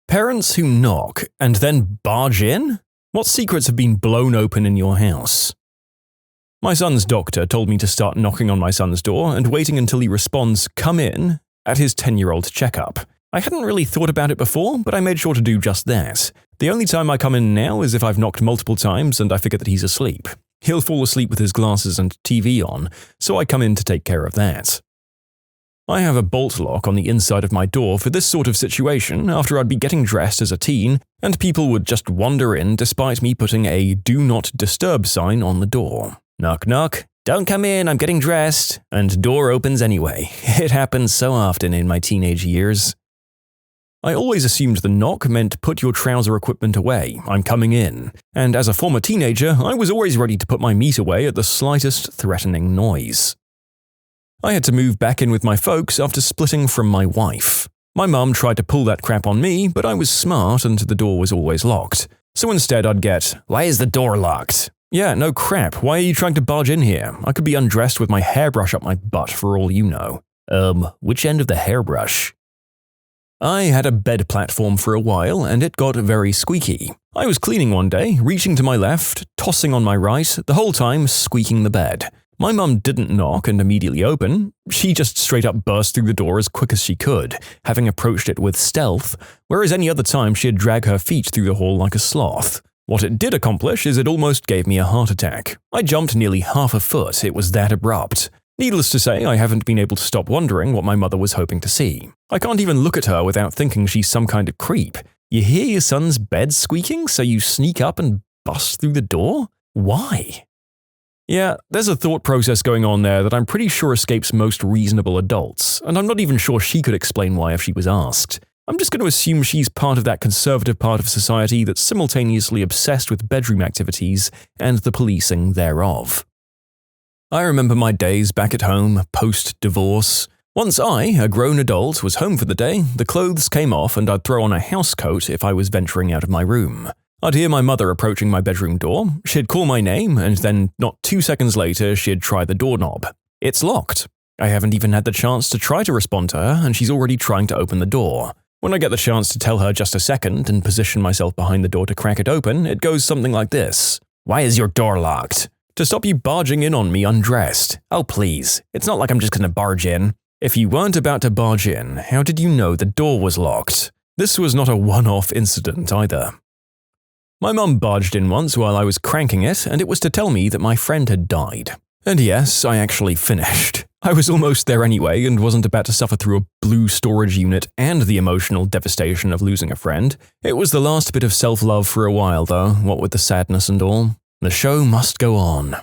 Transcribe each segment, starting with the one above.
Parents who knock and then barge in? What secrets have been blown open in your house? My son's doctor told me to start knocking on my son's door and waiting until he responds, "Come in," at his 10-year-old checkup. I hadn't really thought about it before, but I made sure to do just that. The only time I come in now is if I've knocked multiple times and I figure that he's asleep. He'll fall asleep with his glasses and TV on, so I come in to take care of that. I have a bolt lock on the inside of my door for this sort of situation after I'd be getting dressed as a teen and people would just wander in despite me putting a "Do Not Disturb" sign on the door. Knock knock, "Don't come in, I'm getting dressed," and door opens anyway. It happened so often in my teenage years. I always assumed the knock meant "Put your trouser equipment away, I'm coming in," and as a former teenager, I was always ready to put my meat away at the slightest threatening noise. I had to move back in with my folks after splitting from my wife. My mum tried to pull that crap on me, but I was smart and the door was always locked. So instead I'd get, "Why is the door locked?" "Yeah, no crap, why are you trying to barge in here? I could be undressed with my hairbrush up my butt for all you know." Which end of the hairbrush? I had a bed platform for a while and it got very squeaky. I was cleaning one day, reaching to my left, tossing on my right, the whole time squeaking the bed. My mum didn't knock and immediately open. She just straight up burst through the door as quick as she could, having approached it with stealth, whereas any other time she'd drag her feet through the hall like a sloth. What it did accomplish is it almost gave me a heart attack. I jumped nearly half a foot, it was that abrupt. Needless to say, I haven't been able to stop wondering what my mother was hoping to see. I can't even look at her without thinking she's some kind of creep. You hear your son's bed squeaking, so you sneak up and bust through the door? Why? Yeah, there's a thought process going on there that I'm pretty sure escapes most reasonable adults, and I'm not even sure she could explain why if she was asked. I'm just going to assume she's part of that conservative part of society that's simultaneously obsessed with bedroom activities and the policing thereof. I remember my days back at home, post-divorce. Once I, a grown adult, was home for the day, the clothes came off and I'd throw on a house coat if I was venturing out of my room. I'd hear my mother approaching my bedroom door, she'd call my name, and then not 2 seconds later she'd try the doorknob. It's locked. I haven't even had the chance to try to respond to her, and she's already trying to open the door. When I get the chance to tell her just a second and position myself behind the door to crack it open, it goes something like this. "Why is your door locked?" "To stop you barging in on me undressed." "Oh please, it's not like I'm just gonna barge in." If you weren't about to barge in, how did you know the door was locked? This was not a one-off incident either. My mum barged in once while I was cranking it, and it was to tell me that my friend had died. And yes, I actually finished. I was almost there anyway and wasn't about to suffer through a blue storage unit and the emotional devastation of losing a friend. It was the last bit of self-love for a while though, what with the sadness and all. The show must go on.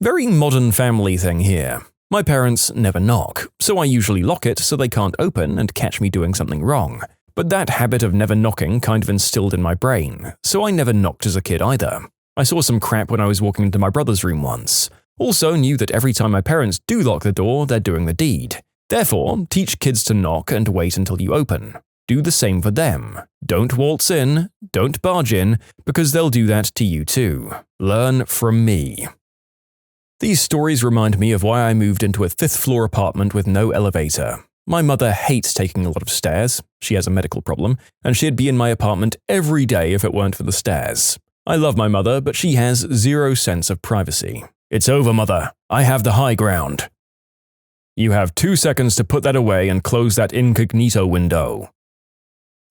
Very modern family thing here. My parents never knock, so I usually lock it so they can't open and catch me doing something wrong. But that habit of never knocking kind of instilled in my brain, so I never knocked as a kid either. I saw some crap when I was walking into my brother's room once. Also knew that every time my parents do lock the door, they're doing the deed. Therefore, teach kids to knock and wait until you open. Do the same for them. Don't waltz in, don't barge in, because they'll do that to you too. Learn from me. These stories remind me of why I moved into a 5th-floor apartment with no elevator. My mother hates taking a lot of stairs, she has a medical problem, and she'd be in my apartment every day if it weren't for the stairs. I love my mother, but she has zero sense of privacy. "It's over, mother. I have the high ground." You have 2 seconds to put that away and close that incognito window.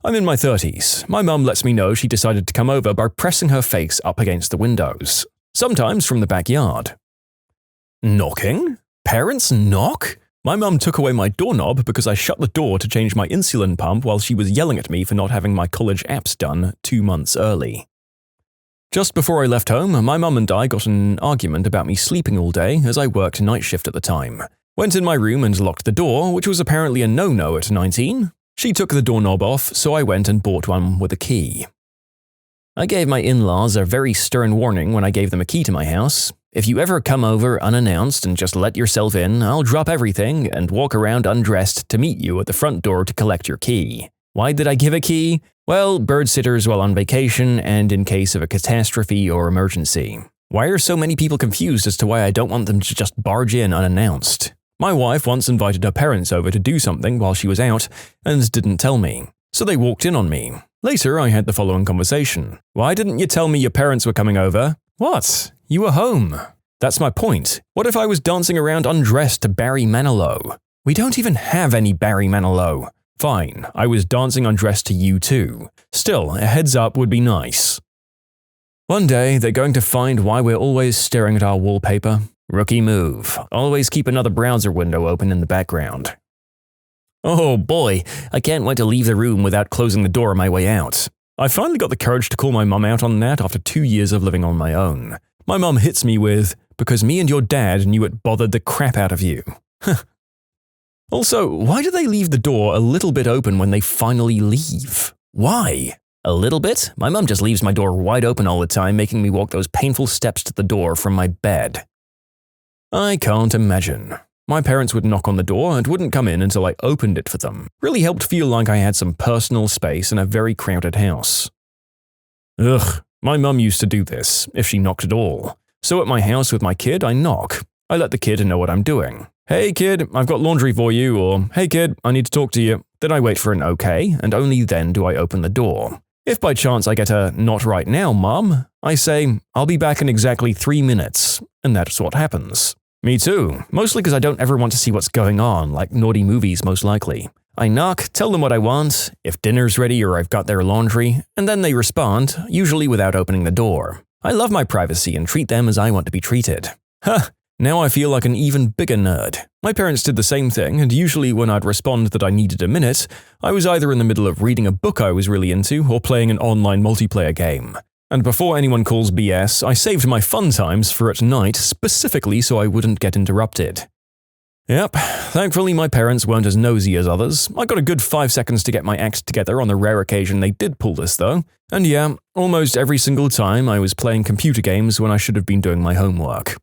I'm in my 30s. My mum lets me know she decided to come over by pressing her face up against the windows, sometimes from the backyard. Knocking? Parents knock? My mum took away my doorknob because I shut the door to change my insulin pump while she was yelling at me for not having my college apps done 2 months early. Just before I left home, my mum and I got in an argument about me sleeping all day as I worked night shift at the time. Went in my room and locked the door, which was apparently a no-no at 19. She took the doorknob off, so I went and bought one with a key. I gave my in-laws a very stern warning when I gave them a key to my house. If you ever come over unannounced and just let yourself in, I'll drop everything and walk around undressed to meet you at the front door to collect your key. Why did I give a key? Well, bird sitters while on vacation and in case of a catastrophe or emergency. Why are so many people confused as to why I don't want them to just barge in unannounced? My wife once invited her parents over to do something while she was out and didn't tell me. So they walked in on me. Later, I had the following conversation. Why didn't you tell me your parents were coming over? What? You were home. That's my point. What if I was dancing around undressed to Barry Manilow? We don't even have any Barry Manilow. Fine, I was dancing undressed to U2. Still, a heads up would be nice. One day, they're going to find why we're always staring at our wallpaper. Rookie move. Always keep another browser window open in the background. Oh boy, I can't wait to leave the room without closing the door on my way out. I finally got the courage to call my mum out on that after 2 years of living on my own. My mum hits me with, because me and your dad knew it bothered the crap out of you. Also, why do they leave the door a little bit open when they finally leave? Why? A little bit? My mum just leaves my door wide open all the time, making me walk those painful steps to the door from my bed. I can't imagine. My parents would knock on the door and wouldn't come in until I opened it for them. Really helped feel like I had some personal space in a very crowded house. Ugh, my mum used to do this, if she knocked at all. So at my house with my kid, I knock. I let the kid know what I'm doing. Hey kid, I've got laundry for you, or hey kid, I need to talk to you. Then I wait for an okay, and only then do I open the door. If by chance I get a not right now, mum, I say, I'll be back in exactly 3 minutes, and that's what happens. Me too, mostly because I don't ever want to see what's going on, like naughty movies most likely. I knock, tell them what I want, if dinner's ready or I've got their laundry, and then they respond, usually without opening the door. I love my privacy and treat them as I want to be treated. Huh, now I feel like an even bigger nerd. My parents did the same thing, and usually when I'd respond that I needed a minute, I was either in the middle of reading a book I was really into or playing an online multiplayer game. And before anyone calls BS, I saved my fun times for at night specifically so I wouldn't get interrupted. Yep, thankfully my parents weren't as nosy as others. I got a good 5 seconds to get my act together on the rare occasion they did pull this though. And yeah, almost every single time I was playing computer games when I should have been doing my homework.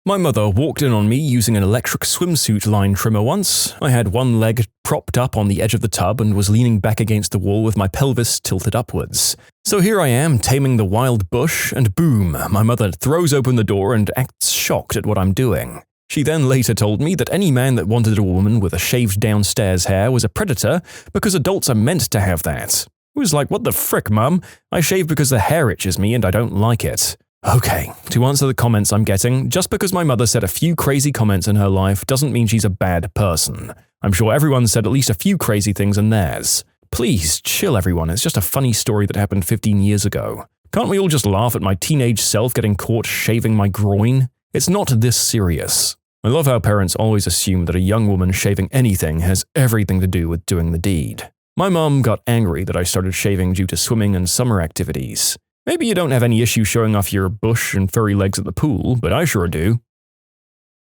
My mother walked in on me using an electric swimsuit line trimmer once. I had one leg propped up on the edge of the tub and was leaning back against the wall with my pelvis tilted upwards. So here I am taming the wild bush, and boom, my mother throws open the door and acts shocked at what I'm doing. She then later told me that any man that wanted a woman with a shaved downstairs hair was a predator because adults are meant to have that. It was like, what the frick, mum? I shave because the hair itches me and I don't like it. Okay, to answer the comments I'm getting, just because my mother said a few crazy comments in her life doesn't mean she's a bad person. I'm sure everyone said at least a few crazy things in theirs. Please, chill everyone, it's just a funny story that happened 15 years ago. Can't we all just laugh at my teenage self getting caught shaving my groin? It's not this serious. I love how parents always assume that a young woman shaving anything has everything to do with doing the deed. My mum got angry that I started shaving due to swimming and summer activities. Maybe you don't have any issue showing off your bush and furry legs at the pool, but I sure do.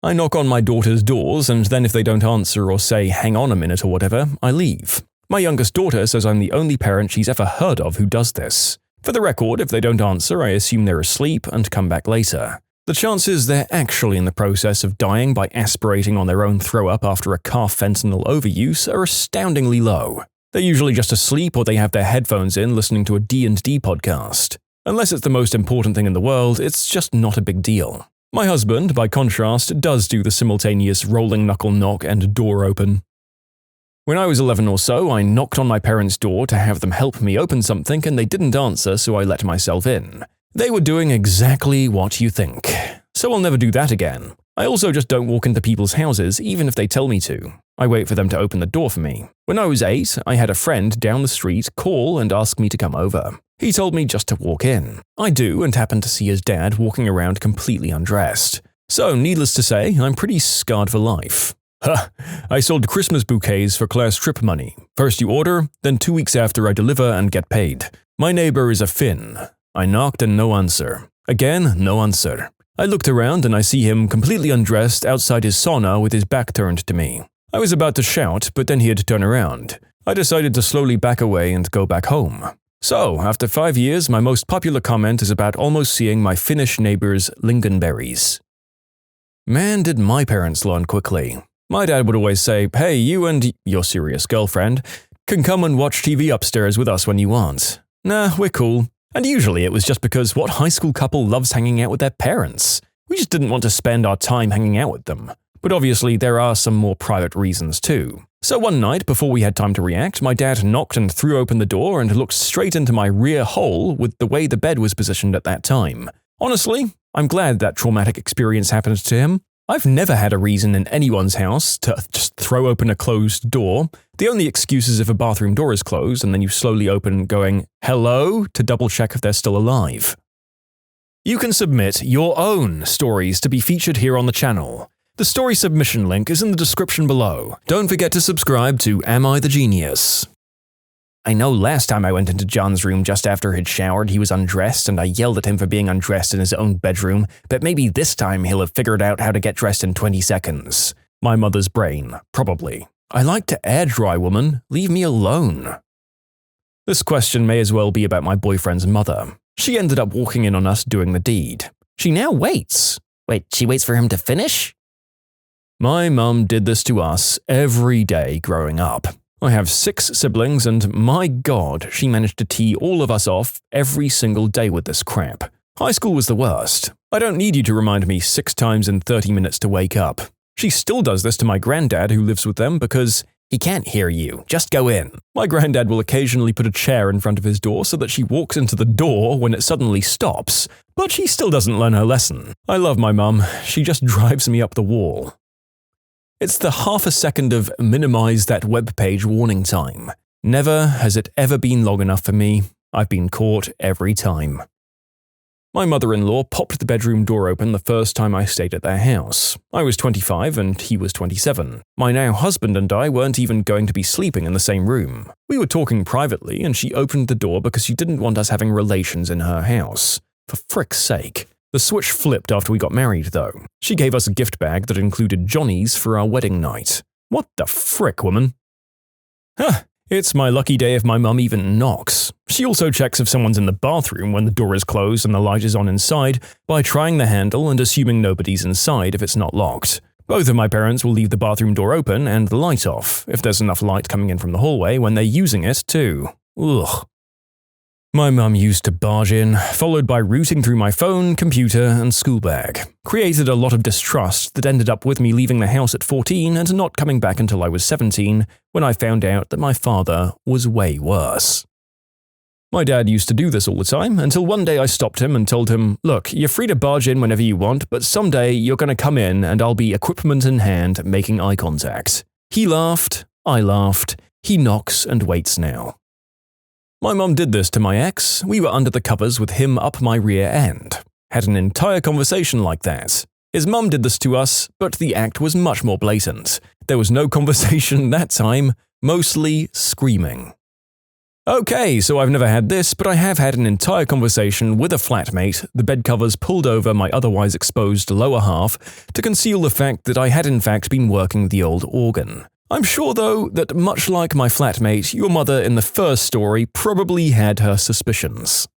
I knock on my daughter's doors, and then if they don't answer or say hang on a minute or whatever, I leave. My youngest daughter says I'm the only parent she's ever heard of who does this. For the record, if they don't answer, I assume they're asleep and come back later. The chances they're actually in the process of dying by aspirating on their own throw-up after a calf fentanyl overuse are astoundingly low. They're usually just asleep or they have their headphones in listening to a D&D podcast. Unless it's the most important thing in the world, it's just not a big deal. My husband, by contrast, does do the simultaneous rolling knuckle knock and door open. When I was 11 or so, I knocked on my parents' door to have them help me open something and they didn't answer, so I let myself in. They were doing exactly what you think. So I'll never do that again. I also just don't walk into people's houses, even if they tell me to. I wait for them to open the door for me. When I was 8, I had a friend down the street call and ask me to come over. He told me just to walk in. I do, and happen to see his dad walking around completely undressed. So, needless to say, I'm pretty scarred for life. I sold Christmas bouquets for class trip money. First you order, then 2 weeks after I deliver and get paid. My neighbor is a Finn. I knocked and no answer. Again, no answer. I looked around and I see him completely undressed outside his sauna with his back turned to me. I was about to shout, but then he had to turn around. I decided to slowly back away and go back home. So, after 5 years, my most popular comment is about almost seeing my Finnish neighbor's lingonberries. Man, did my parents learn quickly. My dad would always say, hey, you and your serious girlfriend can come and watch TV upstairs with us when you want. Nah, we're cool. And usually it was just because what high school couple loves hanging out with their parents? We just didn't want to spend our time hanging out with them. But obviously there are some more private reasons too. So one night, before we had time to react, my dad knocked and threw open the door and looked straight into my rear hole with the way the bed was positioned at that time. Honestly, I'm glad that traumatic experience happened to him. I've never had a reason in anyone's house to just throw open a closed door. The only excuse is if a bathroom door is closed and then you slowly open going, "Hello?" to double check if they're still alive. You can submit your own stories to be featured here on the channel. The story submission link is in the description below. Don't forget to subscribe to Am I the Genius? I know last time I went into John's room just after he'd showered, he was undressed and I yelled at him for being undressed in his own bedroom, but maybe this time he'll have figured out how to get dressed in 20 seconds. My mother's brain, probably. I like to air dry, woman. Leave me alone. This question may as well be about my boyfriend's mother. She ended up walking in on us doing the deed. She now waits. Wait, she waits for him to finish? My mum did this to us every day growing up. I have 6 siblings and my god, she managed to tee all of us off every single day with this crap. High school was the worst. I don't need you to remind me 6 times in 30 minutes to wake up. She still does this to my granddad who lives with them because he can't hear you, just go in. My granddad will occasionally put a chair in front of his door so that she walks into the door when it suddenly stops, but she still doesn't learn her lesson. I love my mum, she just drives me up the wall. It's the half a second of minimize that web page warning time. Never has it ever been long enough for me. I've been caught every time. My mother-in-law popped the bedroom door open the first time I stayed at their house. I was 25 and he was 27. My now husband and I weren't even going to be sleeping in the same room. We were talking privately and she opened the door because she didn't want us having relations in her house. For frick's sake. The switch flipped after we got married, though. She gave us a gift bag that included Johnny's for our wedding night. What the frick, woman? Huh, it's my lucky day if my mum even knocks. She also checks if someone's in the bathroom when the door is closed and the light is on inside by trying the handle and assuming nobody's inside if it's not locked. Both of my parents will leave the bathroom door open and the light off, if there's enough light coming in from the hallway when they're using it, too. Ugh. My mum used to barge in, followed by rooting through my phone, computer, and school bag. Created a lot of distrust that ended up with me leaving the house at 14 and not coming back until I was 17, when I found out that my father was way worse. My dad used to do this all the time, until one day I stopped him and told him, "Look, you're free to barge in whenever you want, but someday you're going to come in and I'll be equipment in hand making eye contact." He laughed, I laughed, he knocks and waits now. My mum did this to my ex. We were under the covers with him up my rear end. Had an entire conversation like that. His mum did this to us, but the act was much more blatant. There was no conversation that time, mostly screaming. Okay, so I've never had this, but I have had an entire conversation with a flatmate, the bed covers pulled over my otherwise exposed lower half to conceal the fact that I had in fact been working the old organ. I'm sure, though, that much like my flatmate, your mother in the first story probably had her suspicions.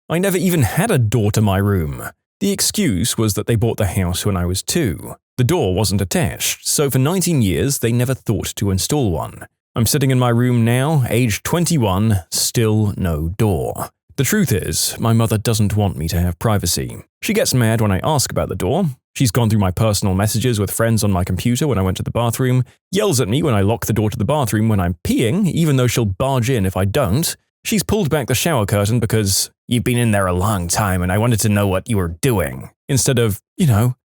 I never even had a door to my room. The excuse was that they bought the house when I was 2. The door wasn't attached, so for 19 years they never thought to install one. I'm sitting in my room now, age 21, still no door. The truth is, my mother doesn't want me to have privacy. She gets mad when I ask about the door. She's gone through my personal messages with friends on my computer when I went to the bathroom, yells at me when I lock the door to the bathroom when I'm peeing, even though she'll barge in if I don't. She's pulled back the shower curtain because you've been in there a long time and I wanted to know what you were doing, instead of,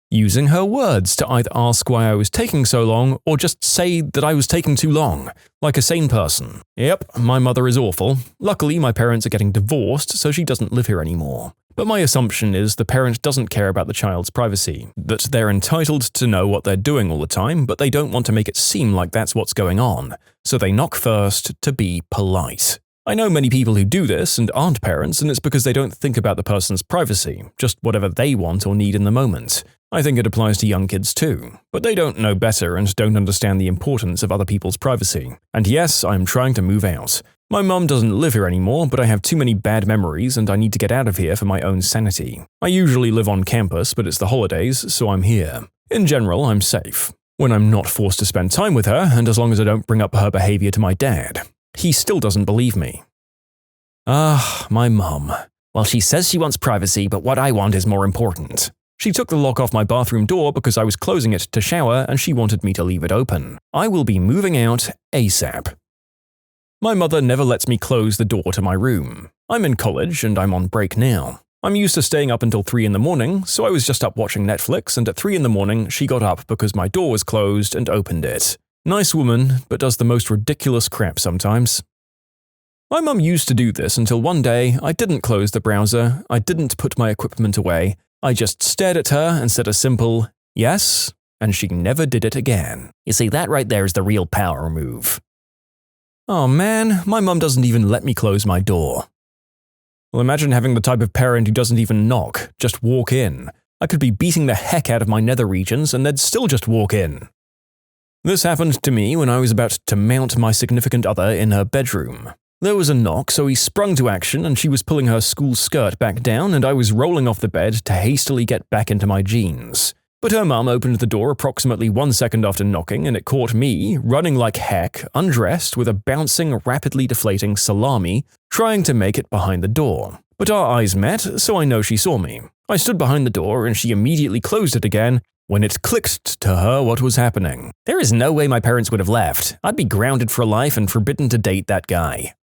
using her words to either ask why I was taking so long or just say that I was taking too long, like a sane person. Yep, my mother is awful. Luckily, my parents are getting divorced, so she doesn't live here anymore. But my assumption is the parent doesn't care about the child's privacy, that they're entitled to know what they're doing all the time, but they don't want to make it seem like that's what's going on, so they knock first to be polite. I know many people who do this and aren't parents, and it's because they don't think about the person's privacy, just whatever they want or need in the moment. I think it applies to young kids too, but they don't know better and don't understand the importance of other people's privacy. And yes, I'm trying to move out. My mum doesn't live here anymore, but I have too many bad memories and I need to get out of here for my own sanity. I usually live on campus, but it's the holidays, so I'm here. In general, I'm safe. When I'm not forced to spend time with her, and as long as I don't bring up her behavior to my dad. He still doesn't believe me. My mum. Well, she says she wants privacy, but what I want is more important. She took the lock off my bathroom door because I was closing it to shower and she wanted me to leave it open. I will be moving out ASAP. My mother never lets me close the door to my room. I'm in college and I'm on break now. I'm used to staying up until 3 in the morning, so I was just up watching Netflix, and at 3 in the morning she got up because my door was closed and opened it. Nice woman, but does the most ridiculous crap sometimes. My mum used to do this until one day I didn't close the browser, I didn't put my equipment away, I just stared at her and said a simple, yes, and she never did it again. You see, that right there is the real power move. Oh man, my mum doesn't even let me close my door. Well, imagine having the type of parent who doesn't even knock, just walk in. I could be beating the heck out of my nether regions and they'd still just walk in. This happened to me when I was about to mount my significant other in her bedroom. There was a knock, so he sprung to action and she was pulling her school skirt back down and I was rolling off the bed to hastily get back into my jeans. But her mum opened the door approximately 1 second after knocking and it caught me, running like heck, undressed with a bouncing, rapidly deflating salami, trying to make it behind the door. But our eyes met, so I know she saw me. I stood behind the door and she immediately closed it again when it clicked to her what was happening. There is no way my parents would have left. I'd be grounded for life and forbidden to date that guy.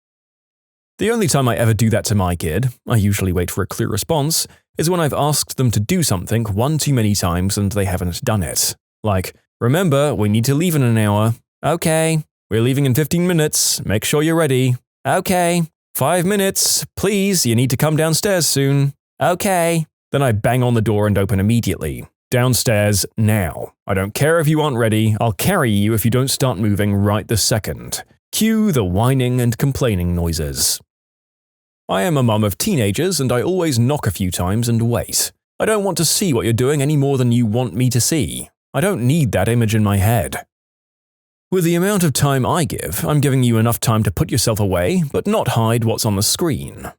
The only time I ever do that to my kid, I usually wait for a clear response, is when I've asked them to do something one too many times and they haven't done it. Like, remember, we need to leave in an hour. Okay. We're leaving in 15 minutes. Make sure you're ready. Okay. 5 minutes. Please, you need to come downstairs soon. Okay. Then I bang on the door and open immediately. Downstairs now. I don't care if you aren't ready. I'll carry you if you don't start moving right this second. Cue the whining and complaining noises. I am a mum of teenagers and I always knock a few times and wait. I don't want to see what you're doing any more than you want me to see. I don't need that image in my head. With the amount of time I give, I'm giving you enough time to put yourself away, but not hide what's on the screen.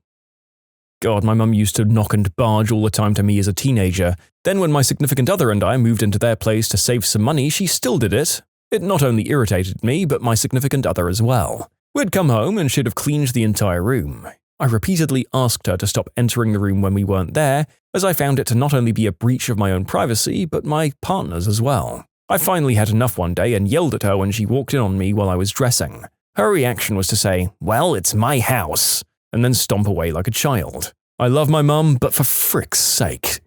God, my mum used to knock and barge all the time to me as a teenager. Then when my significant other and I moved into their place to save some money, she still did it. It not only irritated me, but my significant other as well. We'd come home and she'd have cleaned the entire room. I repeatedly asked her to stop entering the room when we weren't there, as I found it to not only be a breach of my own privacy, but my partner's as well. I finally had enough one day and yelled at her when she walked in on me while I was dressing. Her reaction was to say, "Well, it's my house," and then stomp away like a child. I love my mum, but for frick's sake.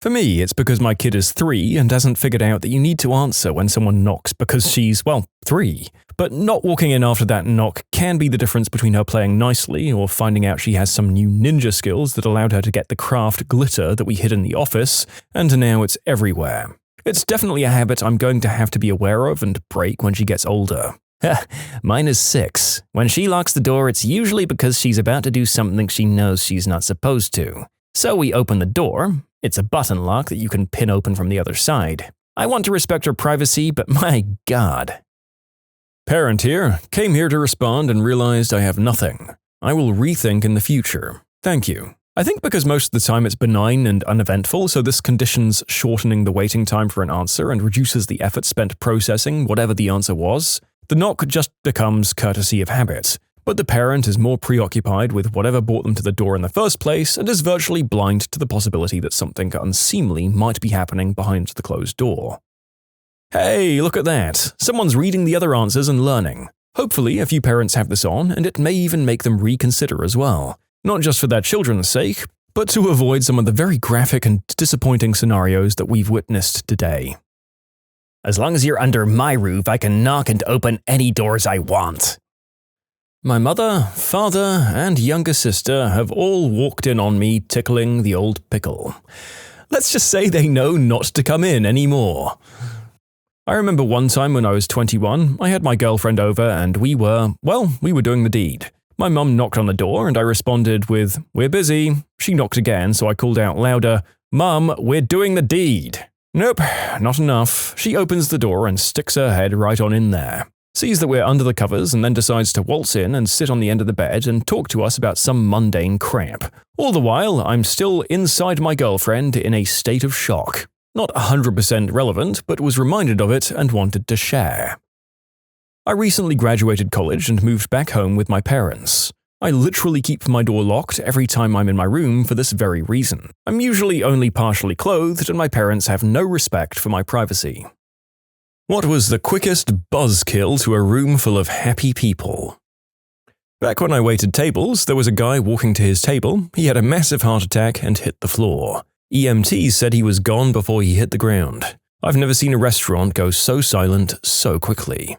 For me, it's because my kid is 3 and hasn't figured out that you need to answer when someone knocks because she's, well, 3. But not walking in after that knock can be the difference between her playing nicely or finding out she has some new ninja skills that allowed her to get the craft glitter that we hid in the office, and now it's everywhere. It's definitely a habit I'm going to have to be aware of and break when she gets older. Mine is 6. When she locks the door, it's usually because she's about to do something she knows she's not supposed to. So we open the door. It's a button lock that you can pin open from the other side. I want to respect her privacy, but my God. Parent here, came here to respond and realized I have nothing. I will rethink in the future. Thank you. I think because most of the time it's benign and uneventful, so this conditions shortening the waiting time for an answer and reduces the effort spent processing whatever the answer was. The knock just becomes courtesy of habit, but the parent is more preoccupied with whatever brought them to the door in the first place and is virtually blind to the possibility that something unseemly might be happening behind the closed door. Hey, look at that. Someone's reading the other answers and learning. Hopefully, a few parents have this on, and it may even make them reconsider as well. Not just for their children's sake, but to avoid some of the very graphic and disappointing scenarios that we've witnessed today. As long as you're under my roof, I can knock and open any doors I want. My mother, father, and younger sister have all walked in on me tickling the old pickle. Let's just say they know not to come in anymore. I remember one time when I was 21, I had my girlfriend over and we were doing the deed. My mum knocked on the door and I responded with, "We're busy." She knocked again, so I called out louder, "Mum, we're doing the deed." Nope, not enough. She opens the door and sticks her head right on in there. Sees that we're under the covers and then decides to waltz in and sit on the end of the bed and talk to us about some mundane crap. All the while, I'm still inside my girlfriend in a state of shock. Not 100% relevant, but was reminded of it and wanted to share. I recently graduated college and moved back home with my parents. I literally keep my door locked every time I'm in my room for this very reason. I'm usually only partially clothed and my parents have no respect for my privacy. What was the quickest buzzkill to a room full of happy people? Back when I waited tables, there was a guy walking to his table. He had a massive heart attack and hit the floor. EMTs said he was gone before he hit the ground. I've never seen a restaurant go so silent so quickly.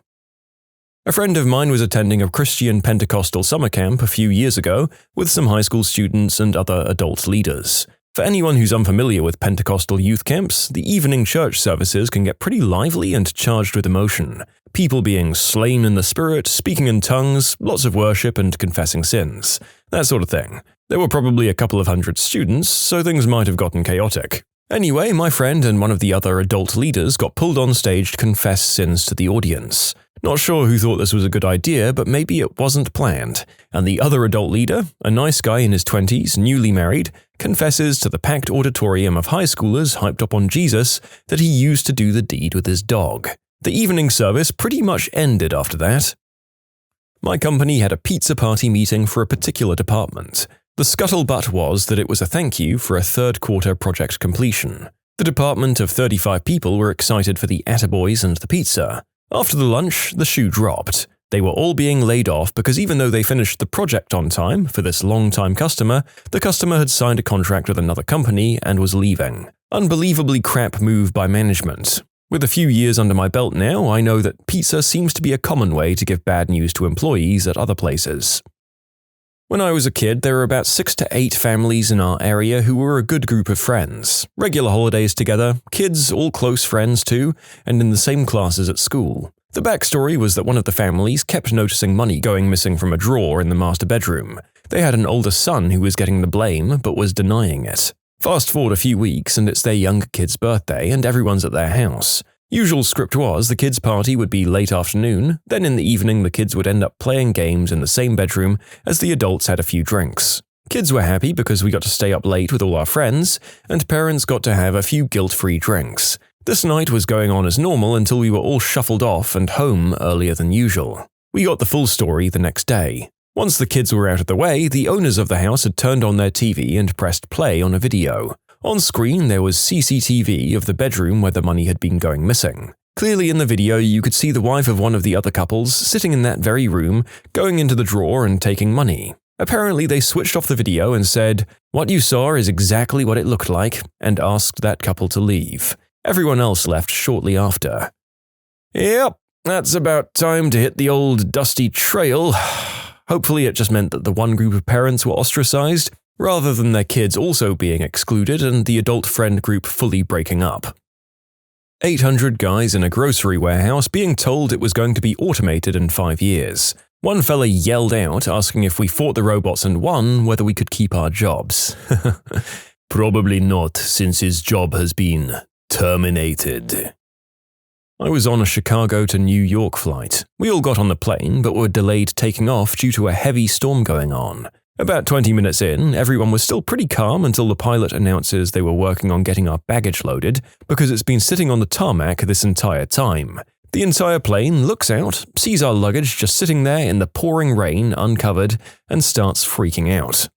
A friend of mine was attending a Christian Pentecostal summer camp a few years ago with some high school students and other adult leaders. For anyone who's unfamiliar with Pentecostal youth camps, the evening church services can get pretty lively and charged with emotion. People being slain in the spirit, speaking in tongues, lots of worship and confessing sins. That sort of thing. There were probably a couple of hundred students, so things might have gotten chaotic. Anyway, my friend and one of the other adult leaders got pulled on stage to confess sins to the audience. Not sure who thought this was a good idea, but maybe it wasn't planned. And the other adult leader, a nice guy in his 20s, newly married, confesses to the packed auditorium of high schoolers hyped up on Jesus that he used to do the deed with his dog. The evening service pretty much ended after that. My company had a pizza party meeting for a particular department. The scuttlebutt was that it was a thank you for a third-quarter project completion. The department of 35 people were excited for the attaboys and the pizza. After the lunch, the shoe dropped. They were all being laid off because even though they finished the project on time for this long-time customer, the customer had signed a contract with another company and was leaving. Unbelievably crap move by management. With a few years under my belt now, I know that pizza seems to be a common way to give bad news to employees at other places. When I was a kid, there were about 6 to 8 families in our area who were a good group of friends. Regular holidays together, kids all close friends too, and in the same classes at school. The backstory was that one of the families kept noticing money going missing from a drawer in the master bedroom. They had an older son who was getting the blame but was denying it. Fast forward a few weeks and it's their younger kid's birthday and everyone's at their house. Usual script was the kids' party would be late afternoon, then in the evening the kids would end up playing games in the same bedroom as the adults had a few drinks. Kids were happy because we got to stay up late with all our friends, and parents got to have a few guilt-free drinks. This night was going on as normal until we were all shuffled off and home earlier than usual. We got the full story the next day. Once the kids were out of the way, the owners of the house had turned on their TV and pressed play on a video. On screen, there was CCTV of the bedroom where the money had been going missing. Clearly in the video, you could see the wife of one of the other couples sitting in that very room, going into the drawer and taking money. Apparently, they switched off the video and said, "What you saw is exactly what it looked like," and asked that couple to leave. Everyone else left shortly after. Yep, that's about time to hit the old dusty trail. Hopefully it just meant that the one group of parents were ostracized, rather than their kids also being excluded and the adult friend group fully breaking up. 800 guys in a grocery warehouse being told it was going to be automated in 5 years. One fella yelled out asking if we fought the robots and won whether we could keep our jobs. Probably not, since his job has been terminated. I was on a Chicago to New York flight. We all got on the plane but were delayed taking off due to a heavy storm going on. About 20 minutes in, everyone was still pretty calm until the pilot announces they were working on getting our baggage loaded because it's been sitting on the tarmac this entire time. The entire plane looks out, sees our luggage just sitting there in the pouring rain uncovered, and starts freaking out.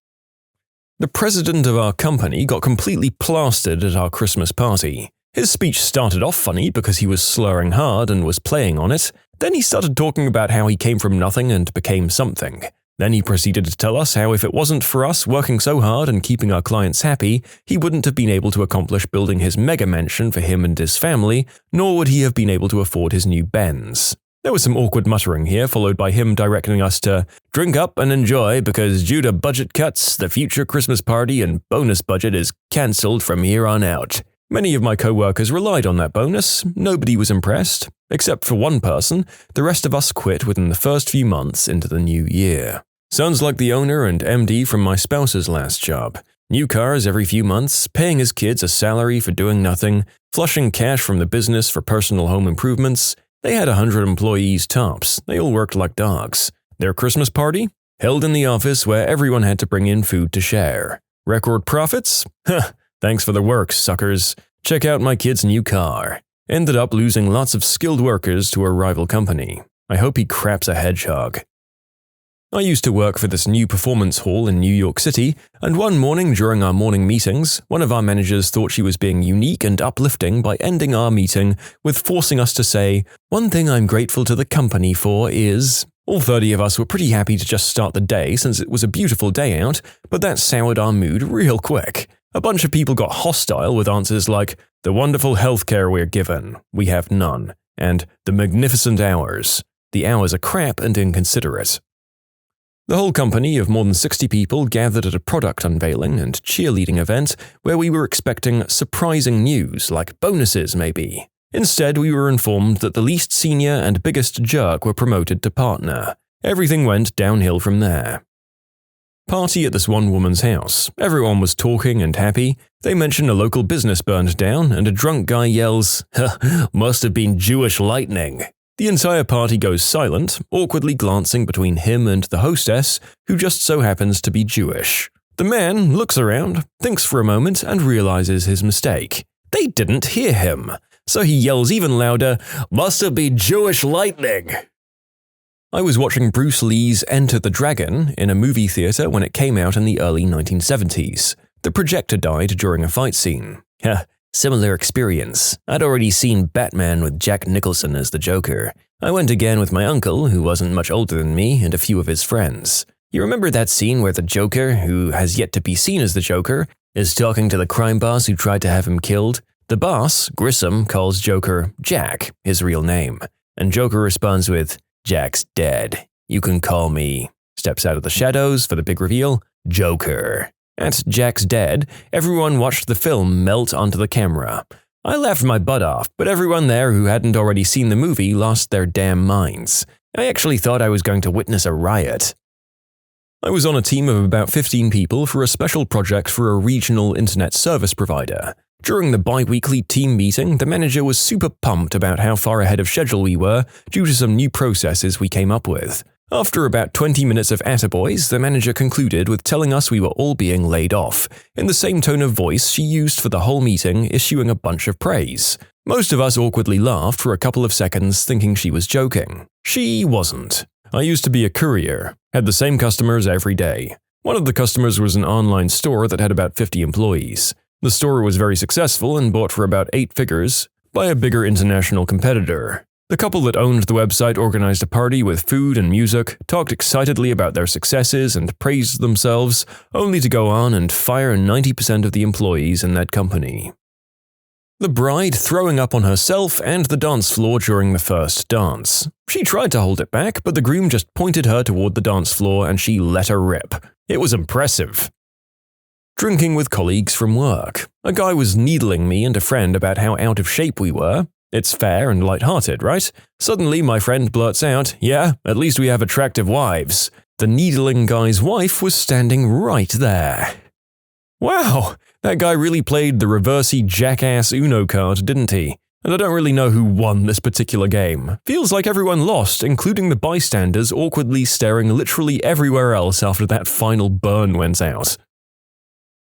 The president of our company got completely plastered at our Christmas party. His speech started off funny because he was slurring hard and was playing on it. Then he started talking about how he came from nothing and became something. Then he proceeded to tell us how if it wasn't for us working so hard and keeping our clients happy, he wouldn't have been able to accomplish building his mega mansion for him and his family, nor would he have been able to afford his new Benz. There was some awkward muttering here, followed by him directing us to drink up and enjoy because due to budget cuts, the future Christmas party and bonus budget is cancelled from here on out. Many of my co-workers relied on that bonus. Nobody was impressed. Except for one person, the rest of us quit within the first few months into the new year. Sounds like the owner and MD from my spouse's last job. New cars every few months, paying his kids a salary for doing nothing, flushing cash from the business for personal home improvements. They had 100 employees tops. They all worked like dogs. Their Christmas party? Held in the office where everyone had to bring in food to share. Record profits? Huh, thanks for the work, suckers. Check out my kid's new car. Ended up losing lots of skilled workers to a rival company. I hope he craps a hedgehog. I used to work for this new performance hall in New York City, and one morning during our morning meetings, one of our managers thought she was being unique and uplifting by ending our meeting with forcing us to say, "One thing I'm grateful to the company for is..." All 30 of us were pretty happy to just start the day since it was a beautiful day out, but that soured our mood real quick. A bunch of people got hostile with answers like, "The wonderful healthcare we're given, we have none," and "the magnificent hours. The hours are crap and inconsiderate." The whole company of more than 60 people gathered at a product unveiling and cheerleading event where we were expecting surprising news, like bonuses maybe. Instead, we were informed that the least senior and biggest jerk were promoted to partner. Everything went downhill from there. Party at this one woman's house. Everyone was talking and happy. They mention a local business burned down, and a drunk guy yells, "Must have been Jewish lightning." The entire party goes silent, awkwardly glancing between him and the hostess, who just so happens to be Jewish. The man looks around, thinks for a moment, and realizes his mistake. They didn't hear him, so he yells even louder, "Must have been Jewish lightning." I was watching Bruce Lee's Enter the Dragon in a movie theater when it came out in the early 1970s. The projector died during a fight scene. Similar experience. I'd already seen Batman with Jack Nicholson as the Joker. I went again with my uncle, who wasn't much older than me, and a few of his friends. You remember that scene where the Joker, who has yet to be seen as the Joker, is talking to the crime boss who tried to have him killed? The boss, Grissom, calls Joker Jack, his real name, and Joker responds with, "Jack's dead. You can call me," steps out of the shadows for the big reveal, Joker. At Jack's dead, everyone watched the film melt onto the camera. I laughed my butt off, but everyone there who hadn't already seen the movie lost their damn minds. I actually thought I was going to witness a riot. I was on a team of about 15 people for a special project for a regional internet service provider. During the bi-weekly team meeting, the manager was super pumped about how far ahead of schedule we were due to some new processes we came up with. After about 20 minutes of attaboys, the manager concluded with telling us we were all being laid off, in the same tone of voice she used for the whole meeting, issuing a bunch of praise. Most of us awkwardly laughed for a couple of seconds thinking she was joking. She wasn't. I used to be a courier, had the same customers every day. One of the customers was an online store that had about 50 employees. The store was very successful and bought for about 8 figures by a bigger international competitor. The couple that owned the website organized a party with food and music, talked excitedly about their successes and praised themselves, only to go on and fire 90% of the employees in that company. The bride throwing up on herself and the dance floor during the first dance. She tried to hold it back, but the groom just pointed her toward the dance floor and she let her rip. It was impressive. Drinking with colleagues from work. A guy was needling me and a friend about how out of shape we were. It's fair and lighthearted, right? Suddenly my friend blurts out, "Yeah, at least we have attractive wives." The needling guy's wife was standing right there. Wow, that guy really played the reversey jackass Uno card, didn't he? And I don't really know who won this particular game. Feels like everyone lost, including the bystanders awkwardly staring literally everywhere else after that final burn went out.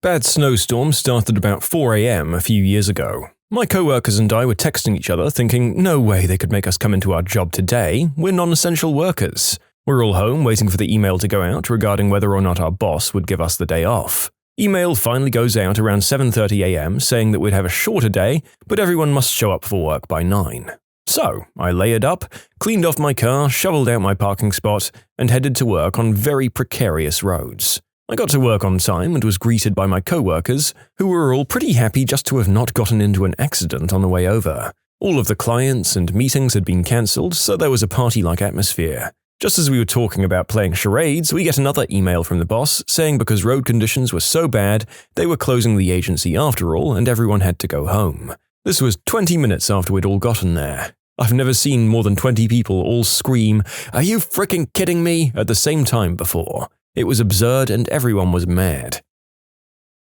Bad snowstorm started about 4 a.m. a few years ago. My coworkers and I were texting each other thinking, no way they could make us come into our job today, we're non-essential workers. We're all home waiting for the email to go out regarding whether or not our boss would give us the day off. Email finally goes out around 7:30 a.m. saying that we'd have a shorter day, but everyone must show up for work by 9. So, I layered up, cleaned off my car, shoveled out my parking spot, and headed to work on very precarious roads. I got to work on time and was greeted by my co-workers, who were all pretty happy just to have not gotten into an accident on the way over. All of the clients and meetings had been cancelled, so there was a party-like atmosphere. Just as we were talking about playing charades, we get another email from the boss saying because road conditions were so bad, they were closing the agency after all and everyone had to go home. This was 20 minutes after we'd all gotten there. I've never seen more than 20 people all scream, "Are you fricking kidding me?" at the same time before. It was absurd and everyone was mad.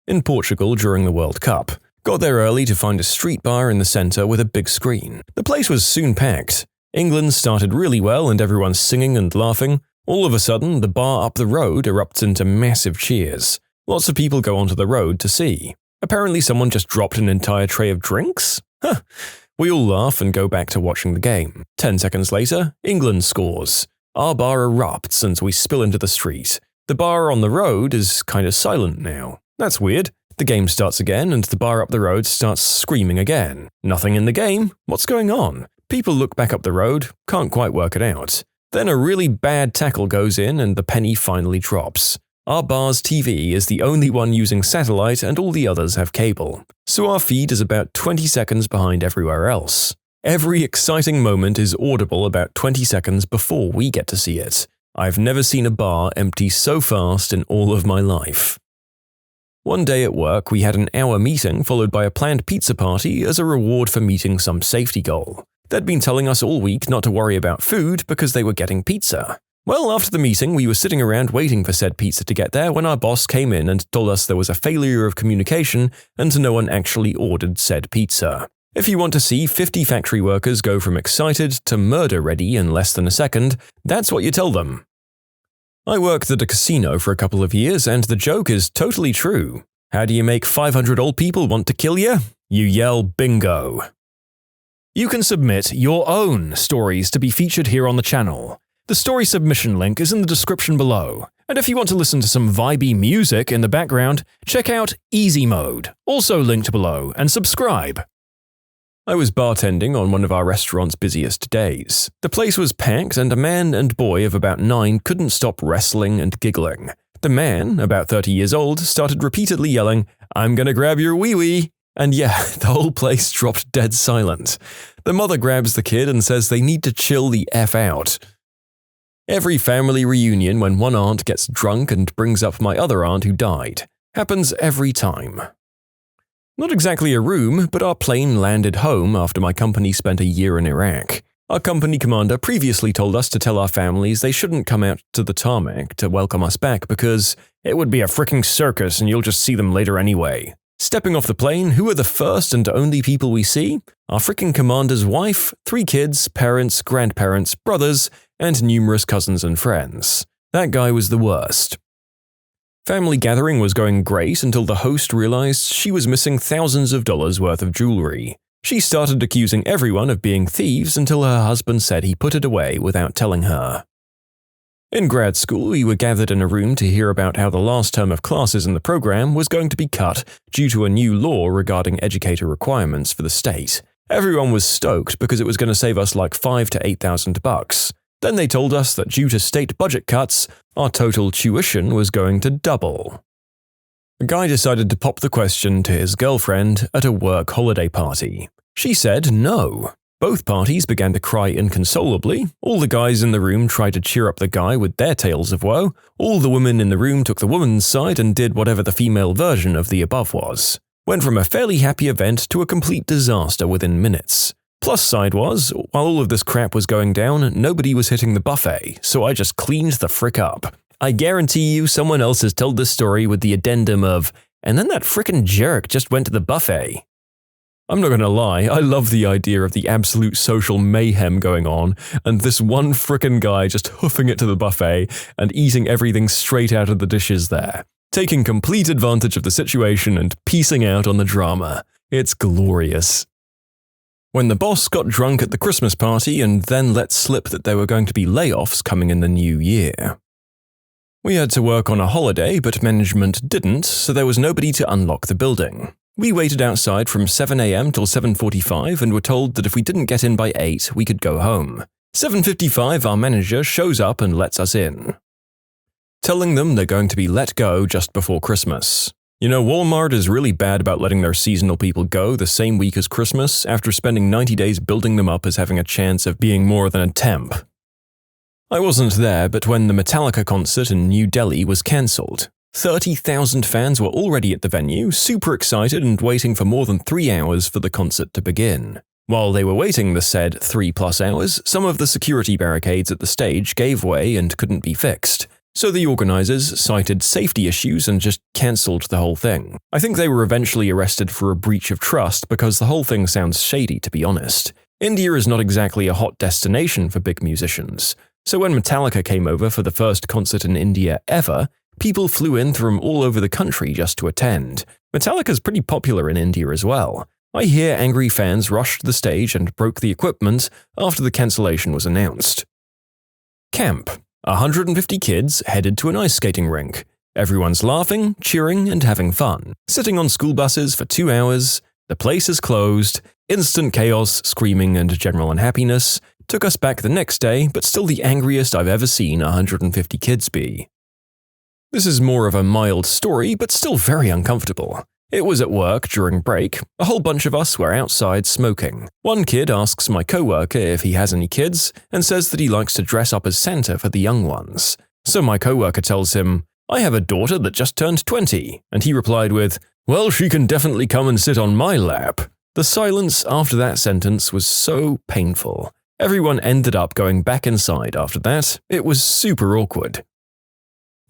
In Portugal during the World Cup, got there early to find a street bar in the centre with a big screen. The place was soon packed. England started really well and everyone's singing and laughing. All of a sudden, the bar up the road erupts into massive cheers. Lots of people go onto the road to see. Apparently someone just dropped an entire tray of drinks? We all laugh and go back to watching the game. 10 seconds later, England scores. Our bar erupts and we spill into the street. The bar on the road is kind of silent now. That's weird. The game starts again and the bar up the road starts screaming again. Nothing in the game? What's going on? People look back up the road, can't quite work it out. Then a really bad tackle goes in and the penny finally drops. Our bar's TV is the only one using satellite and all the others have cable. So our feed is about 20 seconds behind everywhere else. Every exciting moment is audible about 20 seconds before we get to see it. I've never seen a bar empty so fast in all of my life. One day at work, we had an hour meeting followed by a planned pizza party as a reward for meeting some safety goal. They'd been telling us all week not to worry about food because they were getting pizza. Well, after the meeting, we were sitting around waiting for said pizza to get there when our boss came in and told us there was a failure of communication and no one actually ordered said pizza. If you want to see 50 factory workers go from excited to murder ready in less than a second, that's what you tell them. I worked at a casino for a couple of years and the joke is totally true. How do you make 500 old people want to kill you? You yell bingo. You can submit your own stories to be featured here on the channel. The story submission link is in the description below. And if you want to listen to some vibey music in the background, check out easymode, also linked below, and subscribe. I was bartending on one of our restaurant's busiest days. The place was packed and a man and boy of about 9 couldn't stop wrestling and giggling. The man, about 30 years old, started repeatedly yelling, "I'm gonna grab your wee-wee." And yeah, the whole place dropped dead silent. The mother grabs the kid and says they need to chill the F out. Every family reunion when one aunt gets drunk and brings up my other aunt who died. Happens every time. Not exactly a room, but our plane landed home after my company spent a year in Iraq. Our company commander previously told us to tell our families they shouldn't come out to the tarmac to welcome us back because it would be a fricking circus and you'll just see them later anyway. Stepping off the plane, who are the first and only people we see? Our fricking commander's wife, 3 kids, parents, grandparents, brothers, and numerous cousins and friends. That guy was the worst. Family gathering was going great until the host realized she was missing thousands of dollars worth of jewelry. She started accusing everyone of being thieves until her husband said he put it away without telling her. In grad school, we were gathered in a room to hear about how the last term of classes in the program was going to be cut due to a new law regarding educator requirements for the state. Everyone was stoked because it was going to save us like $5,000 to $8,000. Then they told us that due to state budget cuts, our total tuition was going to double. A guy decided to pop the question to his girlfriend at a work holiday party. She said no. Both parties began to cry inconsolably. All the guys in the room tried to cheer up the guy with their tales of woe. All the women in the room took the woman's side and did whatever the female version of the above was. Went from a fairly happy event to a complete disaster within minutes. Plus side was, while all of this crap was going down, nobody was hitting the buffet, so I just cleaned the frick up. I guarantee you someone else has told this story with the addendum of, and then that frickin' jerk just went to the buffet. I'm not gonna lie, I love the idea of the absolute social mayhem going on, and this one frickin' guy just hoofing it to the buffet and eating everything straight out of the dishes there, taking complete advantage of the situation and piecing out on the drama. It's glorious. When the boss got drunk at the Christmas party and then let slip that there were going to be layoffs coming in the new year. We had to work on a holiday, but management didn't, so there was nobody to unlock the building. We waited outside from 7 AM till 7:45 and were told that if we didn't get in by 8, we could go home. 7:55, our manager shows up and lets us in, telling them they're going to be let go just before Christmas. You know, Walmart is really bad about letting their seasonal people go the same week as Christmas after spending 90 days building them up as having a chance of being more than a temp. I wasn't there, but when the Metallica concert in New Delhi was cancelled, 30,000 fans were already at the venue, super excited and waiting for more than 3 hours for the concert to begin. While they were waiting the said 3+ hours, some of the security barricades at the stage gave way and couldn't be fixed. So the organizers cited safety issues and just cancelled the whole thing. I think they were eventually arrested for a breach of trust because the whole thing sounds shady, to be honest. India is not exactly a hot destination for big musicians. So when Metallica came over for the first concert in India ever, people flew in from all over the country just to attend. Metallica's pretty popular in India as well. I hear angry fans rushed the stage and broke the equipment after the cancellation was announced. Camp. 150 kids headed to an ice skating rink. Everyone's laughing, cheering, and having fun. Sitting on school buses for 2 hours. The place is closed. Instant chaos, screaming, and general unhappiness. Took us back the next day, but still the angriest I've ever seen 150 kids be. This is more of a mild story, but still very uncomfortable. It was at work during break. A whole bunch of us were outside smoking. One kid asks my coworker if he has any kids and says that he likes to dress up as Santa for the young ones. So my coworker tells him, "I have a daughter that just turned 20, and he replied with, "Well, she can definitely come and sit on my lap." The silence after that sentence was so painful. Everyone ended up going back inside after that. It was super awkward.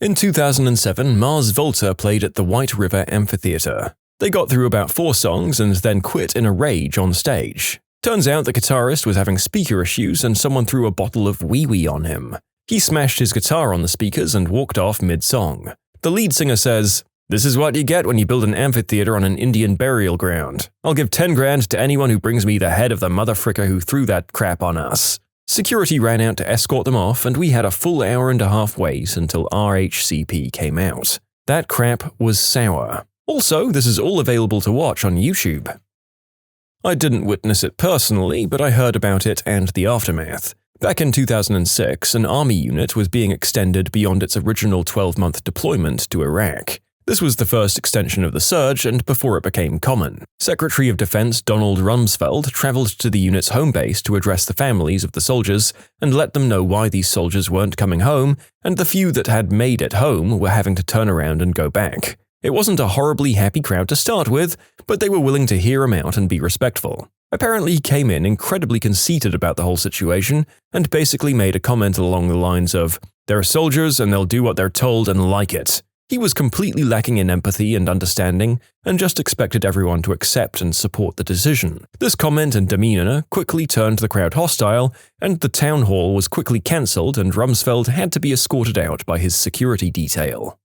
In 2007, Mars Volta played at the White River Amphitheater. They got through about 4 songs and then quit in a rage on stage. Turns out the guitarist was having speaker issues and someone threw a bottle of wee-wee on him. He smashed his guitar on the speakers and walked off mid-song. The lead singer says, "This is what you get when you build an amphitheater on an Indian burial ground. I'll give 10 grand to anyone who brings me the head of the motherfricker who threw that crap on us." Security ran out to escort them off, and we had a full hour-and-a-half wait until RHCP came out. That crap was sour. Also, this is all available to watch on YouTube. I didn't witness it personally, but I heard about it and the aftermath. Back in 2006, an army unit was being extended beyond its original 12-month deployment to Iraq. This was the first extension of the surge and before it became common. Secretary of Defense Donald Rumsfeld traveled to the unit's home base to address the families of the soldiers and let them know why these soldiers weren't coming home, and the few that had made it home were having to turn around and go back. It wasn't a horribly happy crowd to start with, but they were willing to hear him out and be respectful. Apparently he came in incredibly conceited about the whole situation and basically made a comment along the lines of, "They're soldiers and they'll do what they're told and like it." He was completely lacking in empathy and understanding and just expected everyone to accept and support the decision. This comment and demeanor quickly turned the crowd hostile, and the town hall was quickly cancelled and Rumsfeld had to be escorted out by his security detail.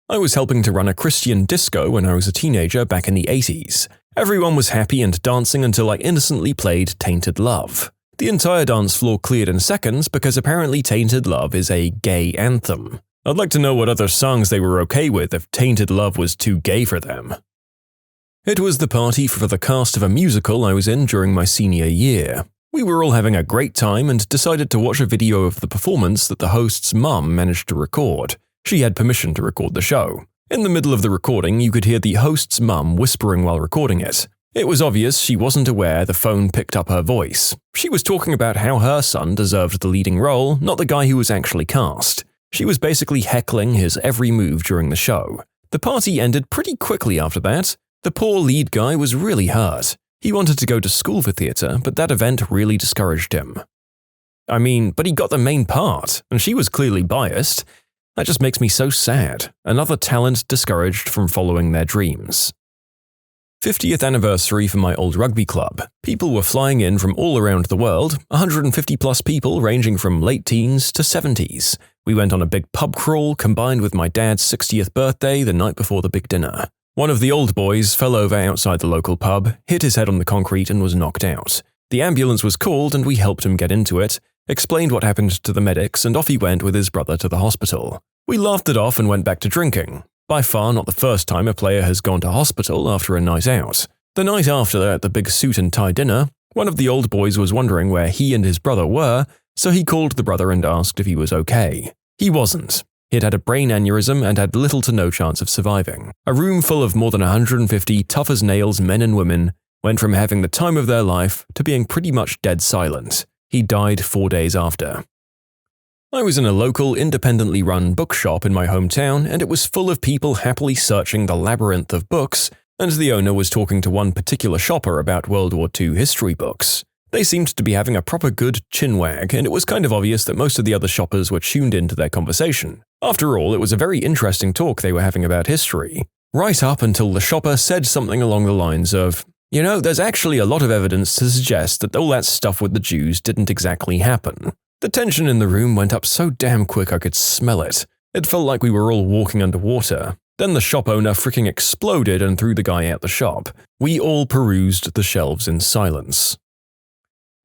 I was helping to run a Christian disco when I was a teenager back in the 80s. Everyone was happy and dancing until I innocently played Tainted Love. The entire dance floor cleared in seconds because apparently Tainted Love is a gay anthem. I'd like to know what other songs they were okay with if Tainted Love was too gay for them. It was the party for the cast of a musical I was in during my senior year. We were all having a great time and decided to watch a video of the performance that the host's mum managed to record. She had permission to record the show. In the middle of the recording, you could hear the host's mum whispering while recording it. It was obvious she wasn't aware the phone picked up her voice. She was talking about how her son deserved the leading role, not the guy who was actually cast. She was basically heckling his every move during the show. The party ended pretty quickly after that. The poor lead guy was really hurt. He wanted to go to school for theatre, but that event really discouraged him. But he got the main part, and she was clearly biased. That just makes me so sad. Another talent discouraged from following their dreams. 50th anniversary for my old rugby club. People were flying in from all around the world, 150 plus people ranging from late teens to 70s. We went on a big pub crawl combined with my dad's 60th birthday the night before the big dinner. One of the old boys fell over outside the local pub, hit his head on the concrete and was knocked out. The ambulance was called and we helped him get into it, explained what happened to the medics, and off he went with his brother to the hospital. We laughed it off and went back to drinking. By far not the first time a player has gone to hospital after a night out. The night after, at the big suit and tie dinner, one of the old boys was wondering where he and his brother were, so he called the brother and asked if he was okay. He wasn't. He'd had a brain aneurysm and had little to no chance of surviving. A room full of more than 150 tough-as-nails men and women went from having the time of their life to being pretty much dead silent. He died 4 days after. I was in a local, independently run bookshop in my hometown, and it was full of people happily searching the labyrinth of books, and the owner was talking to one particular shopper about World War II history books. They seemed to be having a proper good chinwag, and it was kind of obvious that most of the other shoppers were tuned into their conversation. After all, it was a very interesting talk they were having about history. Right up until the shopper said something along the lines of, there's actually a lot of evidence to suggest that all that stuff with the Jews didn't exactly happen. The tension in the room went up so damn quick I could smell it. It felt like we were all walking underwater. Then the shop owner freaking exploded and threw the guy out the shop. We all perused the shelves in silence.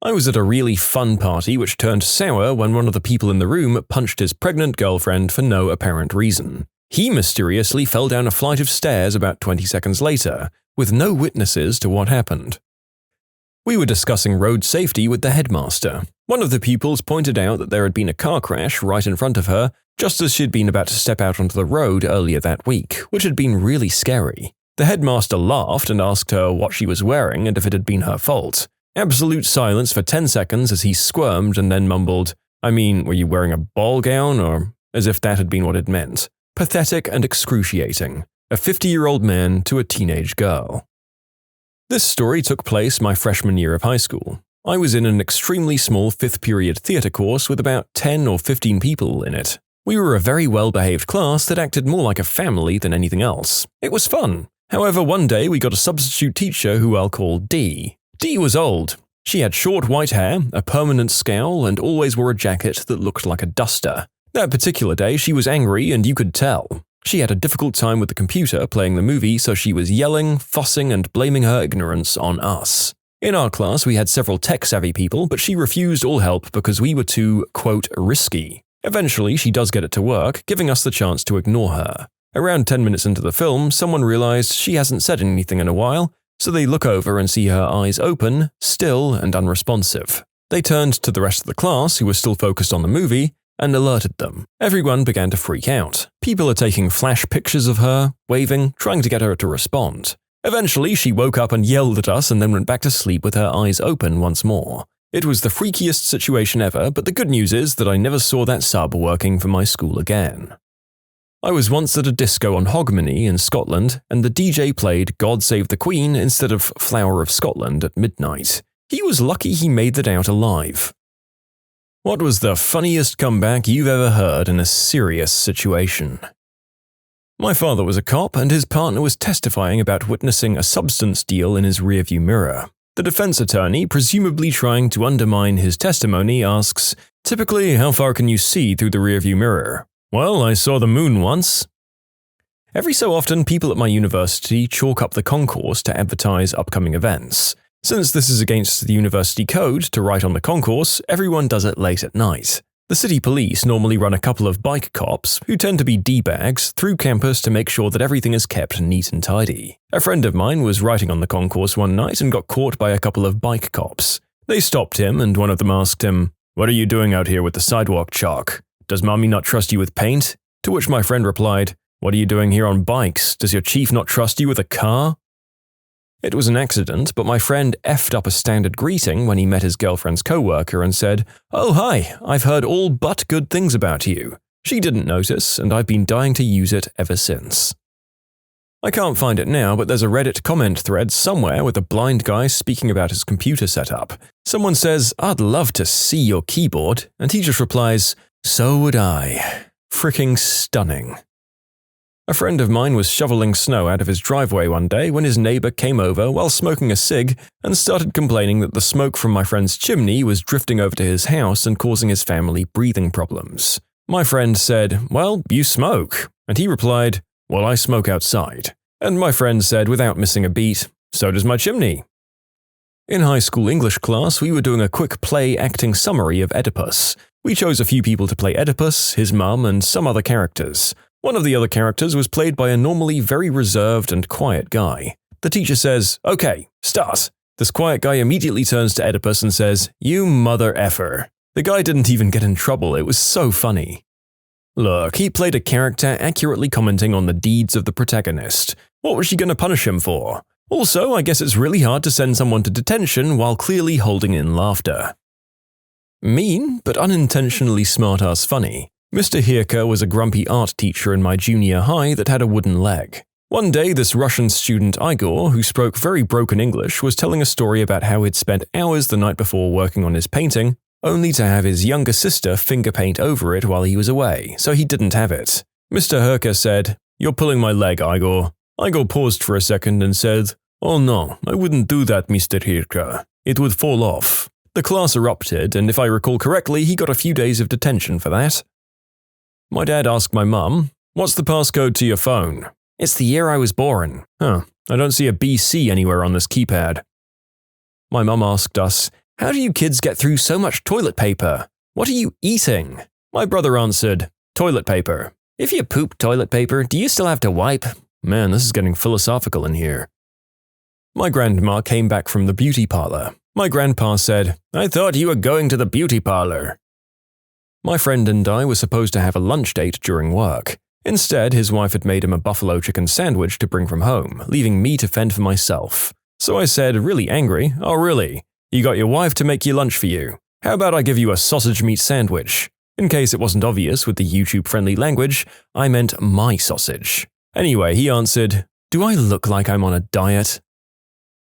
I was at a really fun party which turned sour when one of the people in the room punched his pregnant girlfriend for no apparent reason. He mysteriously fell down a flight of stairs about 20 seconds later, with no witnesses to what happened. We were discussing road safety with the headmaster. One of the pupils pointed out that there had been a car crash right in front of her, just as she'd been about to step out onto the road earlier that week, which had been really scary. The headmaster laughed and asked her what she was wearing and if it had been her fault. Absolute silence for 10 seconds as he squirmed and then mumbled, "I mean, were you wearing a ball gown?" or as if that had been what it meant. Pathetic and excruciating. A 50-year-old man to a teenage girl. This story took place my freshman year of high school. I was in an extremely small 5th period theatre course with about 10 or 15 people in it. We were a very well-behaved class that acted more like a family than anything else. It was fun. However, one day we got a substitute teacher who I'll call D. D was old. She had short white hair, a permanent scowl, and always wore a jacket that looked like a duster. That particular day she was angry and you could tell. She had a difficult time with the computer playing the movie, so she was yelling, fussing, and blaming her ignorance on us. In our class we had several tech-savvy people, but she refused all help because we were too, quote, risky. Eventually she does get it to work, giving us the chance to ignore her. Around 10 minutes into the film, someone realized she hasn't said anything in a while, so they look over and see her eyes open, still and unresponsive. They turned to the rest of the class, who were still focused on the movie, and alerted them. Everyone began to freak out. People are taking flash pictures of her, waving, trying to get her to respond. Eventually, she woke up and yelled at us and then went back to sleep with her eyes open once more. It was the freakiest situation ever, but the good news is that I never saw that sub working for my school again. I was once at a disco on Hogmanay in Scotland, and the DJ played God Save the Queen instead of Flower of Scotland at midnight. He was lucky he made it out alive. What was the funniest comeback you've ever heard in a serious situation? My father was a cop, and his partner was testifying about witnessing a substance deal in his rearview mirror. The defense attorney, presumably trying to undermine his testimony, asks, "Typically, how far can you see through the rearview mirror?" "Well, I saw the moon once." Every so often, people at my university chalk up the concourse to advertise upcoming events. Since this is against the university code to write on the concourse, everyone does it late at night. The city police normally run a couple of bike cops, who tend to be D-bags, through campus to make sure that everything is kept neat and tidy. A friend of mine was riding on the concourse one night and got caught by a couple of bike cops. They stopped him and one of them asked him, "What are you doing out here with the sidewalk chalk? Does mommy not trust you with paint?" To which my friend replied, "What are you doing here on bikes? Does your chief not trust you with a car?" It was an accident, but my friend effed up a standard greeting when he met his girlfriend's co-worker and said, "Oh hi, I've heard all but good things about you." She didn't notice, and I've been dying to use it ever since. I can't find it now, but there's a Reddit comment thread somewhere with a blind guy speaking about his computer setup. Someone says, "I'd love to see your keyboard," and he just replies, "So would I." Fricking stunning. A friend of mine was shoveling snow out of his driveway one day when his neighbor came over while smoking a cig and started complaining that the smoke from my friend's chimney was drifting over to his house and causing his family breathing problems. My friend said, "Well, you smoke." And he replied, "Well, I smoke outside." And my friend said without missing a beat, "So does my chimney." In high school English class, we were doing a quick play acting summary of Oedipus. We chose a few people to play Oedipus, his mum, and some other characters. One of the other characters was played by a normally very reserved and quiet guy. The teacher says, "Okay, start." This quiet guy immediately turns to Oedipus and says, "You mother effer." The guy didn't even get in trouble, it was so funny. Look, he played a character accurately commenting on the deeds of the protagonist. What was she going to punish him for? Also, I guess it's really hard to send someone to detention while clearly holding in laughter. Mean, but unintentionally smart-ass funny. Mr. Hirka was a grumpy art teacher in my junior high that had a wooden leg. One day, this Russian student Igor, who spoke very broken English, was telling a story about how he'd spent hours the night before working on his painting, only to have his younger sister finger paint over it while he was away, so he didn't have it. Mr. Hirka said, "You're pulling my leg, Igor." Igor paused for a second and said, "Oh no, I wouldn't do that, Mr. Hirka. It would fall off." The class erupted, and if I recall correctly, he got a few days of detention for that. My dad asked my mum, "What's the passcode to your phone?" "It's the year I was born." "Huh, I don't see a BC anywhere on this keypad." My mum asked us, How do you kids get through so much toilet paper? What are you eating? My brother answered, toilet paper. If you poop toilet paper, do you still have to wipe? Man, this is getting philosophical in here. My grandma came back from the beauty parlor. My grandpa said, I thought you were going to the beauty parlor. My friend and I were supposed to have a lunch date during work. Instead, his wife had made him a buffalo chicken sandwich to bring from home, leaving me to fend for myself. So I said, really angry, oh really? You got your wife to make your lunch for you. How about I give you a sausage meat sandwich? In case it wasn't obvious with the YouTube-friendly language, I meant my sausage. Anyway, he answered, do I look like I'm on a diet?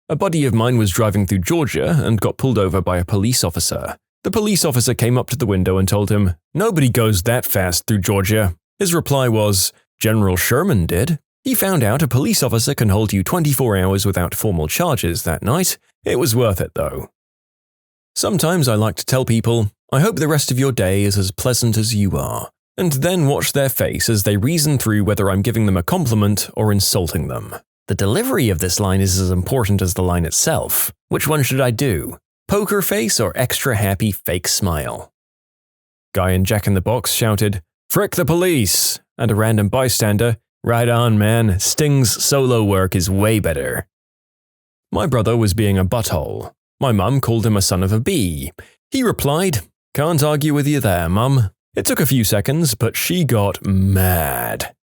A buddy of mine was driving through Georgia and got pulled over by a police officer. The police officer came up to the window and told him, nobody goes that fast through Georgia. His reply was, General Sherman did. He found out a police officer can hold you 24 hours without formal charges that night. It was worth it, though. Sometimes I like to tell people, I hope the rest of your day is as pleasant as you are, and then watch their face as they reason through whether I'm giving them a compliment or insulting them. The delivery of this line is as important as the line itself. Which one should I do? Poker face or extra happy fake smile? Guy in Jack in the Box shouted, Frick the police! And a random bystander, right on man, Sting's solo work is way better. My brother was being a butthole. My mum called him a son of a bee. He replied, can't argue with you there, mum. It took a few seconds, but she got mad.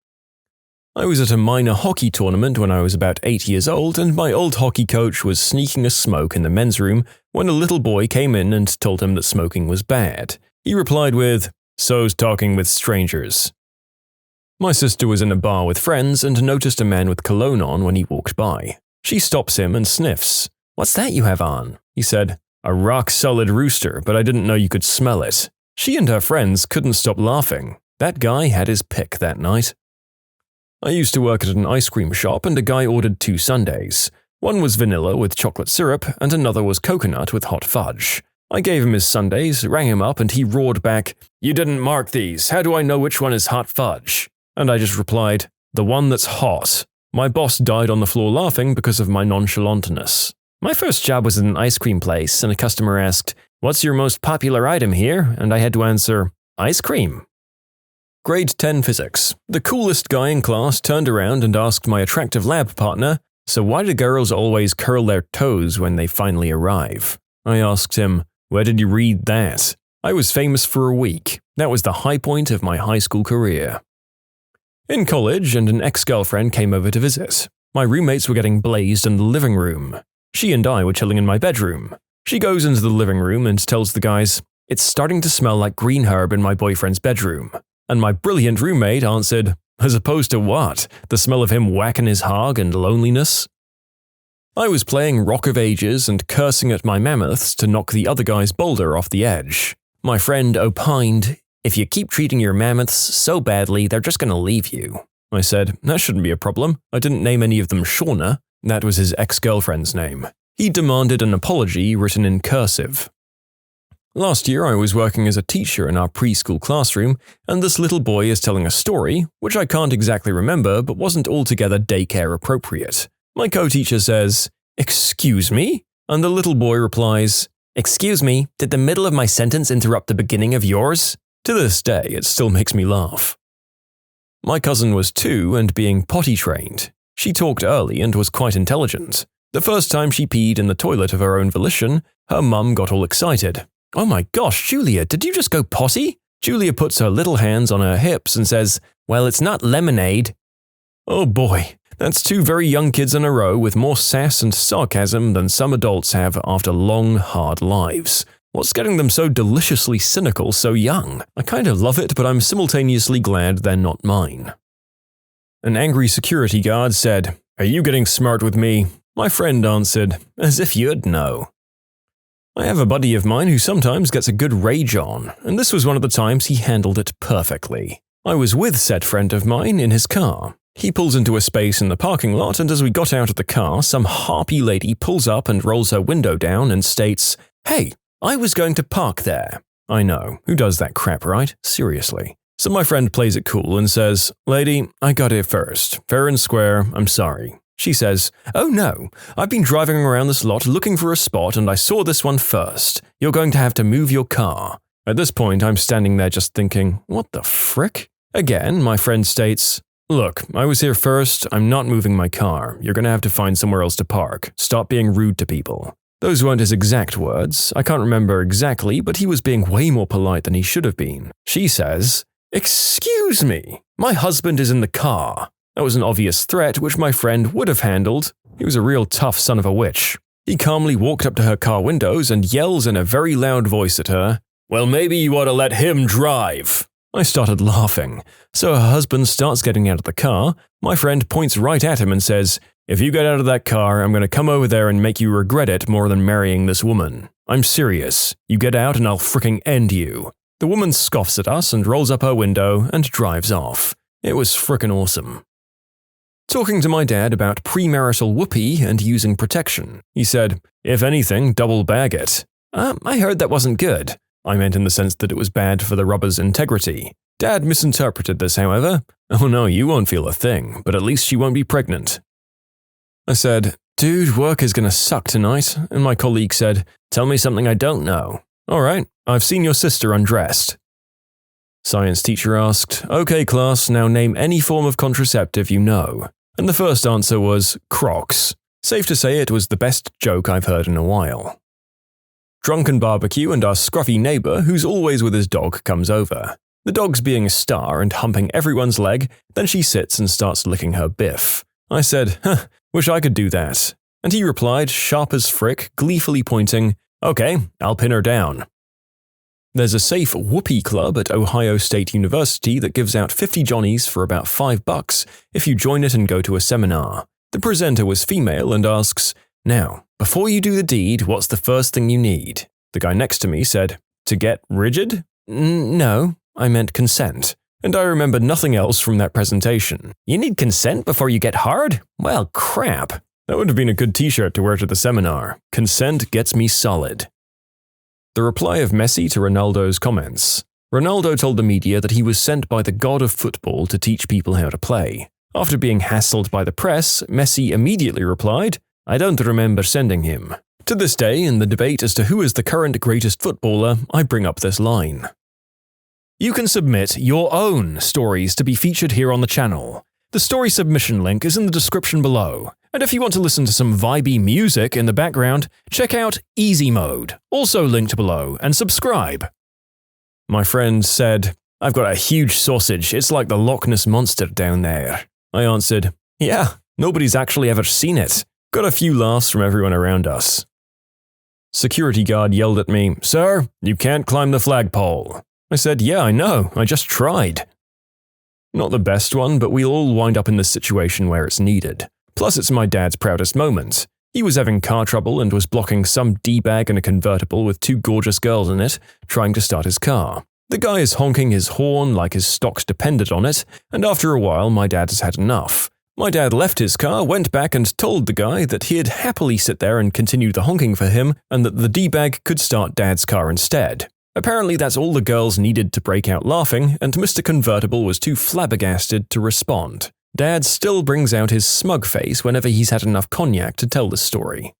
I was at a minor hockey tournament when I was about 8 years old, and my old hockey coach was sneaking a smoke in the men's room when a little boy came in and told him that smoking was bad. He replied with, so's talking with strangers. My sister was in a bar with friends and noticed a man with cologne on when he walked by. She stops him and sniffs. What's that you have on? He said, a rock-solid rooster, but I didn't know you could smell it. She and her friends couldn't stop laughing. That guy had his pick that night. I used to work at an ice cream shop and a guy ordered 2 sundaes. One was vanilla with chocolate syrup and another was coconut with hot fudge. I gave him his sundaes, rang him up, and he roared back, you didn't mark these, how do I know which one is hot fudge? And I just replied, the one that's hot. My boss died on the floor laughing because of my nonchalantness. My first job was at an ice cream place and a customer asked, what's your most popular item here? And I had to answer, ice cream. Grade 10 physics. The coolest guy in class turned around and asked my attractive lab partner, so why do girls always curl their toes when they finally arrive? I asked him, where did you read that? I was famous for a week. That was the high point of my high school career. In college, and an ex-girlfriend came over to visit. My roommates were getting blazed in the living room. She and I were chilling in my bedroom. She goes into the living room and tells the guys, it's starting to smell like green herb in my boyfriend's bedroom. And my brilliant roommate answered, as opposed to what? The smell of him whacking his hog and loneliness? I was playing Rock of Ages and cursing at my mammoths to knock the other guy's boulder off the edge. My friend opined, if you keep treating your mammoths so badly, they're just going to leave you. I said, that shouldn't be a problem. I didn't name any of them Shauna. That was his ex-girlfriend's name. He demanded an apology written in cursive. Last year, I was working as a teacher in our preschool classroom, and this little boy is telling a story, which I can't exactly remember but wasn't altogether daycare appropriate. My co-teacher says, excuse me? And the little boy replies, excuse me, did the middle of my sentence interrupt the beginning of yours? To this day, it still makes me laugh. My cousin was 2 and being potty trained. She talked early and was quite intelligent. The first time she peed in the toilet of her own volition, her mum got all excited. Oh my gosh, Julia, did you just go potty? Julia puts her little hands on her hips and says, well, it's not lemonade. Oh boy, that's 2 very young kids in a row with more sass and sarcasm than some adults have after long, hard lives. What's getting them so deliciously cynical so young? I kind of love it, but I'm simultaneously glad they're not mine. An angry security guard said, are you getting smart with me? My friend answered, as if you'd know. I have a buddy of mine who sometimes gets a good rage on, and this was one of the times he handled it perfectly. I was with said friend of mine in his car. He pulls into a space in the parking lot, and as we got out of the car, some harpy lady pulls up and rolls her window down and states, hey, I was going to park there. I know, who does that crap, right? Seriously. So my friend plays it cool and says, lady, I got here first. Fair and square, I'm sorry. She says, "Oh no, I've been driving around this lot looking for a spot and I saw this one first. You're going to have to move your car." At this point, I'm standing there just thinking, what the frick? Again, my friend states, "Look, I was here first, I'm not moving my car. You're going to have to find somewhere else to park. Stop being rude to people." Those weren't his exact words. I can't remember exactly, but he was being way more polite than he should have been. She says, "Excuse me, my husband is in the car." That was an obvious threat which my friend would have handled. He was a real tough son of a witch. He calmly walked up to her car windows and yells in a very loud voice at her, "Well, maybe you ought to let him drive." I started laughing. So her husband starts getting out of the car. My friend points right at him and says, "If you get out of that car, I'm going to come over there and make you regret it more than marrying this woman. I'm serious. You get out and I'll fricking end you." The woman scoffs at us and rolls up her window and drives off. It was frickin' awesome. Talking to my dad about premarital whoopee and using protection, he said, "If anything, double bag it." I heard that wasn't good. I meant in the sense that it was bad for the rubber's integrity. Dad misinterpreted this, however. "Oh no, you won't feel a thing, but at least she won't be pregnant." I said, "Dude, work is gonna suck tonight," and my colleague said, "Tell me something I don't know." "Alright, I've seen your sister undressed." Science teacher asked, "Okay class, now name any form of contraceptive you know." And the first answer was Crocs. Safe to say it was the best joke I've heard in a while. Drunken barbecue and our scruffy neighbor who's always with his dog comes over. The dog's being a star and humping everyone's leg, then she sits and starts licking her biff. I said, "Wish I could do that." And he replied, sharp as frick, gleefully pointing, "Okay, I'll pin her down." There's a safe whoopee club at Ohio State University that gives out 50 Johnnies for about $5 if you join it and go to a seminar. The presenter was female and asks, "Now, before you do the deed, what's the first thing you need?" The guy next to me said, "To get rigid?" No, I meant consent. And I remembered nothing else from that presentation. "You need consent before you get hard? Well, crap." That would have been a good t-shirt to wear to the seminar. Consent gets me solid. The reply of Messi to Ronaldo's comments. Ronaldo told the media that he was sent by the god of football to teach people how to play. After being hassled by the press, Messi immediately replied, "I don't remember sending him." To this day, in the debate as to who is the current greatest footballer, I bring up this line. You can submit your own stories to be featured here on the channel. The story submission link is in the description below. And if you want to listen to some vibey music in the background, check out easymode, also linked below, and subscribe. My friend said, "I've got a huge sausage, it's like the Loch Ness Monster down there." I answered, "Yeah, nobody's actually ever seen it." Got a few laughs from everyone around us. Security guard yelled at me, "Sir, you can't climb the flagpole." I said, "Yeah, I know, I just tried." Not the best one, but we'll all wind up in this situation where it's needed. Plus, it's my dad's proudest moment. He was having car trouble and was blocking some D-bag in a convertible with two gorgeous girls in it, trying to start his car. The guy is honking his horn like his stocks depended on it, and after a while, my dad has had enough. My dad left his car, went back and told the guy that he'd happily sit there and continue the honking for him, and that the D-bag could start Dad's car instead. Apparently that's all the girls needed to break out laughing, and Mr. Convertible was too flabbergasted to respond. Dad still brings out his smug face whenever he's had enough cognac to tell this story.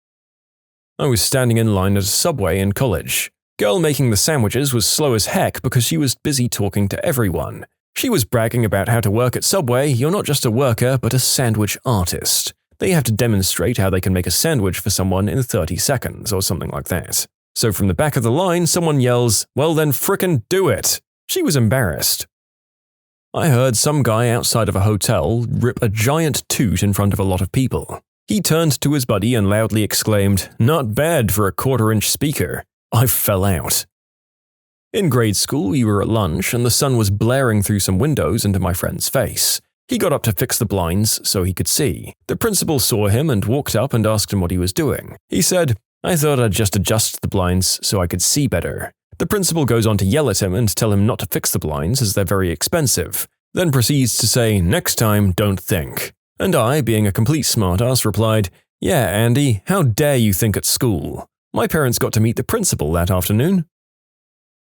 I was standing in line at a Subway in college. Girl making the sandwiches was slow as heck because she was busy talking to everyone. She was bragging about how to work at Subway. You're not just a worker, but a sandwich artist. They have to demonstrate how they can make a sandwich for someone in 30 seconds or something like that. So from the back of the line, someone yells, "Well then frickin' do it!" She was embarrassed. I heard some guy outside of a hotel rip a giant toot in front of a lot of people. He turned to his buddy and loudly exclaimed, "Not bad for a 1/4-inch speaker." I fell out. In grade school, we were at lunch and the sun was blaring through some windows into my friend's face. He got up to fix the blinds so he could see. The principal saw him and walked up and asked him what he was doing. He said, "I thought I'd just adjust the blinds so I could see better." The principal goes on to yell at him and tell him not to fix the blinds as they're very expensive, then proceeds to say, "Next time, don't think." And I, being a complete smartass, replied, "Yeah, Andy, how dare you think at school?" My parents got to meet the principal that afternoon.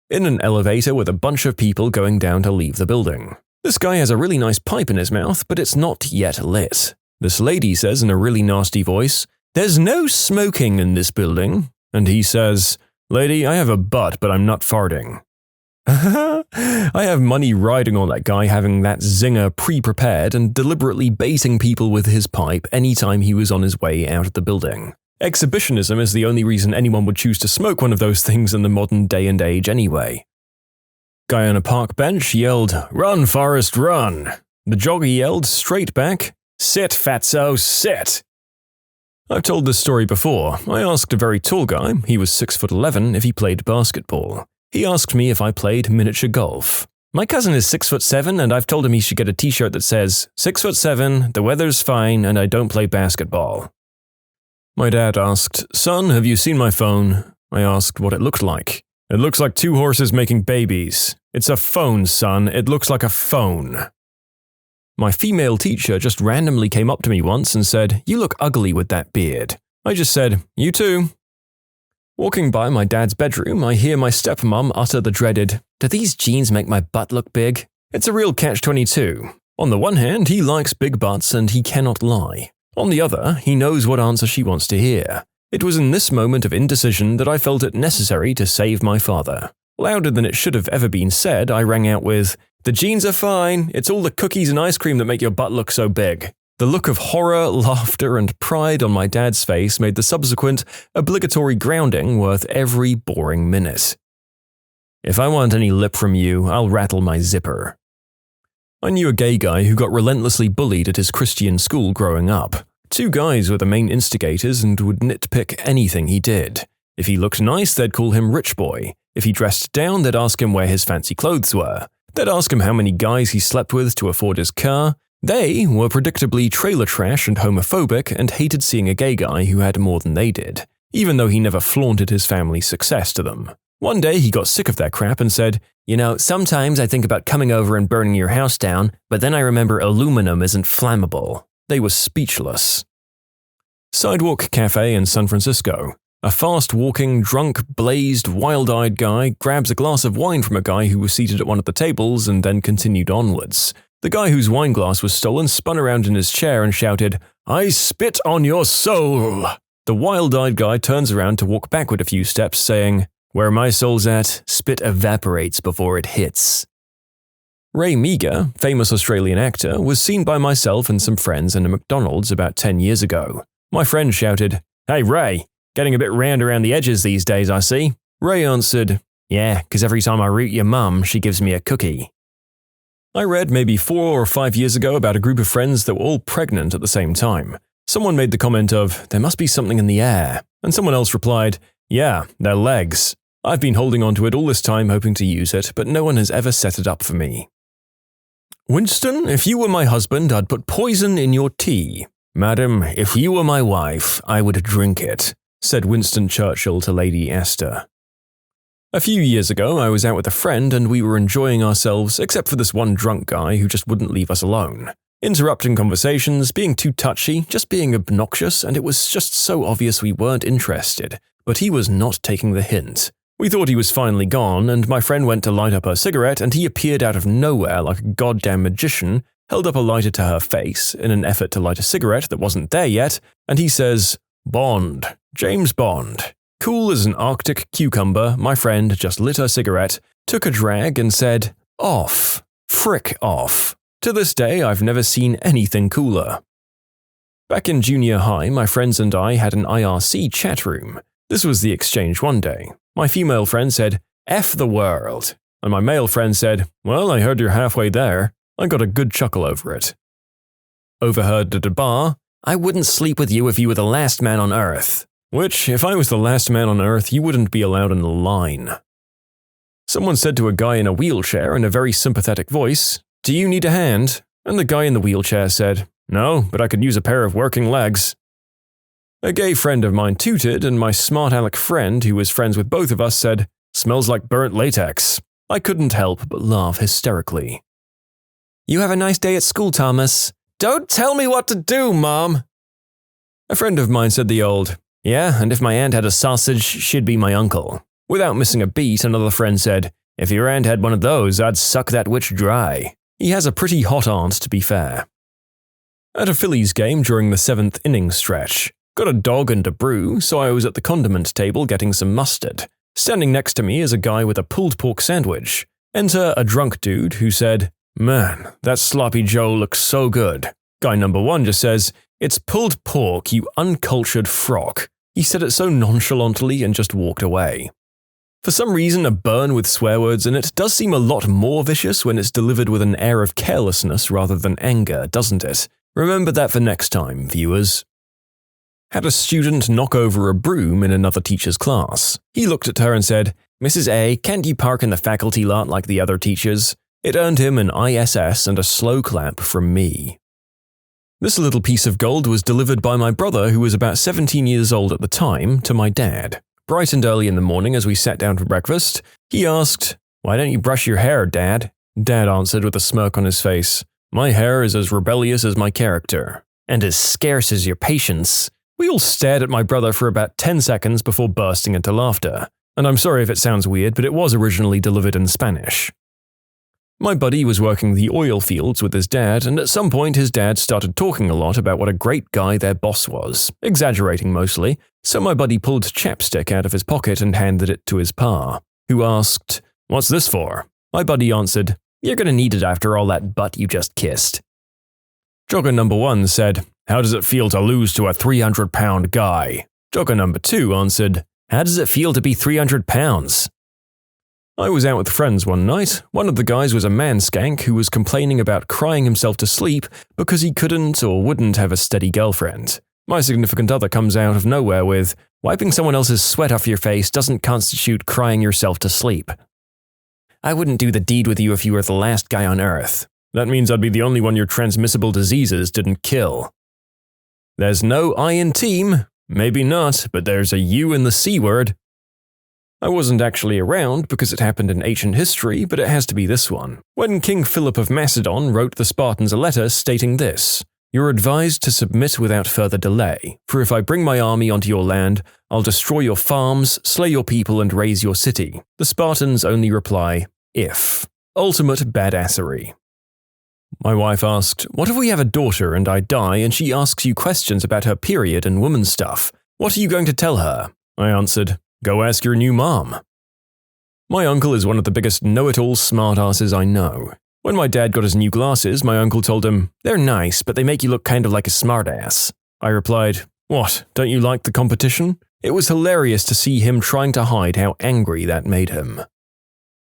In an elevator with a bunch of people going down to leave the building. This guy has a really nice pipe in his mouth, but it's not yet lit. This lady says in a really nasty voice, "There's no smoking in this building." And he says, "Lady, I have a butt, but I'm not farting." I have money riding on that guy having that zinger pre-prepared and deliberately baiting people with his pipe anytime he was on his way out of the building. Exhibitionism is the only reason anyone would choose to smoke one of those things in the modern day and age anyway. Guy on a park bench yelled, "Run, Forrest, run!" The jogger yelled straight back, "Sit, fatso, sit!" I've told this story before. I asked a very tall guy, he was 6'11", if he played basketball. He asked me if I played miniature golf. My cousin is 6'7", and I've told him he should get a t-shirt that says, "6'7", the weather's fine, and I don't play basketball. My dad asked, "Son, have you seen my phone?" I asked what it looked like. "It looks like two horses making babies. It's a phone, son. It looks like a phone." My female teacher just randomly came up to me once and said, "You look ugly with that beard." I just said, "You too." Walking by my dad's bedroom, I hear my stepmom utter the dreaded, "Do these jeans make my butt look big?" It's a real catch-22. On the one hand, he likes big butts and he cannot lie. On the other, he knows what answer she wants to hear. It was in this moment of indecision that I felt it necessary to save my father. Louder than it should have ever been said, I rang out with, "The jeans are fine. It's all the cookies and ice cream that make your butt look so big." The look of horror, laughter, and pride on my dad's face made the subsequent, obligatory grounding worth every boring minute. "If I want any lip from you, I'll rattle my zipper." I knew a gay guy who got relentlessly bullied at his Christian school growing up. Two guys were the main instigators and would nitpick anything he did. If he looked nice, they'd call him Rich Boy. If he dressed down, they'd ask him where his fancy clothes were. They'd ask him how many guys he slept with to afford his car. They were predictably trailer trash and homophobic and hated seeing a gay guy who had more than they did, even though he never flaunted his family's success to them. One day he got sick of their crap and said, "You know, sometimes I think about coming over and burning your house down, but then I remember aluminum isn't flammable." They were speechless. Sidewalk Cafe in San Francisco. A fast-walking, drunk, blazed, wild-eyed guy grabs a glass of wine from a guy who was seated at one of the tables and then continued onwards. The guy whose wine glass was stolen spun around in his chair and shouted, "I spit on your soul!" The wild-eyed guy turns around to walk backward a few steps, saying, "Where my soul's at, spit evaporates before it hits." Ray Meagher, famous Australian actor, was seen by myself and some friends in a McDonald's about 10 years ago. My friend shouted, "Hey Ray, getting a bit round around the edges these days, I see." Ray answered, "Yeah, 'cause every time I root your mum, she gives me a cookie." I read maybe 4 or 5 years ago about a group of friends that were all pregnant at the same time. Someone made the comment of, "There must be something in the air," and someone else replied, "Yeah, their legs. I've been holding on to it all this time hoping to use it, but no one has ever set it up for me." "Winston, if you were my husband, I'd put poison in your tea." "Madam, if you were my wife, I would drink it," said Winston Churchill to Lady Esther. A few years ago, I was out with a friend and we were enjoying ourselves except for this one drunk guy who just wouldn't leave us alone. Interrupting conversations, being too touchy, just being obnoxious, and it was just so obvious we weren't interested, but he was not taking the hint. We thought he was finally gone, and my friend went to light up her cigarette and he appeared out of nowhere like a goddamn magician, held up a lighter to her face in an effort to light a cigarette that wasn't there yet, and he says, "Bond, James Bond." Cool as an Arctic cucumber, my friend just lit her cigarette, took a drag and said, "Off. Frick off." To this day, I've never seen anything cooler. Back in junior high, my friends and I had an IRC chat room. This was the exchange one day. My female friend said, "F the world," and my male friend said, "Well, I heard you're halfway there." I got a good chuckle over it. Overheard at a bar, "I wouldn't sleep with you if you were the last man on earth." Which, if I was the last man on earth, you wouldn't be allowed in the line. Someone said to a guy in a wheelchair in a very sympathetic voice, "Do you need a hand?" And the guy in the wheelchair said, "No, but I could use a pair of working legs." A gay friend of mine tooted, and my smart aleck friend, who was friends with both of us, said, "Smells like burnt latex." I couldn't help but laugh hysterically. "You have a nice day at school, Thomas." "Don't tell me what to do, Mom." A friend of mine said the old, "Yeah, and if my aunt had a sausage, she'd be my uncle." Without missing a beat, another friend said, "If your aunt had one of those, I'd suck that witch dry." He has a pretty hot aunt, to be fair. At a Phillies game during the 7th inning stretch. Got a dog and a brew, so I was at the condiment table getting some mustard. Standing next to me is a guy with a pulled pork sandwich. Enter a drunk dude who said, "Man, that sloppy Joe looks so good." Guy number 1 just says, "It's pulled pork, you uncultured frock." He said it so nonchalantly and just walked away. For some reason, a burn with swear words in it does seem a lot more vicious when it's delivered with an air of carelessness rather than anger, doesn't it? Remember that for next time, viewers. Had a student knock over a broom in another teacher's class. He looked at her and said, "Mrs. A, can't you park in the faculty lot like the other teachers?" It earned him an ISS and a slow clap from me. This little piece of gold was delivered by my brother, who was about 17 years old at the time, to my dad. Bright and early in the morning as we sat down for breakfast, he asked, "Why don't you brush your hair, Dad?" Dad answered with a smirk on his face, "My hair is as rebellious as my character, and as scarce as your patience." We all stared at my brother for about 10 seconds before bursting into laughter. And I'm sorry if it sounds weird, but it was originally delivered in Spanish. My buddy was working the oil fields with his dad, and at some point his dad started talking a lot about what a great guy their boss was, exaggerating mostly, so my buddy pulled chapstick out of his pocket and handed it to his pa, who asked, "What's this for?" My buddy answered, "You're gonna need it after all that butt you just kissed." Jogger number 1 said, "How does it feel to lose to a 300-pound guy?" Jogger number 2 answered, "How does it feel to be 300 pounds?" I was out with friends one night. One of the guys was a man skank who was complaining about crying himself to sleep because he couldn't or wouldn't have a steady girlfriend. My significant other comes out of nowhere with, "Wiping someone else's sweat off your face doesn't constitute crying yourself to sleep. I wouldn't do the deed with you if you were the last guy on earth. That means I'd be the only one your transmissible diseases didn't kill." There's no I in team. Maybe not, but there's a U in the C word. I wasn't actually around because it happened in ancient history, but it has to be this one. When King Philip of Macedon wrote the Spartans a letter stating this, "You're advised to submit without further delay, for if I bring my army onto your land, I'll destroy your farms, slay your people, and raze your city." The Spartans only reply, "If." Ultimate badassery. My wife asked, "What if we have a daughter and I die and she asks you questions about her period and woman stuff? What are you going to tell her?" I answered, "Go ask your new mom." My uncle is one of the biggest know-it-all smartasses I know. When my dad got his new glasses, my uncle told him, "They're nice, but they make you look kind of like a smartass." I replied, "What, don't you like the competition?" It was hilarious to see him trying to hide how angry that made him.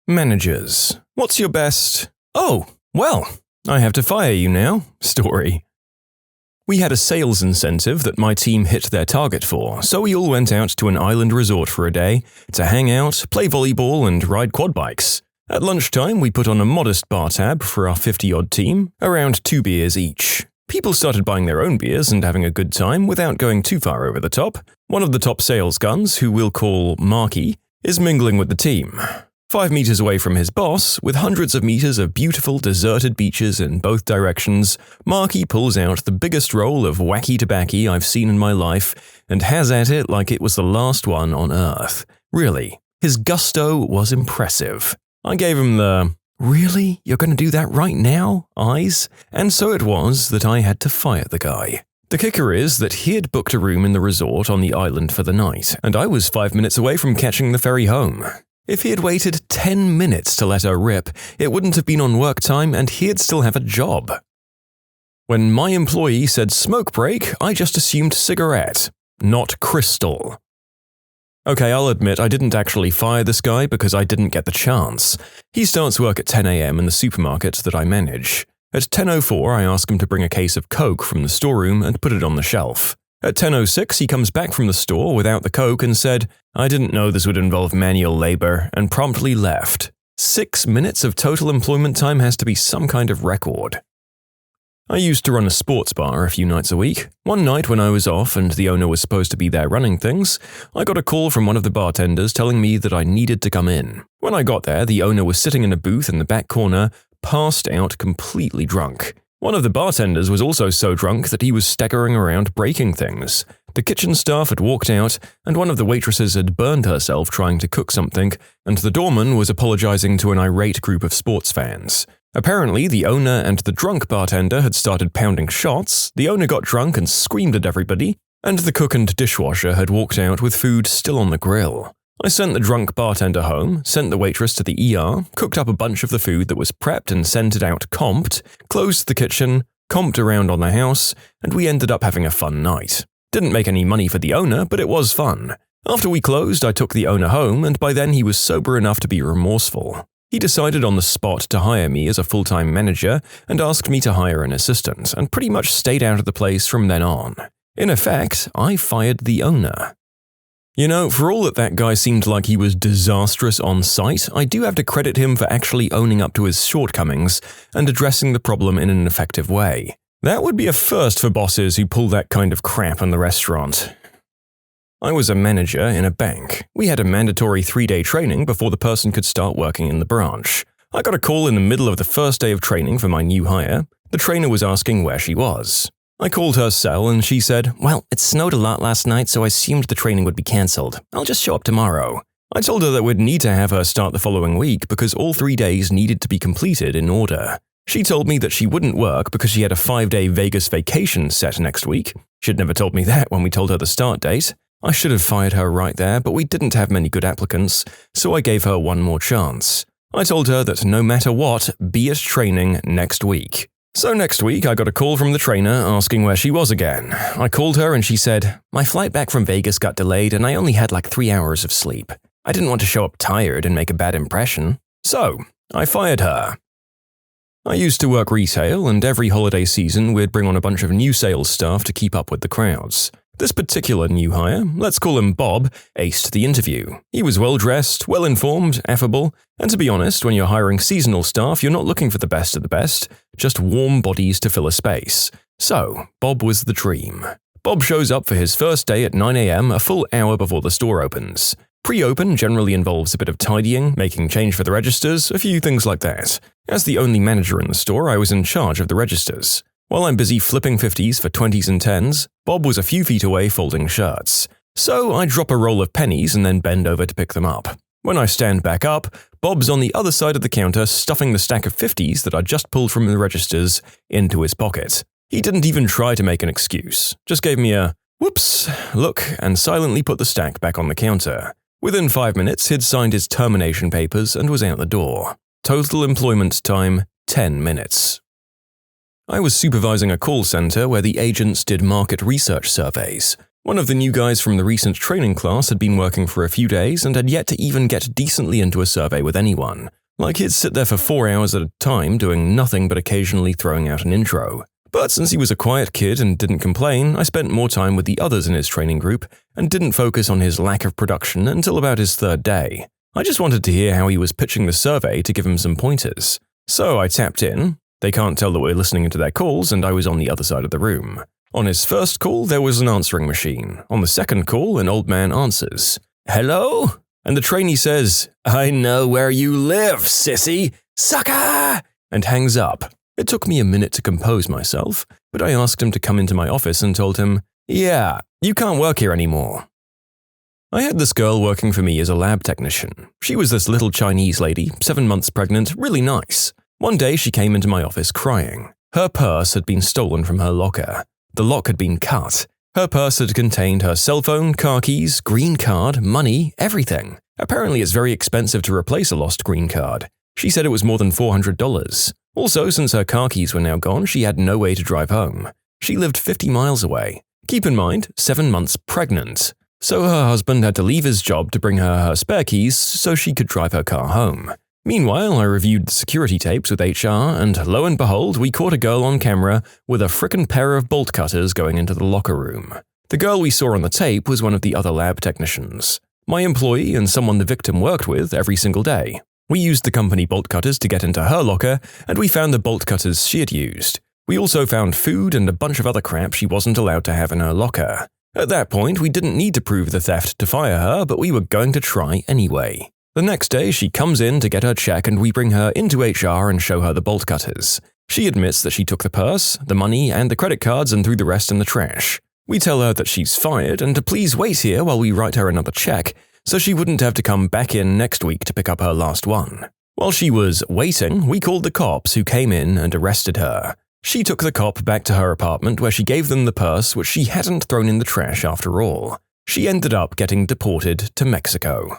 Managers. What's your best? "Oh, well, I have to fire you now" story. We had a sales incentive that my team hit their target for, so we all went out to an island resort for a day to hang out, play volleyball, and ride quad bikes. At lunchtime, we put on a modest bar tab for our 50-odd team, around 2 beers each. People started buying their own beers and having a good time without going too far over the top. One of the top sales guns, who we'll call Marky, is mingling with the team. 5 meters away from his boss, with hundreds of meters of beautiful deserted beaches in both directions, Marky pulls out the biggest roll of wacky tobacco I've seen in my life and has at it like it was the last one on Earth. Really, his gusto was impressive. I gave him the, "Really? You're going to do that right now?" eyes, and so it was that I had to fire the guy. The kicker is that he had booked a room in the resort on the island for the night, and I was 5 minutes away from catching the ferry home. If he had waited 10 minutes to let her rip, it wouldn't have been on work time and he'd still have a job. When my employee said smoke break, I just assumed cigarette, not crystal. Okay, I'll admit I didn't actually fire this guy because I didn't get the chance. He starts work at 10 a.m. in the supermarket that I manage. At 10:04, I ask him to bring a case of Coke from the storeroom and put it on the shelf. At 10:06, he comes back from the store without the Coke and said, "I didn't know this would involve manual labor," and promptly left. 6 minutes of total employment time has to be some kind of record. I used to run a sports bar a few nights a week. One night when I was off and the owner was supposed to be there running things, I got a call from one of the bartenders telling me that I needed to come in. When I got there, the owner was sitting in a booth in the back corner, passed out completely drunk. One of the bartenders was also so drunk that he was staggering around breaking things. The kitchen staff had walked out, and one of the waitresses had burned herself trying to cook something, and the doorman was apologizing to an irate group of sports fans. Apparently, the owner and the drunk bartender had started pounding shots, the owner got drunk and screamed at everybody, and the cook and dishwasher had walked out with food still on the grill. I sent the drunk bartender home, sent the waitress to the ER, cooked up a bunch of the food that was prepped and sent it out comped, closed the kitchen, comped around on the house, and we ended up having a fun night. Didn't make any money for the owner, but it was fun. After we closed, I took the owner home, and by then he was sober enough to be remorseful. He decided on the spot to hire me as a full-time manager and asked me to hire an assistant, and pretty much stayed out of the place from then on. In effect, I fired the owner. You know, for all that that guy seemed like he was disastrous on site, I do have to credit him for actually owning up to his shortcomings and addressing the problem in an effective way. That would be a first for bosses who pull that kind of crap in the restaurant. I was a manager in a bank. We had a mandatory 3-day training before the person could start working in the branch. I got a call in the middle of the first day of training for my new hire. The trainer was asking where she was. I called her cell and she said, "Well, it snowed a lot last night, so I assumed the training would be cancelled. I'll just show up tomorrow." I told her that we'd need to have her start the following week because all 3 days needed to be completed in order. She told me that she wouldn't work because she had a 5-day Vegas vacation set next week. She'd never told me that when we told her the start date. I should have fired her right there, but we didn't have many good applicants, so I gave her one more chance. I told her that no matter what, be at training next week. So next week, I got a call from the trainer asking where she was again. I called her and she said, "My flight back from Vegas got delayed and I only had like 3 hours of sleep. I didn't want to show up tired and make a bad impression. So, I fired her." I used to work retail, and every holiday season we'd bring on a bunch of new sales staff to keep up with the crowds. This particular new hire, let's call him Bob, aced the interview. He was well-dressed, well-informed, affable, and to be honest, when you're hiring seasonal staff, you're not looking for the best of the best, just warm bodies to fill a space. So, Bob was the dream. Bob shows up for his first day at 9 a.m., a full hour before the store opens. Pre-open generally involves a bit of tidying, making change for the registers, a few things like that. As the only manager in the store, I was in charge of the registers. While I'm busy flipping 50s for 20s and 10s, Bob was a few feet away folding shirts. So I drop a roll of pennies and then bend over to pick them up. When I stand back up, Bob's on the other side of the counter stuffing the stack of 50s that I just pulled from the registers into his pocket. He didn't even try to make an excuse, just gave me a whoops look and silently put the stack back on the counter. Within 5 minutes, he'd signed his termination papers and was out the door. Total employment time, 10 minutes. I was supervising a call center where the agents did market research surveys. One of the new guys from the recent training class had been working for a few days and had yet to even get decently into a survey with anyone. Like he'd sit there for 4 hours at a time doing nothing but occasionally throwing out an intro. But since he was a quiet kid and didn't complain, I spent more time with the others in his training group and didn't focus on his lack of production until about his 3rd day. I just wanted to hear how he was pitching the survey to give him some pointers. So I tapped in. They can't tell that we're listening into their calls, and I was on the other side of the room. On his first call, there was an answering machine. On the second call, an old man answers. "Hello?" And the trainee says, "I know where you live, sissy! Sucker!" and hangs up. It took me a minute to compose myself, but I asked him to come into my office and told him, "Yeah, you can't work here anymore." I had this girl working for me as a lab technician. She was this little Chinese lady, 7 months pregnant, really nice. One day she came into my office crying. Her purse had been stolen from her locker. The lock had been cut. Her purse had contained her cell phone, car keys, green card, money, everything. Apparently it's very expensive to replace a lost green card. She said it was more than $400. Also, since her car keys were now gone, she had no way to drive home. She lived 50 miles away. Keep in mind, 7 months pregnant. So her husband had to leave his job to bring her spare keys so she could drive her car home. Meanwhile, I reviewed the security tapes with HR, and lo and behold, we caught a girl on camera with a frickin' pair of bolt cutters going into the locker room. The girl we saw on the tape was one of the other lab technicians. My employee and someone the victim worked with every single day. We used the company bolt cutters to get into her locker, and we found the bolt cutters she had used. We also found food and a bunch of other crap she wasn't allowed to have in her locker. At that point, we didn't need to prove the theft to fire her, but we were going to try anyway. The next day, she comes in to get her check and we bring her into HR and show her the bolt cutters. She admits that she took the purse, the money, and the credit cards and threw the rest in the trash. We tell her that she's fired and to please wait here while we write her another check, so she wouldn't have to come back in next week to pick up her last one. While she was waiting, we called the cops who came in and arrested her. She took the cop back to her apartment where she gave them the purse which she hadn't thrown in the trash after all. She ended up getting deported to Mexico.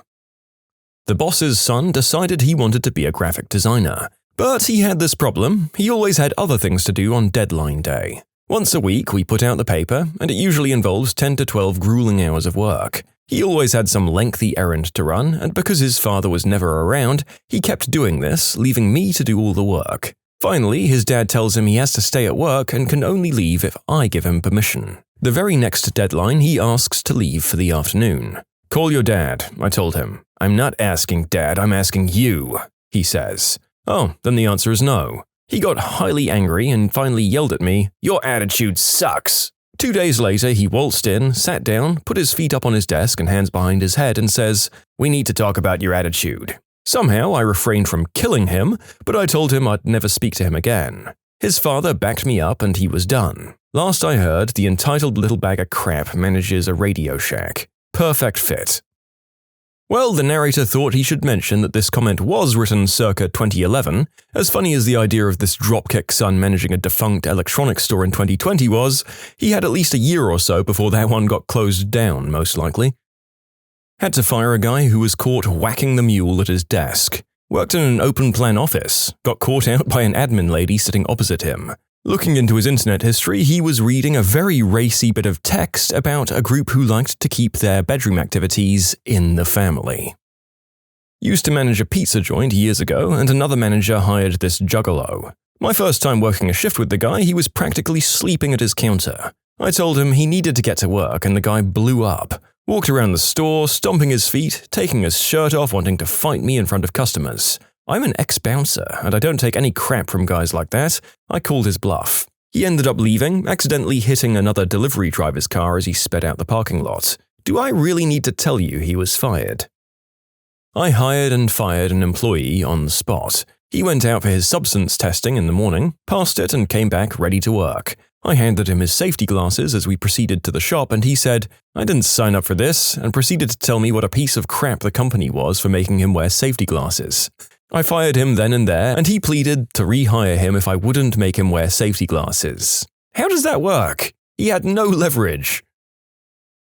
The boss's son decided he wanted to be a graphic designer, but he had this problem: he always had other things to do on deadline day. Once a week we put out the paper, and it usually involves 10 to 12 grueling hours of work. He always had some lengthy errand to run, and because his father was never around, he kept doing this, leaving me to do all the work. Finally, his dad tells him he has to stay at work and can only leave if I give him permission. The very next deadline, he asks to leave for the afternoon. "Call your dad," I told him. "I'm not asking Dad, I'm asking you," he says. Oh, then the answer is no. He got highly angry and finally yelled at me, "Your attitude sucks." 2 days later, he waltzed in, sat down, put his feet up on his desk and hands behind his head and says, "We need to talk about your attitude." Somehow, I refrained from killing him, but I told him I'd never speak to him again. His father backed me up and he was done. Last I heard, the entitled little bag of crap manages a Radio Shack. Perfect fit. Well, the narrator thought he should mention that this comment was written circa 2011. As funny as the idea of this dropkick son managing a defunct electronics store in 2020 was, he had at least a year or so before that one got closed down, most likely. Had to fire a guy who was caught whacking the mule at his desk. Worked in an open plan office, got caught out by an admin lady sitting opposite him. Looking into his internet history, he was reading a very racy bit of text about a group who liked to keep their bedroom activities in the family. Used to manage a pizza joint years ago, and another manager hired this juggalo. My first time working a shift with the guy, he was practically sleeping at his counter. I told him he needed to get to work, and the guy blew up. Walked around the store, stomping his feet, taking his shirt off, wanting to fight me in front of customers. I'm an ex-bouncer, and I don't take any crap from guys like that. I called his bluff. He ended up leaving, accidentally hitting another delivery driver's car as he sped out the parking lot. Do I really need to tell you he was fired? I hired and fired an employee on the spot. He went out for his substance testing in the morning, passed it, and came back ready to work. I handed him his safety glasses as we proceeded to the shop, and he said, "I didn't sign up for this," and proceeded to tell me what a piece of crap the company was for making him wear safety glasses. I fired him then and there, and he pleaded to rehire him if I wouldn't make him wear safety glasses. How does that work? He had no leverage.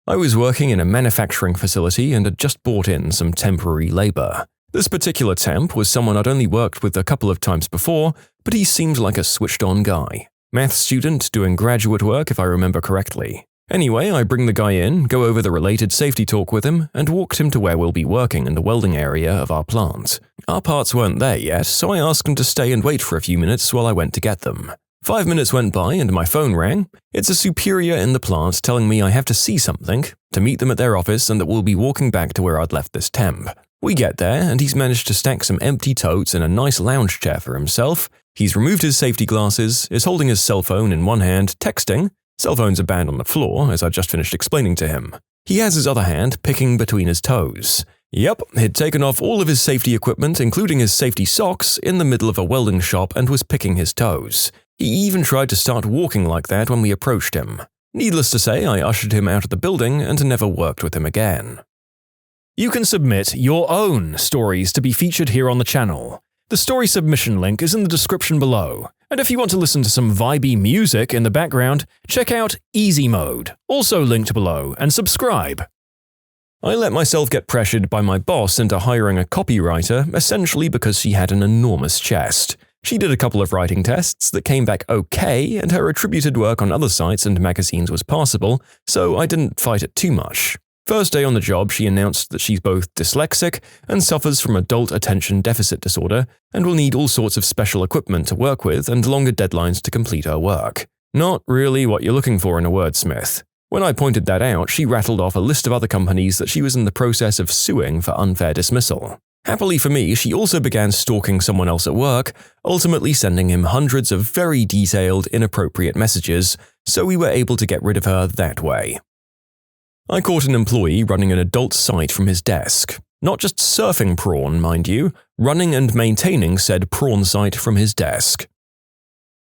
I was working in a manufacturing facility and had just brought in some temporary labor. This particular temp was someone I'd only worked with a couple of times before, but he seemed like a switched-on guy. Math student doing graduate work if I remember correctly. Anyway, I bring the guy in, go over the related safety talk with him, and walked him to where we'll be working in the welding area of our plant. Our parts weren't there yet, so I asked him to stay and wait for a few minutes while I went to get them. 5 minutes went by and my phone rang. It's a superior in the plant telling me I have to see something, to meet them at their office, and that we'll be walking back to where I'd left this temp. We get there, and he's managed to stack some empty totes and a nice lounge chair for himself. He's removed his safety glasses, is holding his cell phone in one hand, texting. Cell phones are banned on the floor, as I just finished explaining to him. He has his other hand picking between his toes. Yep, he'd taken off all of his safety equipment, including his safety socks, in the middle of a welding shop and was picking his toes. He even tried to start walking like that when we approached him. Needless to say, I ushered him out of the building and never worked with him again. You can submit your own stories to be featured here on the channel. The story submission link is in the description below. And if you want to listen to some vibey music in the background, check out easymode, also linked below, and subscribe. I let myself get pressured by my boss into hiring a copywriter, essentially because she had an enormous chest. She did a couple of writing tests that came back okay, and her attributed work on other sites and magazines was passable, so I didn't fight it too much. First day on the job, she announced that she's both dyslexic and suffers from adult attention deficit disorder and will need all sorts of special equipment to work with and longer deadlines to complete her work. Not really what you're looking for in a wordsmith. When I pointed that out, she rattled off a list of other companies that she was in the process of suing for unfair dismissal. Happily for me, she also began stalking someone else at work, ultimately sending him hundreds of very detailed, inappropriate messages, so we were able to get rid of her that way. I caught an employee running an adult site from his desk. Not just surfing prawn, mind you, running and maintaining said prawn site from his desk.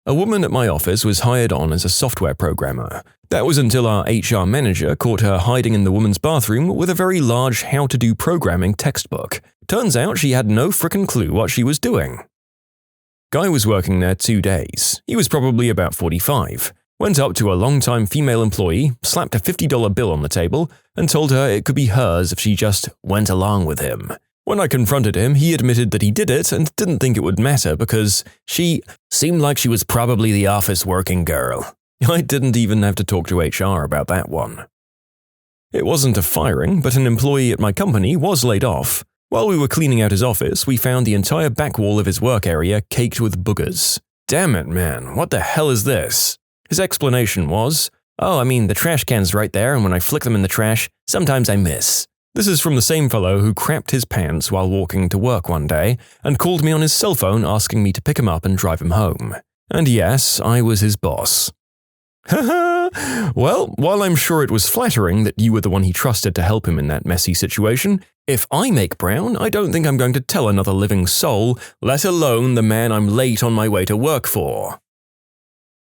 A woman at my office was hired on as a software programmer. That was until our HR manager caught her hiding in the woman's bathroom with a very large how-to-do programming textbook. Turns out she had no frickin' clue what she was doing. Guy was working there 2 days. He was probably about 45. Went up to a long-time female employee, slapped a $50 bill on the table, and told her it could be hers if she just went along with him. When I confronted him, he admitted that he did it and didn't think it would matter because she seemed like she was probably the office working girl. I didn't even have to talk to HR about that one. It wasn't a firing, but an employee at my company was laid off. While we were cleaning out his office, we found the entire back wall of his work area caked with boogers. Damn it, man, what the hell is this? His explanation was, "Oh, I mean, the trash can's right there, and when I flick them in the trash, sometimes I miss." This is from the same fellow who crapped his pants while walking to work one day and called me on his cell phone asking me to pick him up and drive him home. And yes, I was his boss. Haha! Well, while I'm sure it was flattering that you were the one he trusted to help him in that messy situation, if I make brown, I don't think I'm going to tell another living soul, let alone the man I'm late on my way to work for.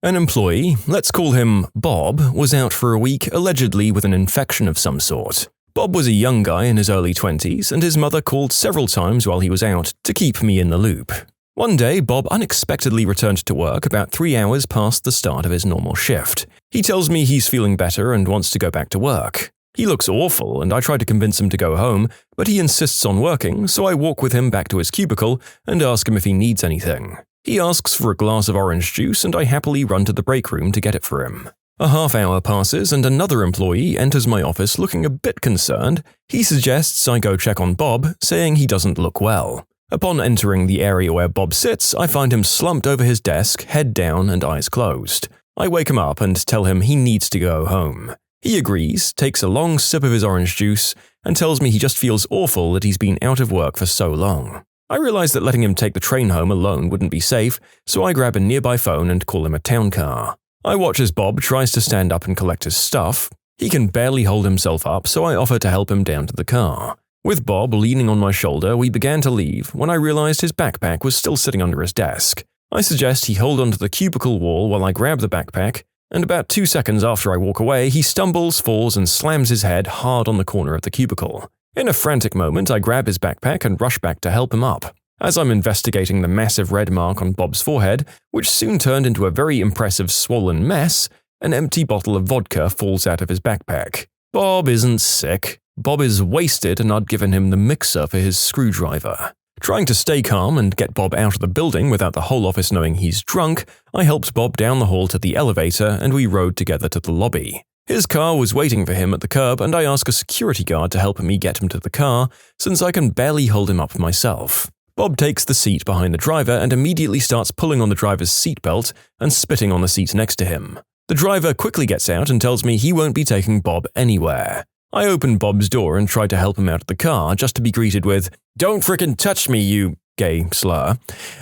An employee, let's call him Bob, was out for a week allegedly with an infection of some sort. Bob was a young guy in his early 20s, and his mother called several times while he was out to keep me in the loop. One day, Bob unexpectedly returned to work about 3 hours past the start of his normal shift. He tells me he's feeling better and wants to go back to work. He looks awful, and I try to convince him to go home, but he insists on working, so I walk with him back to his cubicle and ask him if he needs anything. He asks for a glass of orange juice, and I happily run to the break room to get it for him. A half hour passes and another employee enters my office looking a bit concerned. He suggests I go check on Bob, saying he doesn't look well. Upon entering the area where Bob sits, I find him slumped over his desk, head down and eyes closed. I wake him up and tell him he needs to go home. He agrees, takes a long sip of his orange juice, and tells me he just feels awful that he's been out of work for so long. I realize that letting him take the train home alone wouldn't be safe, so I grab a nearby phone and call him a town car. I watch as Bob tries to stand up and collect his stuff. He can barely hold himself up, so I offer to help him down to the car. With Bob leaning on my shoulder, we began to leave when I realized his backpack was still sitting under his desk. I suggest he hold onto the cubicle wall while I grab the backpack, and about 2 seconds after I walk away, he stumbles, falls, and slams his head hard on the corner of the cubicle. In a frantic moment, I grab his backpack and rush back to help him up. As I'm investigating the massive red mark on Bob's forehead, which soon turned into a very impressive swollen mess, an empty bottle of vodka falls out of his backpack. Bob isn't sick. Bob is wasted, and I'd given him the mixer for his screwdriver. Trying to stay calm and get Bob out of the building without the whole office knowing he's drunk, I helped Bob down the hall to the elevator and we rode together to the lobby. His car was waiting for him at the curb, and I ask a security guard to help me get him to the car, since I can barely hold him up myself. Bob takes the seat behind the driver and immediately starts pulling on the driver's seatbelt and spitting on the seat next to him. The driver quickly gets out and tells me he won't be taking Bob anywhere. I open Bob's door and try to help him out of the car, just to be greeted with, "Don't frickin' touch me, you gay slur.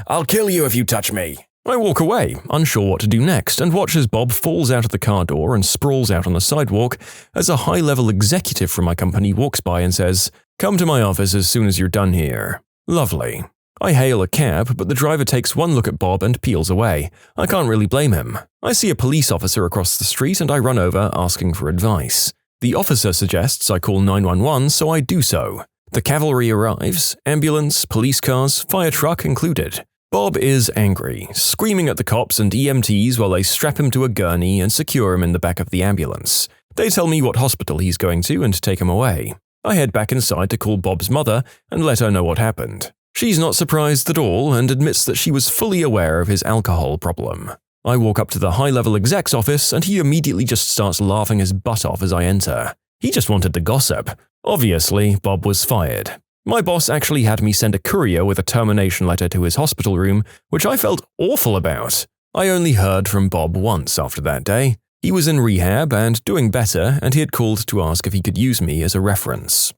I'll kill you if you touch me." I walk away, unsure what to do next, and watch as Bob falls out of the car door and sprawls out on the sidewalk as a high-level executive from my company walks by and says, "Come to my office as soon as you're done here." Lovely. I hail a cab, but the driver takes one look at Bob and peels away. I can't really blame him. I see a police officer across the street and I run over, asking for advice. The officer suggests I call 911, so I do so. The cavalry arrives, ambulance, police cars, fire truck included. Bob is angry, screaming at the cops and EMTs while they strap him to a gurney and secure him in the back of the ambulance. They tell me what hospital he's going to and take him away. I head back inside to call Bob's mother and let her know what happened. She's not surprised at all and admits that she was fully aware of his alcohol problem. I walk up to the high-level exec's office and he immediately just starts laughing his butt off as I enter. He just wanted to gossip. Obviously, Bob was fired. My boss actually had me send a courier with a termination letter to his hospital room, which I felt awful about. I only heard from Bob once after that day. He was in rehab and doing better, and he had called to ask if he could use me as a reference.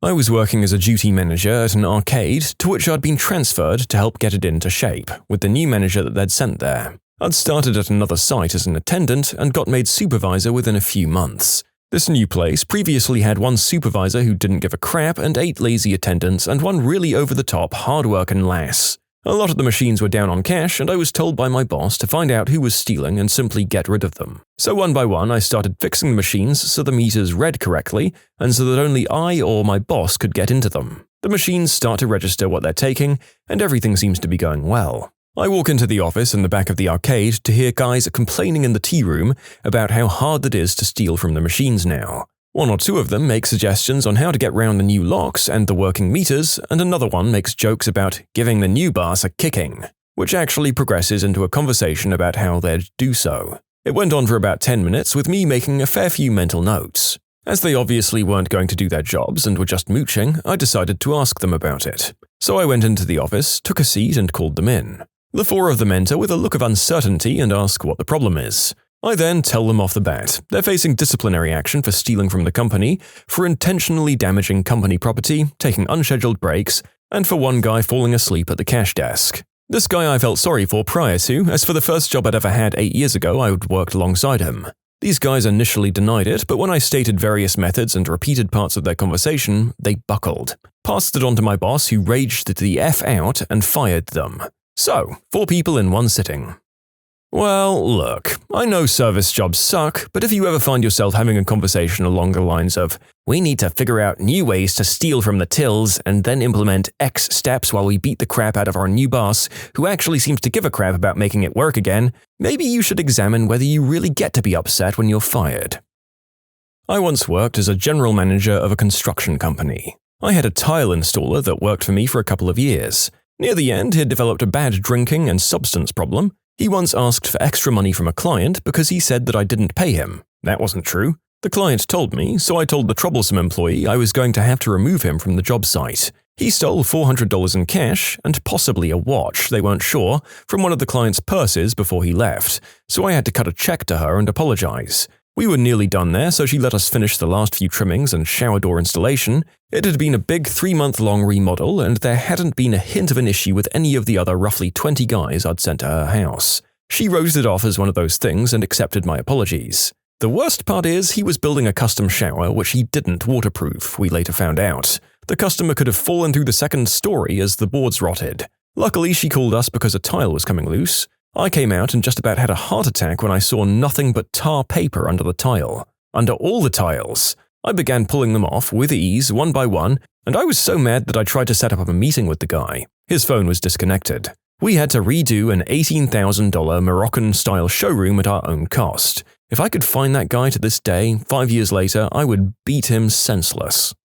I was working as a duty manager at an arcade to which I'd been transferred to help get it into shape with the new manager that they'd sent there. I'd started at another site as an attendant and got made supervisor within a few months. This new place previously had one supervisor who didn't give a crap and 8 lazy attendants and one really over-the-top hard-working lass. A lot of the machines were down on cash, and I was told by my boss to find out who was stealing and simply get rid of them. So one by one, I started fixing the machines so the meters read correctly, and so that only I or my boss could get into them. The machines start to register what they're taking, and everything seems to be going well. I walk into the office in the back of the arcade to hear guys complaining in the tea room about how hard it is to steal from the machines now. One or two of them make suggestions on how to get round the new locks and the working meters, and another one makes jokes about giving the new boss a kicking, which actually progresses into a conversation about how they'd do so. It went on for about 10 minutes with me making a fair few mental notes. As they obviously weren't going to do their jobs and were just mooching, I decided to ask them about it. So I went into the office, took a seat and called them in. The four of them enter with a look of uncertainty and ask what the problem is. I then tell them off the bat they're facing disciplinary action for stealing from the company, for intentionally damaging company property, taking unscheduled breaks, and for one guy falling asleep at the cash desk. This guy I felt sorry for prior to, as for the first job I'd ever had 8 years ago I had worked alongside him. These guys initially denied it, but when I stated various methods and repeated parts of their conversation, they buckled. Passed it on to my boss, who raged the F out and fired them. So, 4 people in one sitting. Well, look, I know service jobs suck, but if you ever find yourself having a conversation along the lines of, we need to figure out new ways to steal from the tills and then implement X steps while we beat the crap out of our new boss, who actually seems to give a crap about making it work again, maybe you should examine whether you really get to be upset when you're fired. I once worked as a general manager of a construction company. I had a tile installer that worked for me for a couple of years. Near the end, he had developed a bad drinking and substance problem. He once asked for extra money from a client because he said that I didn't pay him. That wasn't true. The client told me, so I told the troublesome employee I was going to have to remove him from the job site. He stole $400 in cash and possibly a watch, they weren't sure, from one of the client's purses before he left, so I had to cut a check to her and apologize. We were nearly done there, so she let us finish the last few trimmings and shower door installation. It had been a big 3-month-long remodel, and there hadn't been a hint of an issue with any of the other roughly 20 guys I'd sent to her house. She wrote it off as one of those things and accepted my apologies. The worst part is he was building a custom shower which he didn't waterproof, we later found out. The customer could have fallen through the 2nd story as the boards rotted. Luckily, she called us because a tile was coming loose. I came out and just about had a heart attack when I saw nothing but tar paper under the tile. Under all the tiles. I began pulling them off with ease, one by one, and I was so mad that I tried to set up a meeting with the guy. His phone was disconnected. We had to redo an $18,000 Moroccan-style showroom at our own cost. If I could find that guy to this day, 5 years later, I would beat him senseless.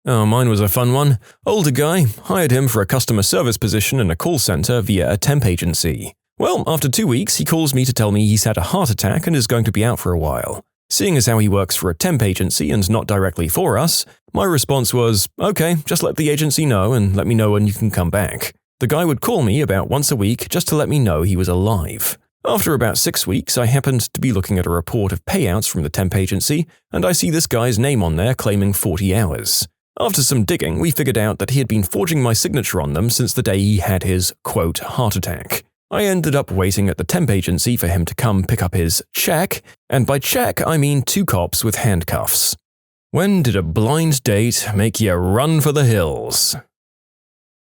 Oh, mine was a fun one. Older guy, hired him for a customer service position in a call center via a temp agency. Well, after 2 weeks, he calls me to tell me he's had a heart attack and is going to be out for a while. Seeing as how he works for a temp agency and not directly for us, my response was, okay, just let the agency know and let me know when you can come back. The guy would call me about once a week just to let me know he was alive. After about 6 weeks, I happened to be looking at a report of payouts from the temp agency, and I see this guy's name on there claiming 40 hours. After some digging, we figured out that he had been forging my signature on them since the day he had his, quote, heart attack. I ended up waiting at the temp agency for him to come pick up his check, and by check I mean 2 cops with handcuffs. When did a blind date make you run for the hills?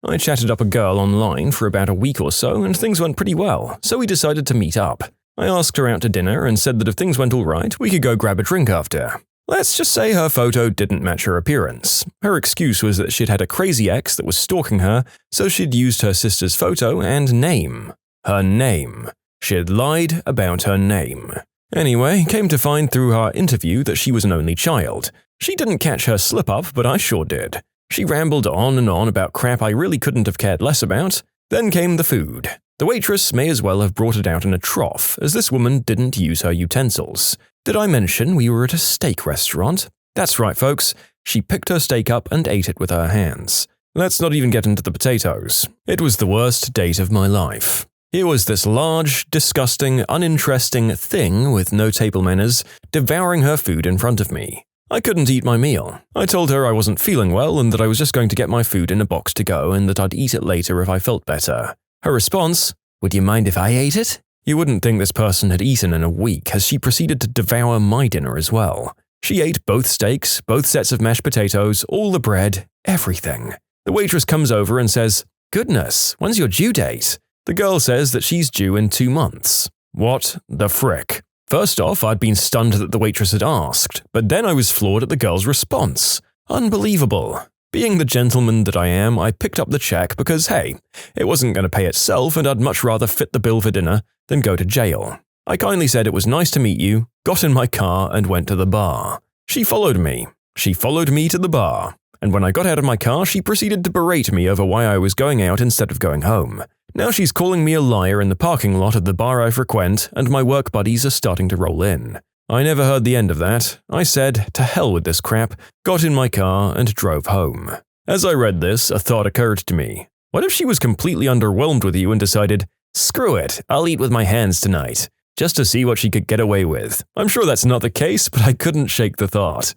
I chatted up a girl online for about a week or so, and things went pretty well, so we decided to meet up. I asked her out to dinner and said that if things went all right, we could go grab a drink after. Let's just say her photo didn't match her appearance. Her excuse was that she'd had a crazy ex that was stalking her, so she'd used her sister's photo and name. Her name. She'd lied about her name. Anyway, came to find through our interview that she was an only child. She didn't catch her slip-up, but I sure did. She rambled on and on about crap I really couldn't have cared less about. Then came the food. The waitress may as well have brought it out in a trough, as this woman didn't use her utensils. Did I mention we were at a steak restaurant? That's right, folks. She picked her steak up and ate it with her hands. Let's not even get into the potatoes. It was the worst date of my life. Here was this large, disgusting, uninteresting thing with no table manners devouring her food in front of me. I couldn't eat my meal. I told her I wasn't feeling well and that I was just going to get my food in a box to go and that I'd eat it later if I felt better. Her response, "Would you mind if I ate it?" You wouldn't think this person had eaten in a week, as she proceeded to devour my dinner as well. She ate both steaks, both sets of mashed potatoes, all the bread, everything. The waitress comes over and says, goodness, when's your due date? The girl says that she's due in 2 months. What the frick? First off, I'd been stunned that the waitress had asked, but then I was floored at the girl's response. Unbelievable. Being the gentleman that I am, I picked up the check because, hey, it wasn't going to pay itself and I'd much rather fit the bill for dinner than go to jail. I kindly said it was nice to meet you, got in my car and went to the bar. She followed me. She followed me to the bar. And when I got out of my car, she proceeded to berate me over why I was going out instead of going home. Now she's calling me a liar in the parking lot of the bar I frequent, and my work buddies are starting to roll in. I never heard the end of that. I said, to hell with this crap, got in my car and drove home. As I read this, a thought occurred to me. What if she was completely underwhelmed with you and decided, screw it, I'll eat with my hands tonight, just to see what she could get away with? I'm sure that's not the case, but I couldn't shake the thought.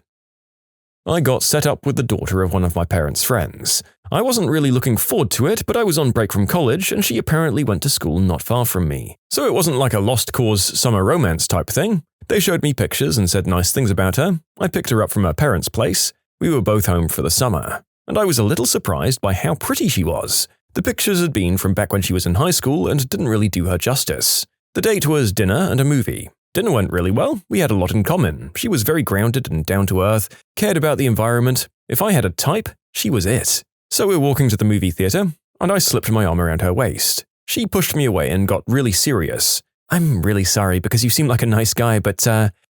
I got set up with the daughter of one of my parents' friends. I wasn't really looking forward to it, but I was on break from college and she apparently went to school not far from me. So it wasn't like a lost cause summer romance type thing. They showed me pictures and said nice things about her. I picked her up from her parents' place. We were both home for the summer. And I was a little surprised by how pretty she was. The pictures had been from back when she was in high school and didn't really do her justice. The date was dinner and a movie. Dinner went really well. We had a lot in common. She was very grounded and down to earth, cared about the environment. If I had a type, she was it. So we were walking to the movie theater, and I slipped my arm around her waist. She pushed me away and got really serious. I'm really sorry because you seem like a nice guy, but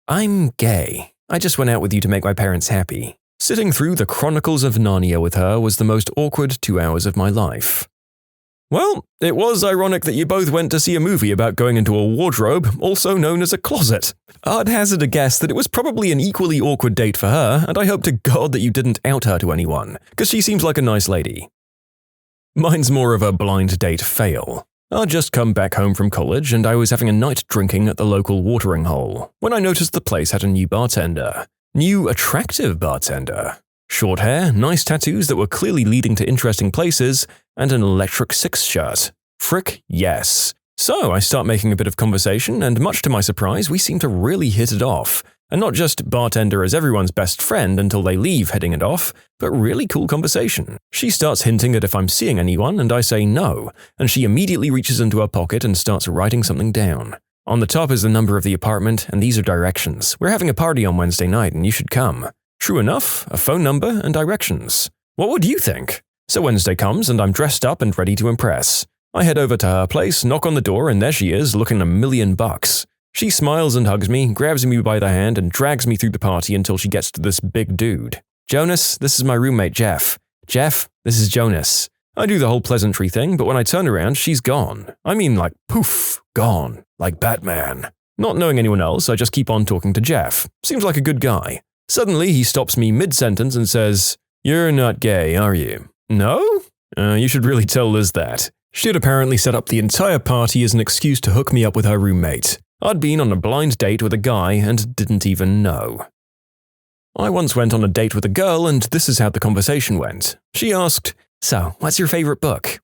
I'm gay. I just went out with you to make my parents happy. Sitting through the Chronicles of Narnia with her was the most awkward 2 hours of my life. Well, it was ironic that you both went to see a movie about going into a wardrobe, also known as a closet. I'd hazard a guess that it was probably an equally awkward date for her, and I hope to God that you didn't out her to anyone, because she seems like a nice lady. Mine's more of a blind date fail. I'd just come back home from college and I was having a night drinking at the local watering hole, when I noticed the place had a new bartender. New attractive bartender. Short hair, nice tattoos that were clearly leading to interesting places, and an Electric Six shirt. Frick, yes. So I start making a bit of conversation, and much to my surprise, we seem to really hit it off. And not just bartender as everyone's best friend until they leave hitting it off, but really cool conversation. She starts hinting at if I'm seeing anyone, and I say no, and she immediately reaches into her pocket and starts writing something down. On the top is the number of the apartment, and these are directions. We're having a party on Wednesday night, and you should come. True enough, a phone number and directions. What would you think? So Wednesday comes and I'm dressed up and ready to impress. I head over to her place, knock on the door, and there she is, looking $1,000,000. She smiles and hugs me, grabs me by the hand, and drags me through the party until she gets to this big dude. Jonas, this is my roommate Jeff. Jeff, this is Jonas. I do the whole pleasantry thing, but when I turn around, she's gone. I mean like poof, gone. Like Batman. Not knowing anyone else, I just keep on talking to Jeff. Seems like a good guy. Suddenly, he stops me mid-sentence and says, "You're not gay, are you?" "No? You should really tell Liz that." She'd apparently set up the entire party as an excuse to hook me up with her roommate. I'd been on a blind date with a guy and didn't even know. I once went on a date with a girl and this is how the conversation went. She asked, "So, what's your favorite book?"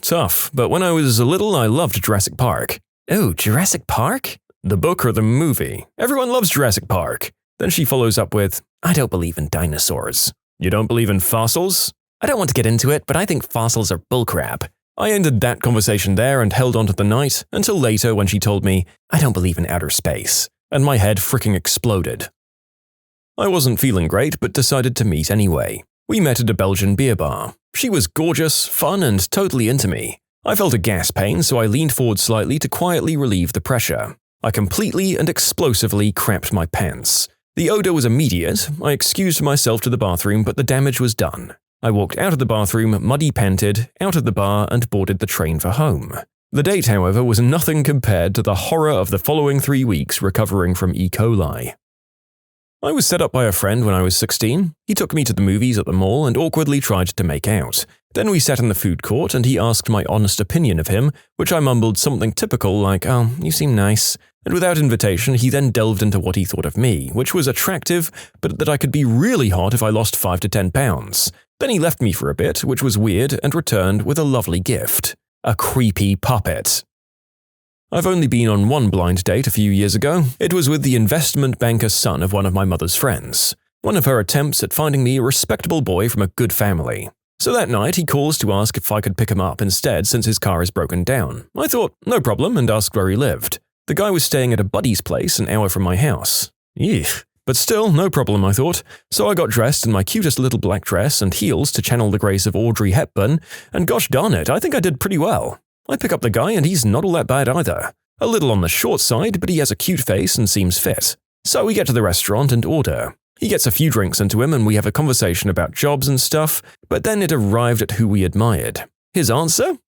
Tough, but when I was little I loved Jurassic Park. "Oh, Jurassic Park?" "The book or the movie? Everyone loves Jurassic Park." Then she follows up with, "I don't believe in dinosaurs." "You don't believe in fossils?" "I don't want to get into it, but I think fossils are bullcrap." I ended that conversation there and held on to the night until later when she told me, "I don't believe in outer space," and my head fricking exploded. I wasn't feeling great but decided to meet anyway. We met at a Belgian beer bar. She was gorgeous, fun, and totally into me. I felt a gas pain, so I leaned forward slightly to quietly relieve the pressure. I completely and explosively crapped my pants. The odor was immediate. I excused myself to the bathroom, but the damage was done. I walked out of the bathroom, muddy-panted, out of the bar, and boarded the train for home. The date, however, was nothing compared to the horror of the following 3 weeks recovering from E. coli. I was set up by a friend when I was 16. He took me to the movies at the mall and awkwardly tried to make out. Then we sat in the food court and he asked my honest opinion of him, which I mumbled something typical like, "Oh, you seem nice." And without invitation, he then delved into what he thought of me, which was attractive, but that I could be really hot if I lost 5 to 10 pounds. Then he left me for a bit, which was weird, and returned with a lovely gift. A creepy puppet. I've only been on one blind date a few years ago. It was with the investment banker's son of one of my mother's friends. One of her attempts at finding me a respectable boy from a good family. So that night, he calls to ask if I could pick him up instead since his car is broken down. I thought, no problem, and asked where he lived. The guy was staying at a buddy's place an hour from my house. Eek. But still, no problem, I thought. So I got dressed in my cutest little black dress and heels to channel the grace of Audrey Hepburn, and gosh darn it, I think I did pretty well. I pick up the guy and he's not all that bad either. A little on the short side, but he has a cute face and seems fit. So we get to the restaurant and order. He gets a few drinks into him and we have a conversation about jobs and stuff, but then it arrived at who we admired. His answer?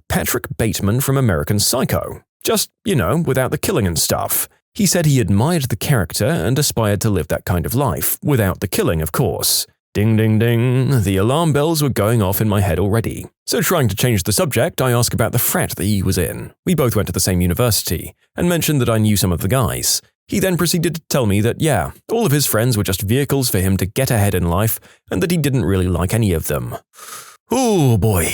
Patrick Bateman from American Psycho. Just, without the killing and stuff. He said he admired the character and aspired to live that kind of life, without the killing, of course. Ding ding ding, the alarm bells were going off in my head already. So trying to change the subject, I asked about the frat that he was in. We both went to the same university, and mentioned that I knew some of the guys. He then proceeded to tell me that, yeah, all of his friends were just vehicles for him to get ahead in life, and that he didn't really like any of them. Oh boy.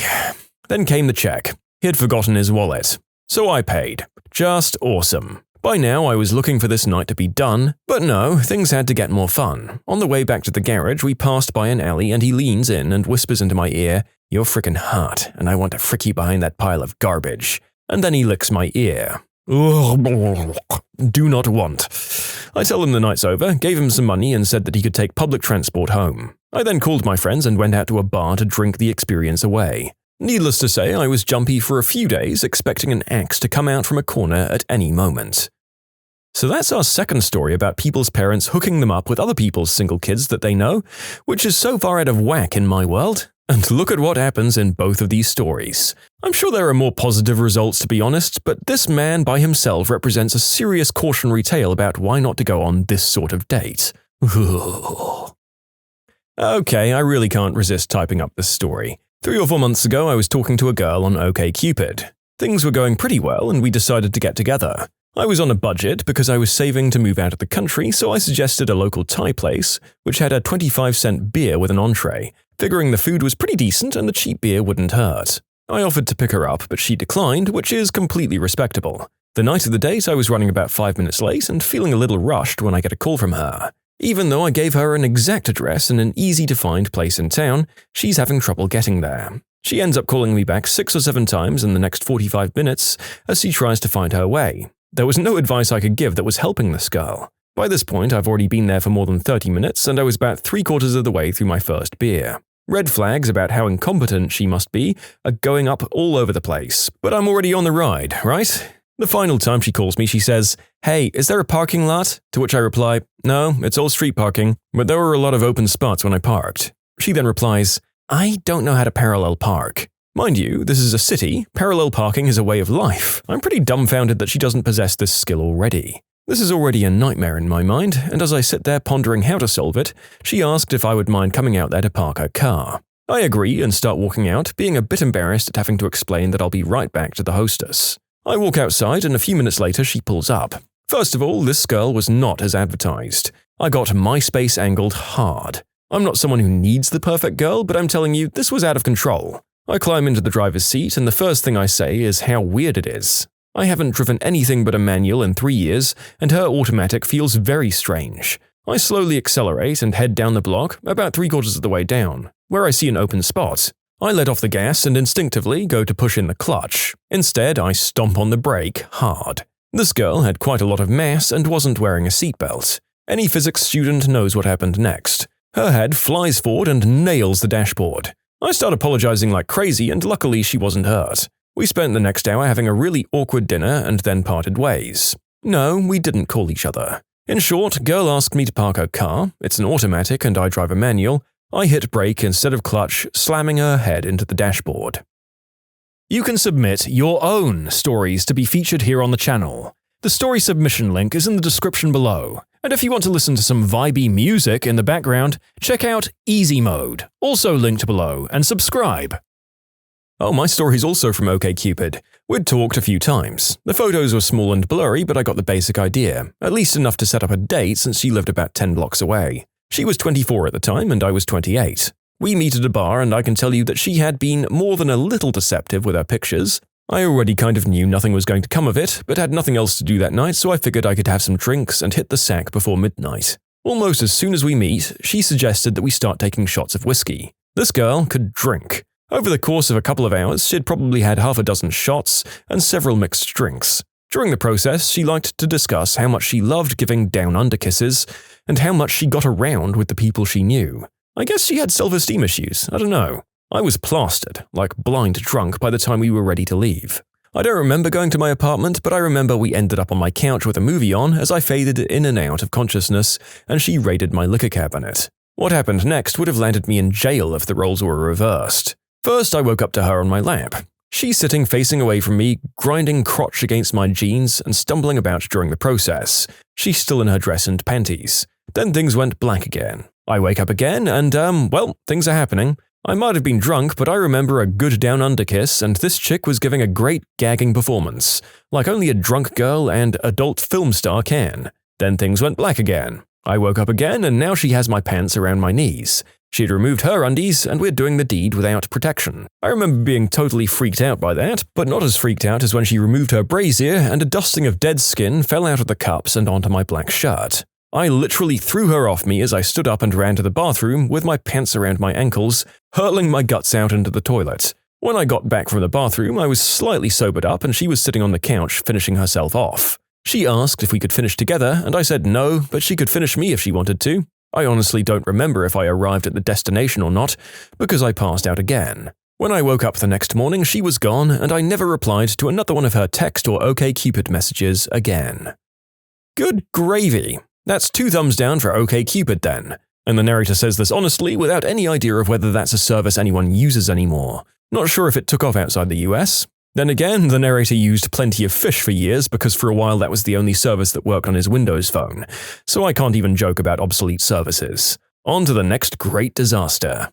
Then came the check. He had forgotten his wallet. So I paid. Just awesome. By now, I was looking for this night to be done, but no, things had to get more fun. On the way back to the garage, we passed by an alley and he leans in and whispers into my ear, "You're frickin' hot, and I want to frick you behind that pile of garbage." And then he licks my ear. Do not want. I tell him the night's over, gave him some money and said that he could take public transport home. I then called my friends and went out to a bar to drink the experience away. Needless to say, I was jumpy for a few days, expecting an axe to come out from a corner at any moment. So that's our second story about people's parents hooking them up with other people's single kids that they know, which is so far out of whack in my world. And look at what happens in both of these stories. I'm sure there are more positive results, to be honest, but this man by himself represents a serious cautionary tale about why not to go on this sort of date. Okay, I really can't resist typing up this story. 3 or 4 months ago, I was talking to a girl on OkCupid. Things were going pretty well, and we decided to get together. I was on a budget because I was saving to move out of the country, so I suggested a local Thai place, which had a 25-cent beer with an entree, figuring the food was pretty decent and the cheap beer wouldn't hurt. I offered to pick her up, but she declined, which is completely respectable. The night of the date, I was running about 5 minutes late and feeling a little rushed when I get a call from her. Even though I gave her an exact address in an easy-to-find place in town, she's having trouble getting there. She ends up calling me back 6 or 7 times in the next 45 minutes as she tries to find her way. There was no advice I could give that was helping this girl. By this point, I've already been there for more than 30 minutes and I was about 3/4 of the way through my first beer. Red flags about how incompetent she must be are going up all over the place, but I'm already on the ride, right? The final time she calls me, she says, "Hey, is there a parking lot?" To which I reply, "No, it's all street parking, but there were a lot of open spots when I parked." She then replies, "I don't know how to parallel park." Mind you, this is a city, parallel parking is a way of life. I'm pretty dumbfounded that she doesn't possess this skill already. This is already a nightmare in my mind, and as I sit there pondering how to solve it, she asked if I would mind coming out there to park her car. I agree and start walking out, being a bit embarrassed at having to explain that I'll be right back to the hostess. I walk outside and a few minutes later she pulls up. First of all, this girl was not as advertised. I got MySpace angled hard. I'm not someone who needs the perfect girl, but I'm telling you, this was out of control. I climb into the driver's seat and the first thing I say is how weird it is. I haven't driven anything but a manual in 3 years, and her automatic feels very strange. I slowly accelerate and head down the block, about 3/4 of the way down, where I see an open spot. I let off the gas and instinctively go to push in the clutch. Instead, I stomp on the brake hard. This girl had quite a lot of mass and wasn't wearing a seatbelt. Any physics student knows what happened next. Her head flies forward and nails the dashboard. I start apologizing like crazy and luckily she wasn't hurt. We spent the next hour having a really awkward dinner and then parted ways. No, we didn't call each other. In short, girl asked me to park her car, it's an automatic and I drive a manual. I hit brake instead of clutch, slamming her head into the dashboard. You can submit your own stories to be featured here on the channel. The story submission link is in the description below. And if you want to listen to some vibey music in the background, check out easymode, also linked below, and subscribe. Oh, my story's also from OkCupid. We'd talked a few times. The photos were small and blurry, but I got the basic idea, at least enough to set up a date since she lived about 10 blocks away. She was 24 at the time and I was 28. We meet at a bar and I can tell you that she had been more than a little deceptive with her pictures. I already kind of knew nothing was going to come of it, but had nothing else to do that night, so I figured I could have some drinks and hit the sack before midnight. Almost as soon as we meet, she suggested that we start taking shots of whiskey. This girl could drink. Over the course of a couple of hours, she'd probably had half a dozen shots and several mixed drinks. During the process, she liked to discuss how much she loved giving down-under kisses and how much she got around with the people she knew. I guess she had self-esteem issues, I don't know. I was plastered, like blind drunk by the time we were ready to leave. I don't remember going to my apartment, but I remember we ended up on my couch with a movie on as I faded in and out of consciousness and she raided my liquor cabinet. What happened next would have landed me in jail if the roles were reversed. First, I woke up to her on my lap. She's sitting facing away from me, grinding crotch against my jeans and stumbling about during the process. She's still in her dress and panties. Then things went black again. I wake up again and, well, things are happening. I might have been drunk, but I remember a good down-under kiss, and this chick was giving a great gagging performance, like only a drunk girl and adult film star can. Then things went black again. I woke up again, and now she has my pants around my knees. She'd removed her undies, and we're doing the deed without protection. I remember being totally freaked out by that, but not as freaked out as when she removed her brassiere and a dusting of dead skin fell out of the cups and onto my black shirt. I literally threw her off me as I stood up and ran to the bathroom with my pants around my ankles, hurling my guts out into the toilet. When I got back from the bathroom, I was slightly sobered up and she was sitting on the couch finishing herself off. She asked if we could finish together, and I said no, but she could finish me if she wanted to. I honestly don't remember if I arrived at the destination or not, because I passed out again. When I woke up the next morning, she was gone, and I never replied to another one of her text or OkCupid messages again. Good gravy. That's 2 thumbs down for OkCupid then. And the narrator says this honestly without any idea of whether that's a service anyone uses anymore. Not sure if it took off outside the US. Then again, the narrator used Plenty of Fish for years because for a while that was the only service that worked on his Windows phone, so I can't even joke about obsolete services. On to the next great disaster.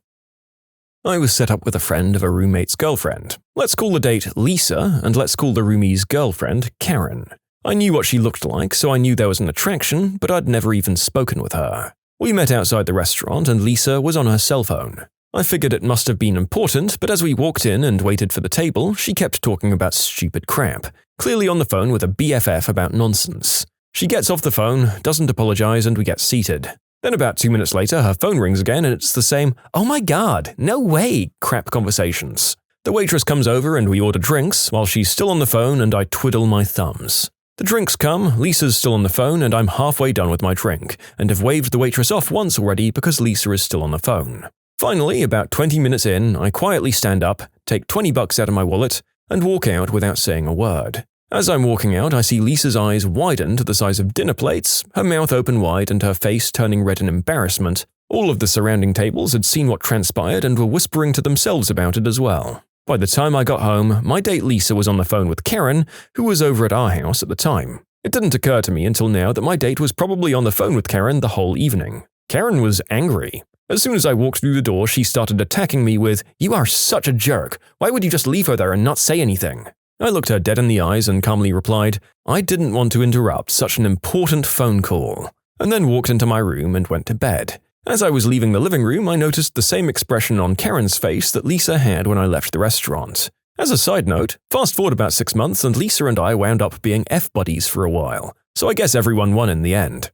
I was set up with a friend of a roommate's girlfriend. Let's call the date Lisa, and let's call the roomie's girlfriend Karen. I knew what she looked like, so I knew there was an attraction, but I'd never even spoken with her. We met outside the restaurant, and Lisa was on her cell phone. I figured it must have been important, but as we walked in and waited for the table, she kept talking about stupid crap, clearly on the phone with a BFF about nonsense. She gets off the phone, doesn't apologize, and we get seated. Then about 2 minutes later, her phone rings again and it's the same, "Oh my god, no way," crap conversations. The waitress comes over and we order drinks, while she's still on the phone and I twiddle my thumbs. The drinks come, Lisa's still on the phone, and I'm halfway done with my drink, and have waved the waitress off once already because Lisa is still on the phone. Finally, about 20 minutes in, I quietly stand up, take $20 out of my wallet, and walk out without saying a word. As I'm walking out, I see Lisa's eyes widen to the size of dinner plates, her mouth open wide and her face turning red in embarrassment. All of the surrounding tables had seen what transpired and were whispering to themselves about it as well. By the time I got home, my date Lisa was on the phone with Karen, who was over at our house at the time. It didn't occur to me until now that my date was probably on the phone with Karen the whole evening. Karen was angry. As soon as I walked through the door, she started attacking me with, "You are such a jerk. Why would you just leave her there and not say anything?" I looked her dead in the eyes and calmly replied, "I didn't want to interrupt such an important phone call," and then walked into my room and went to bed. As I was leaving the living room, I noticed the same expression on Karen's face that Lisa had when I left the restaurant. As a side note, fast forward about 6 months and Lisa and I wound up being F-buddies for a while, so I guess everyone won in the end.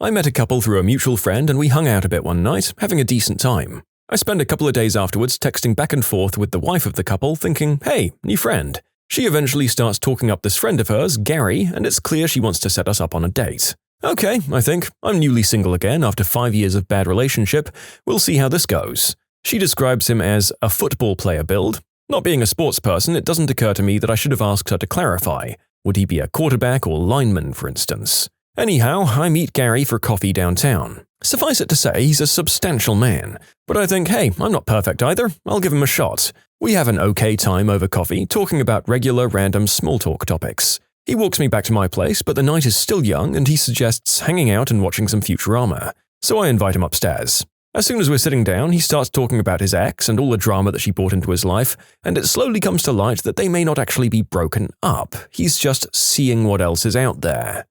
I met a couple through a mutual friend and we hung out a bit one night, having a decent time. I spent a couple of days afterwards texting back and forth with the wife of the couple thinking, hey, new friend. She eventually starts talking up this friend of hers, Gary, and it's clear she wants to set us up on a date. Okay, I think. I'm newly single again after 5 years of bad relationship. We'll see how this goes. She describes him as a football player build. Not being a sports person, it doesn't occur to me that I should have asked her to clarify. Would he be a quarterback or lineman, for instance? Anyhow, I meet Gary for coffee downtown. Suffice it to say, he's a substantial man. But I think, hey, I'm not perfect either. I'll give him a shot. We have an okay time over coffee, talking about regular random small talk topics. He walks me back to my place, but the night is still young and he suggests hanging out and watching some Futurama. So I invite him upstairs. As soon as we're sitting down, he starts talking about his ex and all the drama that she brought into his life, and it slowly comes to light that they may not actually be broken up. He's just seeing what else is out there.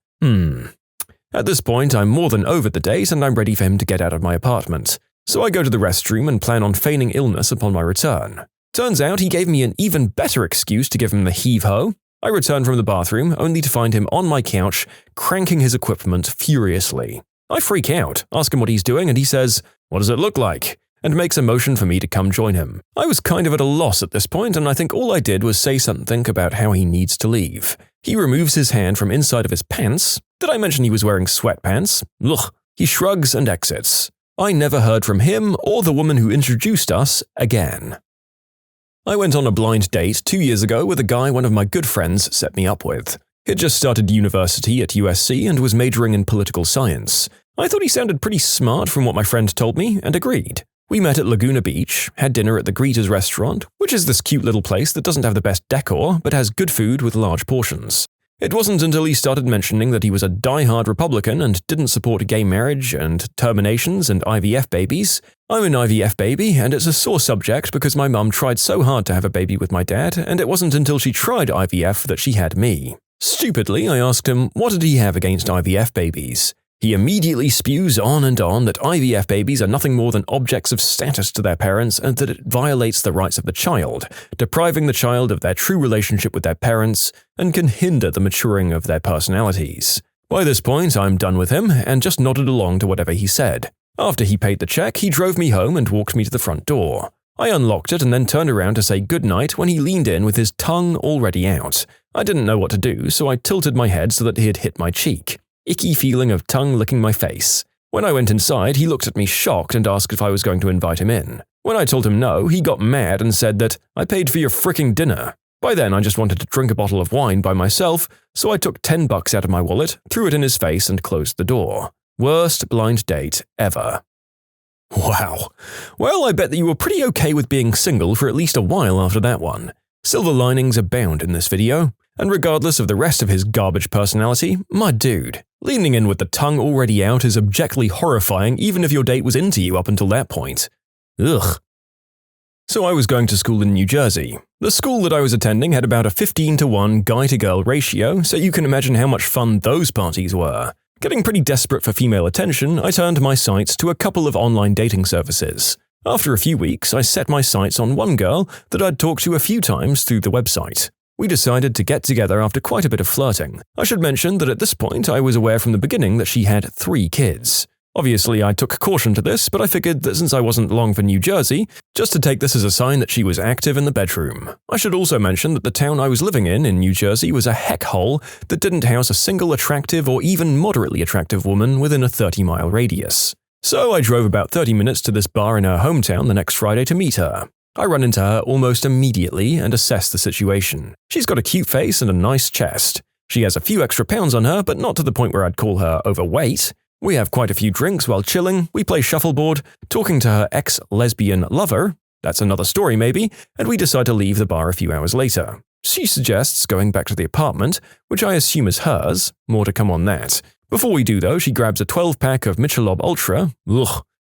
At this point, I'm more than over the date and I'm ready for him to get out of my apartment. So I go to the restroom and plan on feigning illness upon my return. Turns out he gave me an even better excuse to give him the heave-ho. I return from the bathroom only to find him on my couch, cranking his equipment furiously. I freak out, ask him what he's doing, and he says, "What does it look like?" and makes a motion for me to come join him. I was kind of at a loss at this point, and I think all I did was say something about how he needs to leave. He removes his hand from inside of his pants. Did I mention he was wearing sweatpants? Ugh. He shrugs and exits. I never heard from him or the woman who introduced us again. I went on a blind date 2 years ago with a guy one of my good friends set me up with. He'd just started university at USC and was majoring in political science. I thought he sounded pretty smart from what my friend told me and agreed. We met at Laguna Beach, had dinner at the Greeters restaurant, which is this cute little place that doesn't have the best decor but has good food with large portions. It wasn't until he started mentioning that he was a die-hard Republican and didn't support gay marriage and terminations and IVF babies. I'm an IVF baby, and it's a sore subject because my mum tried so hard to have a baby with my dad, and it wasn't until she tried IVF that she had me. Stupidly, I asked him what did he have against IVF babies. He immediately spews on and on that IVF babies are nothing more than objects of status to their parents and that it violates the rights of the child, depriving the child of their true relationship with their parents and can hinder the maturing of their personalities. By this point, I'm done with him and just nodded along to whatever he said. After he paid the check, he drove me home and walked me to the front door. I unlocked it and then turned around to say goodnight when he leaned in with his tongue already out. I didn't know what to do, so I tilted my head so that he had hit my cheek. Icky feeling of tongue licking my face. When I went inside, he looked at me shocked and asked if I was going to invite him in. When I told him no, he got mad and said that I paid for your fricking dinner. By then, I just wanted to drink a bottle of wine by myself, so I took $10 out of my wallet, threw it in his face, and closed the door. Worst blind date ever. Wow. Well, I bet that you were pretty okay with being single for at least a while after that one. Silver linings abound in this video. And regardless of the rest of his garbage personality, my dude, leaning in with the tongue already out is objectively horrifying even if your date was into you up until that point. Ugh. So I was going to school in New Jersey. The school that I was attending had about a 15-to-1 guy-to-girl ratio, so you can imagine how much fun those parties were. Getting pretty desperate for female attention, I turned my sights to a couple of online dating services. After a few weeks, I set my sights on one girl that I'd talked to a few times through the website. We decided to get together after quite a bit of flirting. I should mention that at this point I was aware from the beginning that she had 3 kids. Obviously, I took caution to this, but I figured that since I wasn't long for New Jersey, just to take this as a sign that she was active in the bedroom. I should also mention that the town I was living in New Jersey was a heck hole that didn't house a single attractive or even moderately attractive woman within a 30-mile radius. So I drove about 30 minutes to this bar in her hometown the next Friday to meet her. I run into her almost immediately and assess the situation. She's got a cute face and a nice chest. She has a few extra pounds on her, but not to the point where I'd call her overweight. We have quite a few drinks while chilling, we play shuffleboard, talking to her ex-lesbian lover, that's another story maybe, and we decide to leave the bar a few hours later. She suggests going back to the apartment, which I assume is hers, more to come on that. Before we do though, she grabs a 12-pack of Michelob Ultra,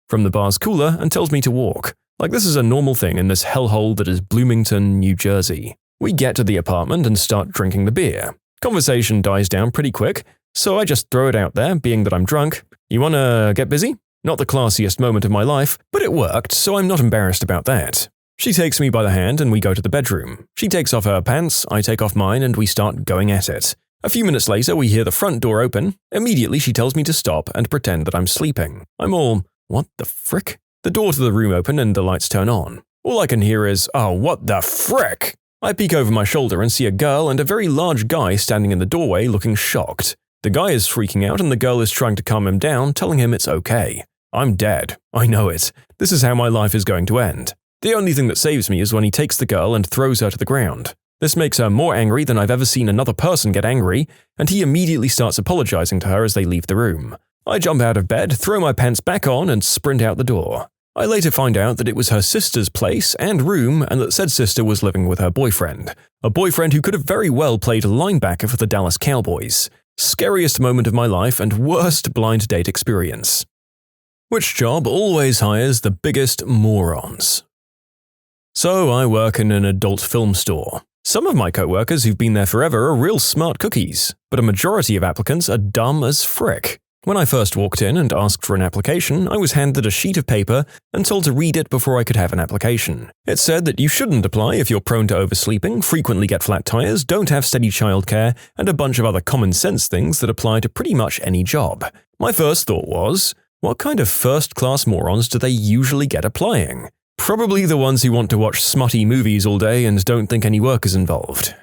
from the bar's cooler and tells me to walk. Like this is a normal thing in this hellhole that is Bloomington, New Jersey. We get to the apartment and start drinking the beer. Conversation dies down pretty quick, so I just throw it out there, being that I'm drunk. You wanna get busy? Not the classiest moment of my life, but it worked, so I'm not embarrassed about that. She takes me by the hand and we go to the bedroom. She takes off her pants, I take off mine, and we start going at it. A few minutes later, we hear the front door open. Immediately, she tells me to stop and pretend that I'm sleeping. I'm all, what the frick? The door to the room open and the lights turn on. All I can hear is, oh, what the frick? I peek over my shoulder and see a girl and a very large guy standing in the doorway looking shocked. The guy is freaking out and the girl is trying to calm him down, telling him it's okay. I'm dead. I know it. This is how my life is going to end. The only thing that saves me is when he takes the girl and throws her to the ground. This makes her more angry than I've ever seen another person get angry, and he immediately starts apologizing to her as they leave the room. I jump out of bed, throw my pants back on, and sprint out the door. I later find out that it was her sister's place and room and that said sister was living with her boyfriend. A boyfriend who could have very well played linebacker for the Dallas Cowboys. Scariest moment of my life and worst blind date experience. Which job always hires the biggest morons? So I work in an adult film store. Some of my coworkers who've been there forever are real smart cookies, but a majority of applicants are dumb as frick. When I first walked in and asked for an application, I was handed a sheet of paper and told to read it before I could have an application. It said that you shouldn't apply if you're prone to oversleeping, frequently get flat tires, don't have steady childcare, and a bunch of other common sense things that apply to pretty much any job. My first thought was, What kind of first-class morons do they usually get applying? Probably the ones who want to watch smutty movies all day and don't think any work is involved.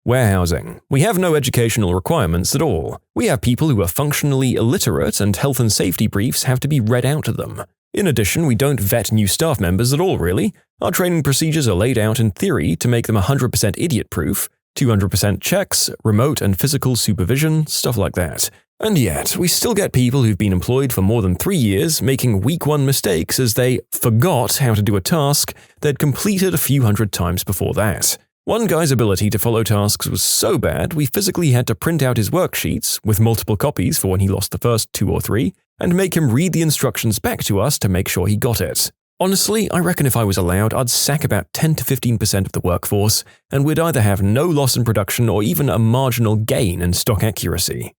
Warehousing. We have no educational requirements at all. We have people who are functionally illiterate and health and safety briefs have to be read out to them. In addition, we don't vet new staff members at all, really. Our training procedures are laid out in theory to make them 100% idiot-proof, 200% checks, remote and physical supervision, stuff like that. And yet, we still get people who've been employed for more than 3 years making week 1 mistakes as they forgot how to do a task they'd completed a few hundred times before that. One guy's ability to follow tasks was so bad we physically had to print out his worksheets, with multiple copies for when he lost the first 2 or 3, and make him read the instructions back to us to make sure he got it. Honestly, I reckon if I was allowed, I'd sack about 10 to 15% of the workforce, and we'd either have no loss in production or even a marginal gain in stock accuracy.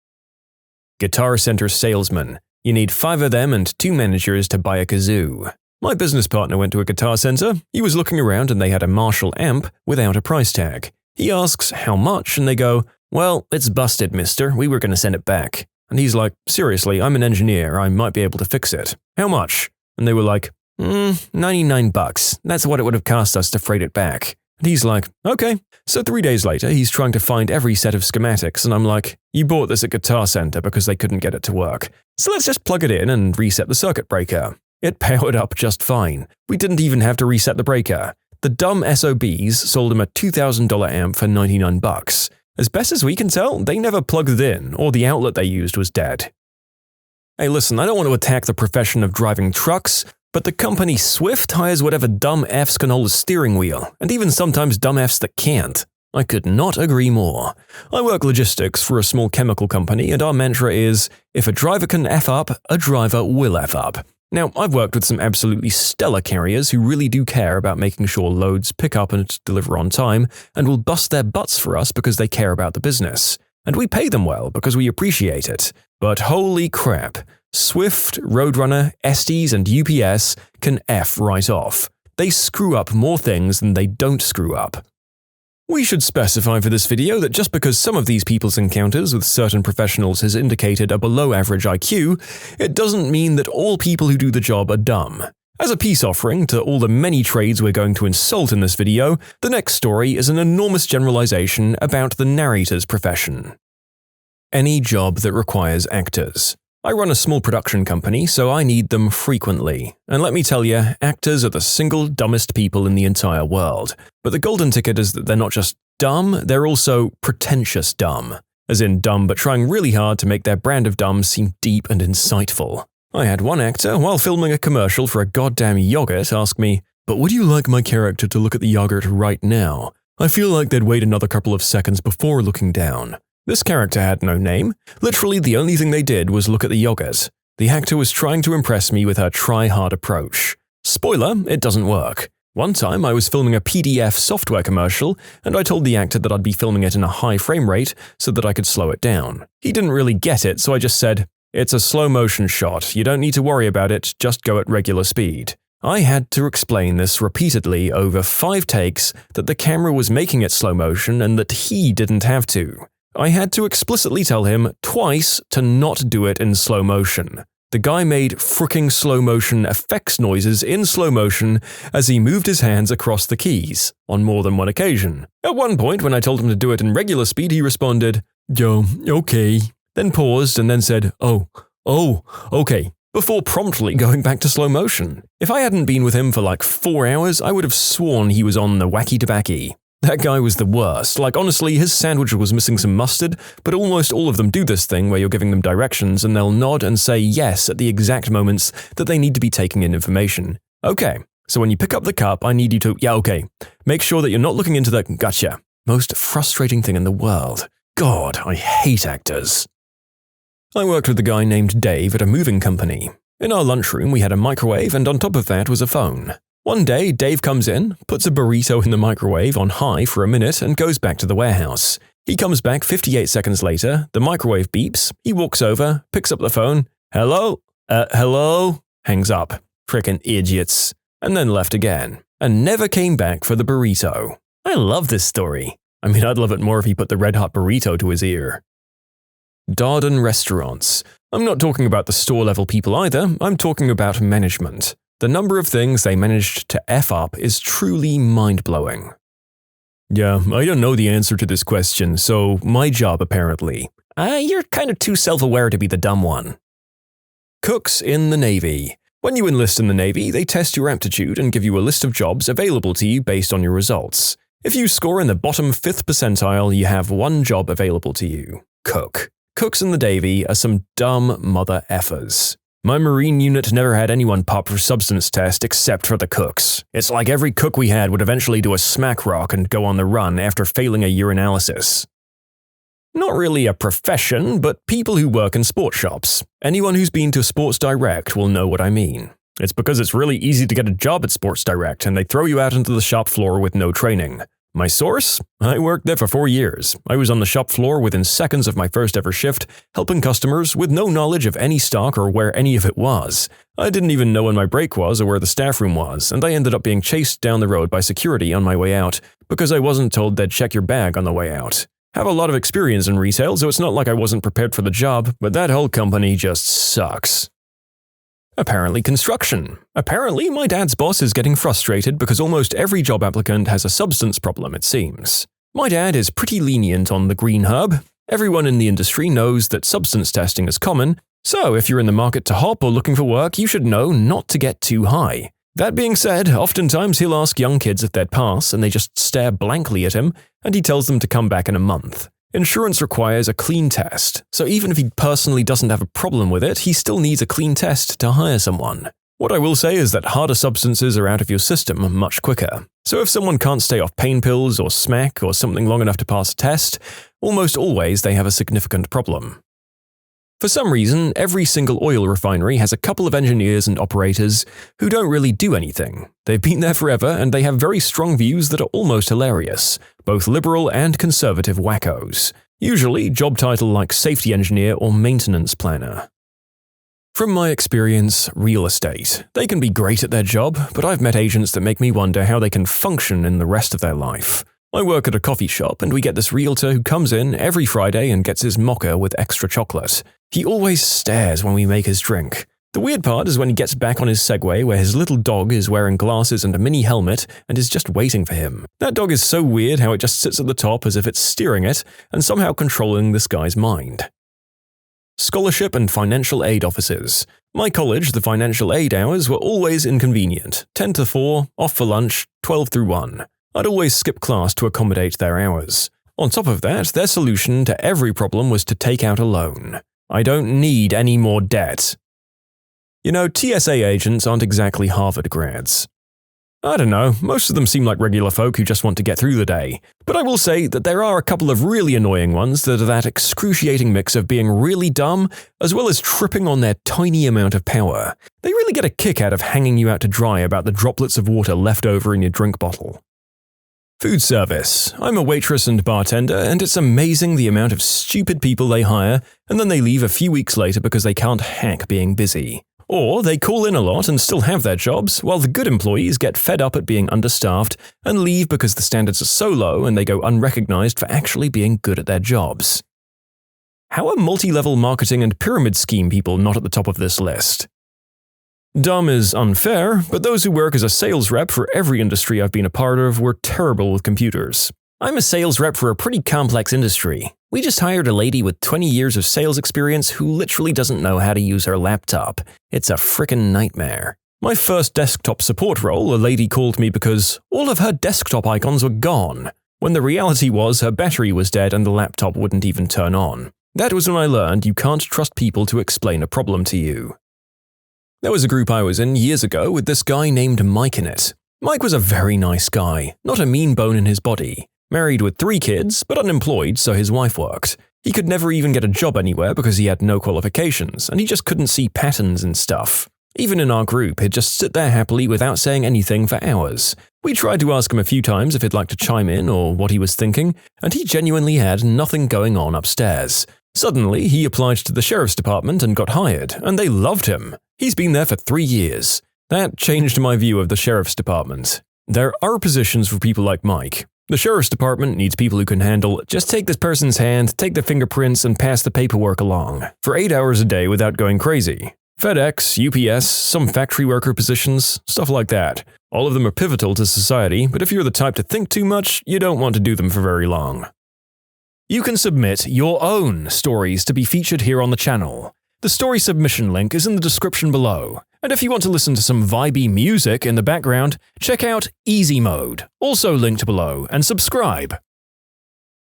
Guitar Center salesman. You need 5 of them and 2 managers to buy a kazoo. My business partner went to a guitar center. He was looking around and they had a Marshall amp without a price tag. He asks how much and they go, "Well, it's busted, mister. We were going to send it back." And he's like, "Seriously, I'm an engineer. I might be able to fix it. How much?" And they were like, $99. That's what it would have cost us to freight it back. And he's like, "Okay." So 3 days later, he's trying to find every set of schematics, and I'm like, "You bought this at Guitar Center because they couldn't get it to work. So let's just plug it in and reset the circuit breaker." It powered up just fine. We didn't even have to reset the breaker. The dumb SOBs sold him a $2,000 amp for $99. As best as we can tell, they never plugged it in, or the outlet they used was dead. Hey listen, I don't want to attack the profession of driving trucks, but the company Swift hires whatever dumb Fs can hold a steering wheel, and even sometimes dumb Fs that can't. I could not agree more. I work logistics for a small chemical company, and our mantra is, if a driver can F up, a driver will F up. Now, I've worked with some absolutely stellar carriers who really do care about making sure loads pick up and deliver on time, and will bust their butts for us because they care about the business. And we pay them well because we appreciate it. But holy crap, Swift, Roadrunner, Estes, and UPS can F right off. They screw up more things than they don't screw up. We should specify for this video that just because some of these people's encounters with certain professionals has indicated a below-average IQ, it doesn't mean that all people who do the job are dumb. As a peace offering to all the many trades we're going to insult in this video, the next story is an enormous generalization about the narrator's profession. Any job that requires actors. I run a small production company, so I need them frequently. And let me tell you, actors are the single dumbest people in the entire world. But the golden ticket is that they're not just dumb, they're also pretentious dumb. As in dumb but trying really hard to make their brand of dumb seem deep and insightful. I had one actor, while filming a commercial for a goddamn yogurt, ask me, "But would you like my character to look at the yogurt right now? I feel like they'd wait another couple of seconds before looking down." This character had no name. Literally the only thing they did was look at the yogurt. The actor was trying to impress me with her try-hard approach. Spoiler, it doesn't work. One time I was filming a PDF software commercial, and I told the actor that I'd be filming it in a high frame rate so that I could slow it down. He didn't really get it, so I just said, "It's a slow-motion shot. You don't need to worry about it, just go at regular speed." I had to explain this repeatedly over 5 takes that the camera was making it slow motion and that he didn't have to. I had to explicitly tell him twice to not do it in slow motion. The guy made fricking slow motion effects noises in slow motion as he moved his hands across the keys, on more than one occasion. At one point, when I told him to do it in regular speed, he responded, "Yo, okay," then paused and then said, Oh, okay, before promptly going back to slow motion. If I hadn't been with him for like 4 hours, I would have sworn he was on the wacky tobacco. That guy was the worst. Like, honestly, his sandwich was missing some mustard, but almost all of them do this thing where you're giving them directions and they'll nod and say yes at the exact moments that they need to be taking in information. Okay, so when you pick up the cup, I need you to, yeah, okay. Make sure that you're not looking into the, gotcha. Most frustrating thing in the world. God, I hate actors. I worked with a guy named Dave at a moving company. In our lunchroom, we had a microwave, and on top of that was a phone. One day, Dave comes in, puts a burrito in the microwave on high for a minute, and goes back to the warehouse. He comes back 58 seconds later, the microwave beeps, he walks over, picks up the phone, hello, hangs up, frickin' idiots, and then left again, and never came back for the burrito. I love this story. I mean, I'd love it more if he put the red hot burrito to his ear. Darden restaurants. I'm not talking about the store-level people either, I'm talking about management. The number of things they managed to F up is truly mind-blowing. Yeah, I don't know the answer to this question, so my job apparently. You're kind of too self-aware to be the dumb one. Cooks in the Navy. When you enlist in the Navy, they test your aptitude and give you a list of jobs available to you based on your results. If you score in the bottom 5th percentile, you have one job available to you: cook. Cooks in the Navy are some dumb mother effers. My Marine unit never had anyone pop for substance test except for the cooks. It's like every cook we had would eventually do a smack rock and go on the run after failing a urinalysis. Not really a profession, but people who work in sports shops. Anyone who's been to Sports Direct will know what I mean. It's because it's really easy to get a job at Sports Direct and they throw you out into the shop floor with no training. My source? I worked there for 4 years. I was on the shop floor within seconds of my first ever shift, helping customers with no knowledge of any stock or where any of it was. I didn't even know when my break was or where the staff room was, and I ended up being chased down the road by security on my way out because I wasn't told they'd check your bag on the way out. Have a lot of experience in retail, so it's not like I wasn't prepared for the job, but that whole company just sucks. Apparently construction. Apparently my dad's boss is getting frustrated because almost every job applicant has a substance problem, it seems. My dad is pretty lenient on the green herb. Everyone in the industry knows that substance testing is common, so if you're in the market to hop or looking for work, you should know not to get too high. That being said, oftentimes he'll ask young kids if they'd pass and they just stare blankly at him, and he tells them to come back in a month. Insurance requires a clean test, so even if he personally doesn't have a problem with it, he still needs a clean test to hire someone. What I will say is that harder substances are out of your system much quicker. So if someone can't stay off pain pills or smack or something long enough to pass a test, almost always they have a significant problem. For some reason, every single oil refinery has a couple of engineers and operators who don't really do anything. They've been there forever and they have very strong views that are almost hilarious, both liberal and conservative wackos. Usually job title like safety engineer or maintenance planner. From my experience, real estate. They can be great at their job, but I've met agents that make me wonder how they can function in the rest of their life. I work at a coffee shop and we get this realtor who comes in every Friday and gets his mocha with extra chocolate. He always stares when we make his drink. The weird part is when he gets back on his Segway where his little dog is wearing glasses and a mini helmet and is just waiting for him. That dog is so weird how it just sits at the top as if it's steering it and somehow controlling this guy's mind. Scholarship and financial aid offices. My college, the financial aid hours were always inconvenient. 10 to 4, off for lunch, 12 through 1. I'd always skip class to accommodate their hours. On top of that, their solution to every problem was to take out a loan. I don't need any more debt. You know, TSA agents aren't exactly Harvard grads. I don't know, most of them seem like regular folk who just want to get through the day. But I will say that there are a couple of really annoying ones that are that excruciating mix of being really dumb as well as tripping on their tiny amount of power. They really get a kick out of hanging you out to dry about the droplets of water left over in your drink bottle. Food service. I'm a waitress and bartender, and it's amazing the amount of stupid people they hire, and then they leave a few weeks later because they can't hack being busy. Or they call in a lot and still have their jobs, while the good employees get fed up at being understaffed and leave because the standards are so low and they go unrecognized for actually being good at their jobs. How are multi-level marketing and pyramid scheme people not at the top of this list? Dumb is unfair, but those who work as a sales rep for every industry I've been a part of were terrible with computers. I'm a sales rep for a pretty complex industry. We just hired a lady with 20 years of sales experience who literally doesn't know how to use her laptop. It's a frickin' nightmare. My first desktop support role, a lady called me because all of her desktop icons were gone, when the reality was her battery was dead and the laptop wouldn't even turn on. That was when I learned you can't trust people to explain a problem to you. There was a group I was in years ago with this guy named Mike in it. Mike was a very nice guy, not a mean bone in his body. Married with 3 kids, but unemployed, so his wife worked. He could never even get a job anywhere because he had no qualifications, and he just couldn't see patterns and stuff. Even in our group, he'd just sit there happily without saying anything for hours. We tried to ask him a few times if he'd like to chime in or what he was thinking, and he genuinely had nothing going on upstairs. Suddenly, he applied to the sheriff's department and got hired, and they loved him. He's been there for 3 years. That changed my view of the sheriff's department. There are positions for people like Mike. The sheriff's department needs people who can handle, just take this person's hand, take their fingerprints, and pass the paperwork along, for 8 hours a day without going crazy. FedEx, UPS, some factory worker positions, stuff like that. All of them are pivotal to society, but if you're the type to think too much, you don't want to do them for very long. You can submit your own stories to be featured here on the channel. The story submission link is in the description below. And if you want to listen to some vibey music in the background, check out easymode, also linked below, and subscribe.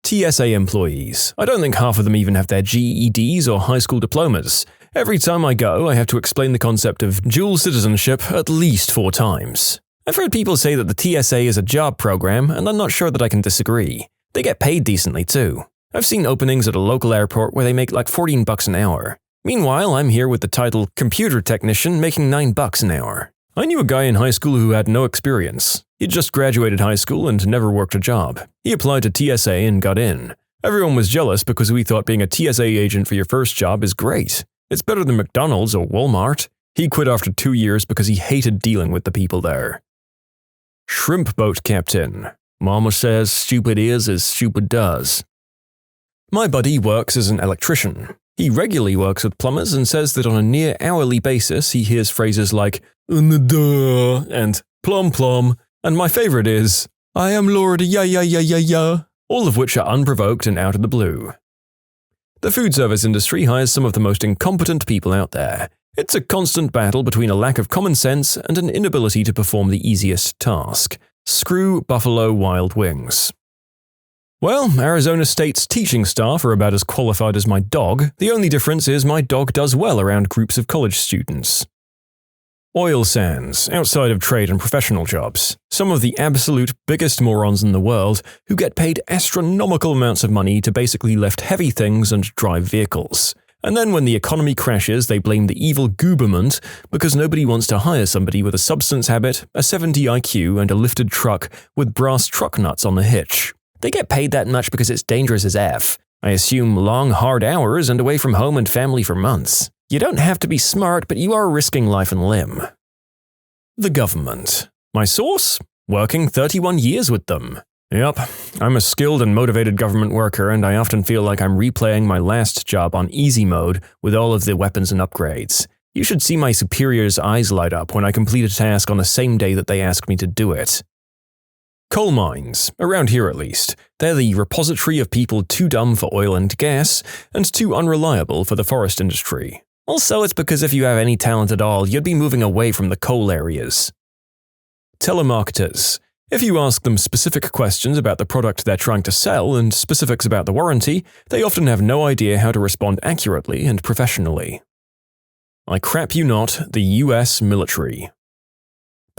TSA employees. I don't think half of them even have their GEDs or high school diplomas. Every time I go, I have to explain the concept of dual citizenship at least 4 times. I've heard people say that the TSA is a job program, and I'm not sure that I can disagree. They get paid decently too. I've seen openings at a local airport where they make like $14 an hour. Meanwhile, I'm here with the title computer technician making $9 an hour. I knew a guy in high school who had no experience. He'd just graduated high school and never worked a job. He applied to TSA and got in. Everyone was jealous because we thought being a TSA agent for your first job is great. It's better than McDonald's or Walmart. He quit after 2 years because he hated dealing with the people there. Shrimp boat captain. Mama says stupid is as stupid does. My buddy works as an electrician. He regularly works with plumbers and says that on a near-hourly basis he hears phrases like "duh" and "plum plum," and my favorite is "I am Lord ya ya ya ya ya," all of which are unprovoked and out of the blue. The food service industry hires some of the most incompetent people out there. It's a constant battle between a lack of common sense and an inability to perform the easiest task. Screw Buffalo Wild Wings. Well, Arizona State's teaching staff are about as qualified as my dog. The only difference is my dog does well around groups of college students. Oil sands, outside of trade and professional jobs. Some of the absolute biggest morons in the world who get paid astronomical amounts of money to basically lift heavy things and drive vehicles. And then when the economy crashes, they blame the evil government because nobody wants to hire somebody with a substance habit, a 70 IQ, and a lifted truck with brass truck nuts on the hitch. They get paid that much because it's dangerous as F. I assume long, hard hours and away from home and family for months. You don't have to be smart, but you are risking life and limb. The government. My source? Working 31 years with them. Yup, I'm a skilled and motivated government worker, and I often feel like I'm replaying my last job on easy mode with all of the weapons and upgrades. You should see my superior's eyes light up when I complete a task on the same day that they asked me to do it. Coal mines, around here at least. They're the repository of people too dumb for oil and gas, and too unreliable for the forest industry. Also, it's because if you have any talent at all, you'd be moving away from the coal areas. Telemarketers. If you ask them specific questions about the product they're trying to sell and specifics about the warranty, they often have no idea how to respond accurately and professionally. I crap you not, the US military.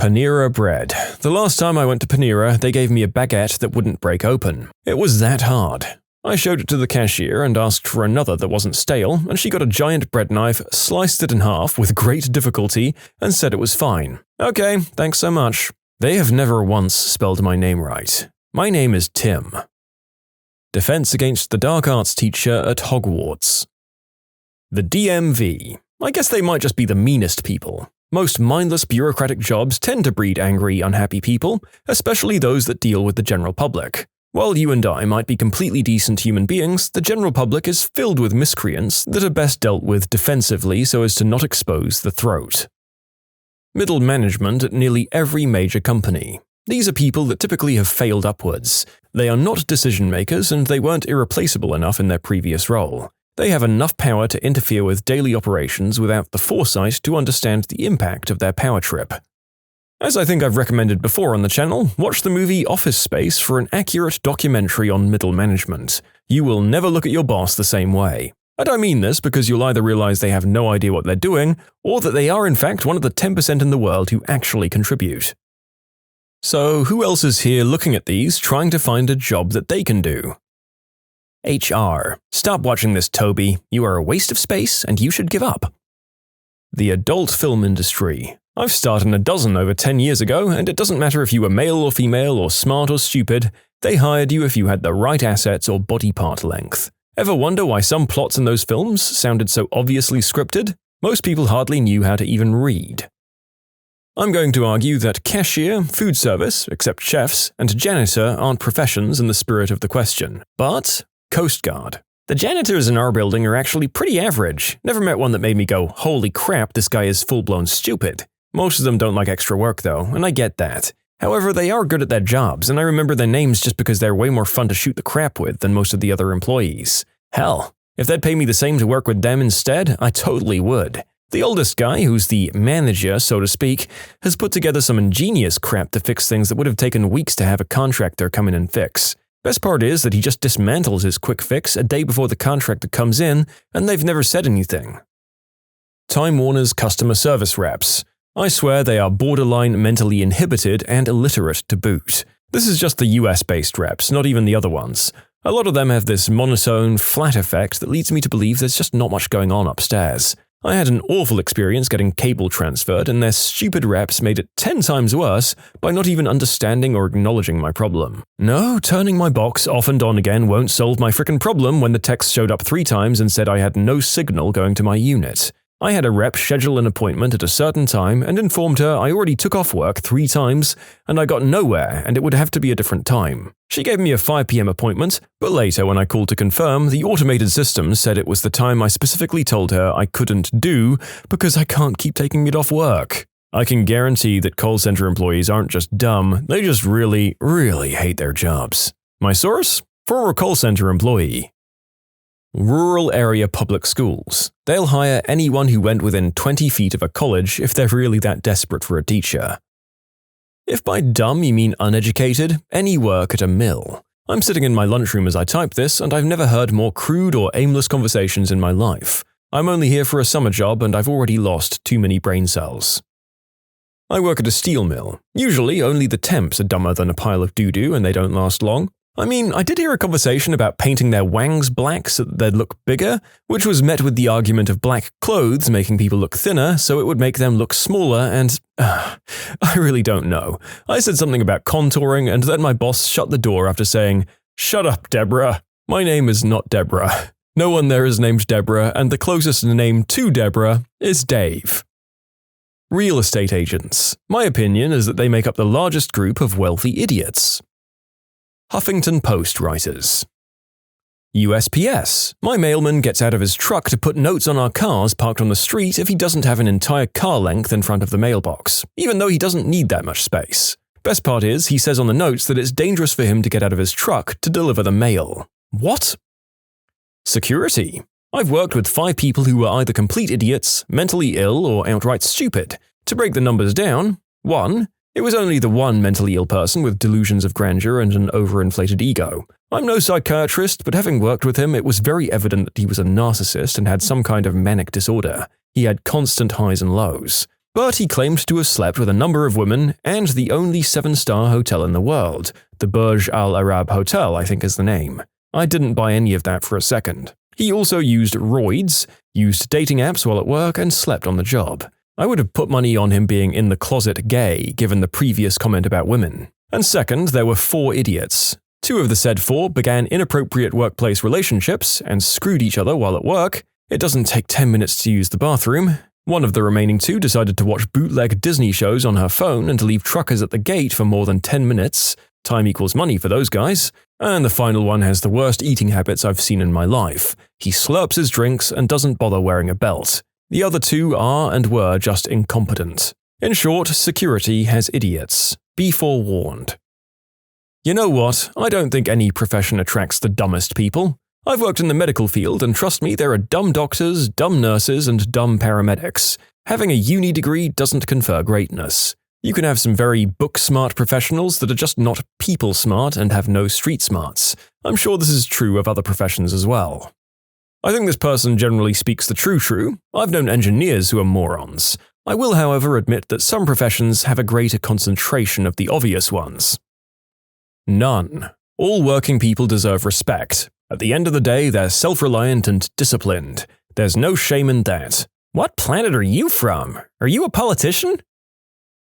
Panera bread. The last time I went to Panera, they gave me a baguette that wouldn't break open. It was that hard. I showed it to the cashier and asked for another that wasn't stale, and she got a giant bread knife, sliced it in half with great difficulty, and said it was fine. Okay, thanks so much. They have never once spelled my name right. My name is Tim. Defense against the dark arts teacher at Hogwarts. The DMV. I guess they might just be the meanest people. Most mindless bureaucratic jobs tend to breed angry, unhappy people, especially those that deal with the general public. While you and I might be completely decent human beings, the general public is filled with miscreants that are best dealt with defensively so as to not expose the throat. Middle management at nearly every major company. These are people that typically have failed upwards. They are not decision makers and they weren't irreplaceable enough in their previous role. They have enough power to interfere with daily operations without the foresight to understand the impact of their power trip. As I think I've recommended before on the channel, watch the movie Office Space for an accurate documentary on middle management. You will never look at your boss the same way. I don't mean this because you'll either realize they have no idea what they're doing, or that they are in fact one of the 10% in the world who actually contribute. So who else is here looking at these trying to find a job that they can do? HR. Stop watching this, Toby. You are a waste of space and you should give up. The adult film industry. I've started a dozen over 10 years ago, and it doesn't matter if you were male or female or smart or stupid, they hired you if you had the right assets or body part length. Ever wonder why some plots in those films sounded so obviously scripted? Most people hardly knew how to even read. I'm going to argue that cashier, food service, except chefs, and janitor aren't professions in the spirit of the question, but Coast Guard. The janitors in our building are actually pretty average. Never met one that made me go, holy crap, this guy is full-blown stupid. Most of them don't like extra work though, and I get that. However, they are good at their jobs, and I remember their names just because they're way more fun to shoot the crap with than most of the other employees. Hell, if they'd pay me the same to work with them instead, I totally would. The oldest guy, who's the manager, so to speak, has put together some ingenious crap to fix things that would have taken weeks to have a contractor come in and fix. Best part is that he just dismantles his quick fix a day before the contractor comes in, and they've never said anything. Time Warner's customer service reps. I swear they are borderline mentally inhibited and illiterate to boot. This is just the US-based reps, not even the other ones. A lot of them have this monotone, flat effect that leads me to believe there's just not much going on upstairs. I had an awful experience getting cable transferred, and their stupid reps made it 10 times worse by not even understanding or acknowledging my problem. No, turning my box off and on again won't solve my frickin' problem when the text showed up 3 times and said I had no signal going to my unit. I had a rep schedule an appointment at a certain time and informed her I already took off work 3 times and I got nowhere and it would have to be a different time. She gave me a 5 p.m. appointment, but later when I called to confirm, the automated system said it was the time I specifically told her I couldn't do because I can't keep taking it off work. I can guarantee that call center employees aren't just dumb, they just really, really hate their jobs. My source? Former call center employee. Rural area public schools. They'll hire anyone who went within 20 feet of a college if they're really that desperate for a teacher. If by dumb you mean uneducated, any work at a mill. I'm sitting in my lunchroom as I type this, and I've never heard more crude or aimless conversations in my life. I'm only here for a summer job and I've already lost too many brain cells. I work at a steel mill. Usually only the temps are dumber than a pile of doo-doo and they don't last long. I mean, I did hear a conversation about painting their wangs black so that they'd look bigger, which was met with the argument of black clothes making people look thinner so it would make them look smaller and… I really don't know. I said something about contouring and then my boss shut the door after saying, "Shut up, Deborah. My name is not Deborah. No one there is named Deborah and the closest name to Deborah is Dave." Real estate agents. My opinion is that they make up the largest group of wealthy idiots. Huffington Post writers. USPS. My mailman gets out of his truck to put notes on our cars parked on the street if he doesn't have an entire car length in front of the mailbox, even though he doesn't need that much space. Best part is, he says on the notes that it's dangerous for him to get out of his truck to deliver the mail. What? Security. I've worked with 5 people who were either complete idiots, mentally ill, or outright stupid. To break the numbers down, 1. It was only the one mentally ill person with delusions of grandeur and an overinflated ego. I'm no psychiatrist, but having worked with him, it was very evident that he was a narcissist and had some kind of manic disorder. He had constant highs and lows. But he claimed to have slept with a number of women and the only 7-star hotel in the world. The Burj Al Arab Hotel, I think is the name. I didn't buy any of that for a second. He also used roids, used dating apps while at work, and slept on the job. I would have put money on him being in the closet gay, given the previous comment about women. And second, there were 4 idiots. 2 of the said 4 began inappropriate workplace relationships and screwed each other while at work. It doesn't take 10 minutes to use the bathroom. One of the remaining 2 decided to watch bootleg Disney shows on her phone and to leave truckers at the gate for more than 10 minutes. Time equals money for those guys. And the final one has the worst eating habits I've seen in my life. He slurps his drinks and doesn't bother wearing a belt. The other 2 are and were just incompetent. In short, security has idiots. Be forewarned. You know what? I don't think any profession attracts the dumbest people. I've worked in the medical field, and trust me, there are dumb doctors, dumb nurses, and dumb paramedics. Having a uni degree doesn't confer greatness. You can have some very book-smart professionals that are just not people-smart and have no street smarts. I'm sure this is true of other professions as well. I think this person generally speaks the true. I've known engineers who are morons. I will, however, admit that some professions have a greater concentration of the obvious ones. None. All working people deserve respect. At the end of the day, they're self-reliant and disciplined. There's no shame in that. What planet are you from? Are you a politician?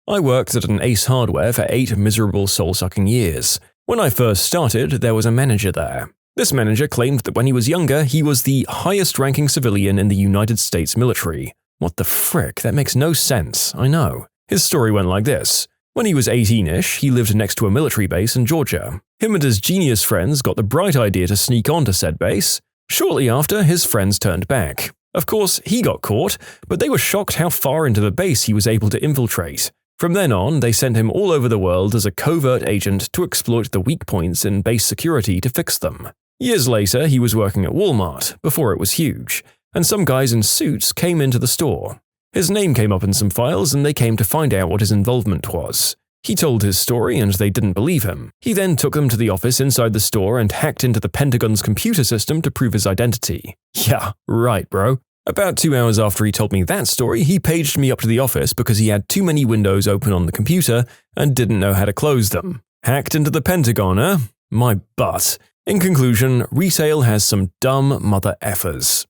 I worked at an Ace Hardware for 8 miserable soul-sucking years. When I first started, there was a manager there. This manager claimed that when he was younger, he was the highest-ranking civilian in the United States military. What the frick? That makes no sense, I know. His story went like this. When he was 18-ish, he lived next to a military base in Georgia. Him and his genius friends got the bright idea to sneak onto said base. Shortly after, his friends turned back. Of course, he got caught, but they were shocked how far into the base he was able to infiltrate. From then on, they sent him all over the world as a covert agent to exploit the weak points in base security to fix them. Years later, he was working at Walmart, before it was huge, and some guys in suits came into the store. His name came up in some files and they came to find out what his involvement was. He told his story and they didn't believe him. He then took them to the office inside the store and hacked into the Pentagon's computer system to prove his identity. Yeah, right, bro. About 2 hours after he told me that story, he paged me up to the office because he had too many windows open on the computer and didn't know how to close them. Hacked into the Pentagon, eh? My butt. In conclusion, retail has some dumb mother effers.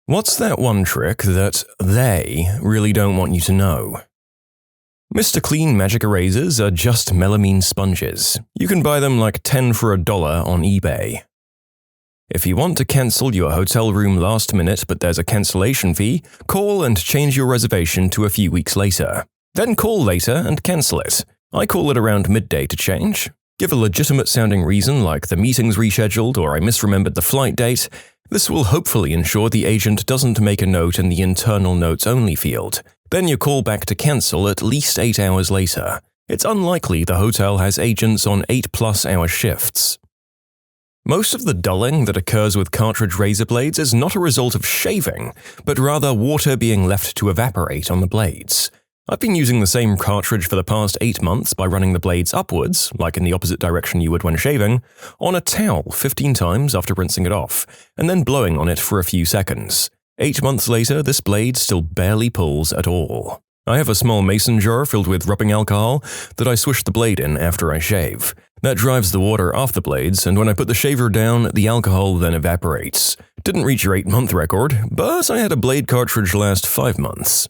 What's that one trick that they really don't want you to know? Mr. Clean magic erasers are just melamine sponges. You can buy them like 10 for $1 on eBay. If you want to cancel your hotel room last minute but there's a cancellation fee, call and change your reservation to a few weeks later. Then call later and cancel it. I call it around midday to change. Give a legitimate sounding reason like the meeting's rescheduled or I misremembered the flight date. This will hopefully ensure the agent doesn't make a note in the internal notes only field. Then you call back to cancel at least 8 hours later. It's unlikely the hotel has agents on 8+ hour shifts. Most of the dulling that occurs with cartridge razor blades is not a result of shaving, but rather water being left to evaporate on the blades. I've been using the same cartridge for the past 8 months by running the blades upwards, like in the opposite direction you would when shaving, on a towel 15 times after rinsing it off, and then blowing on it for a few seconds. 8 months later, this blade still barely pulls at all. I have a small mason jar filled with rubbing alcohol that I swish the blade in after I shave. That drives the water off the blades, and when I put the shaver down, the alcohol then evaporates. Didn't reach your 8-month record, but I had a blade cartridge last 5 months.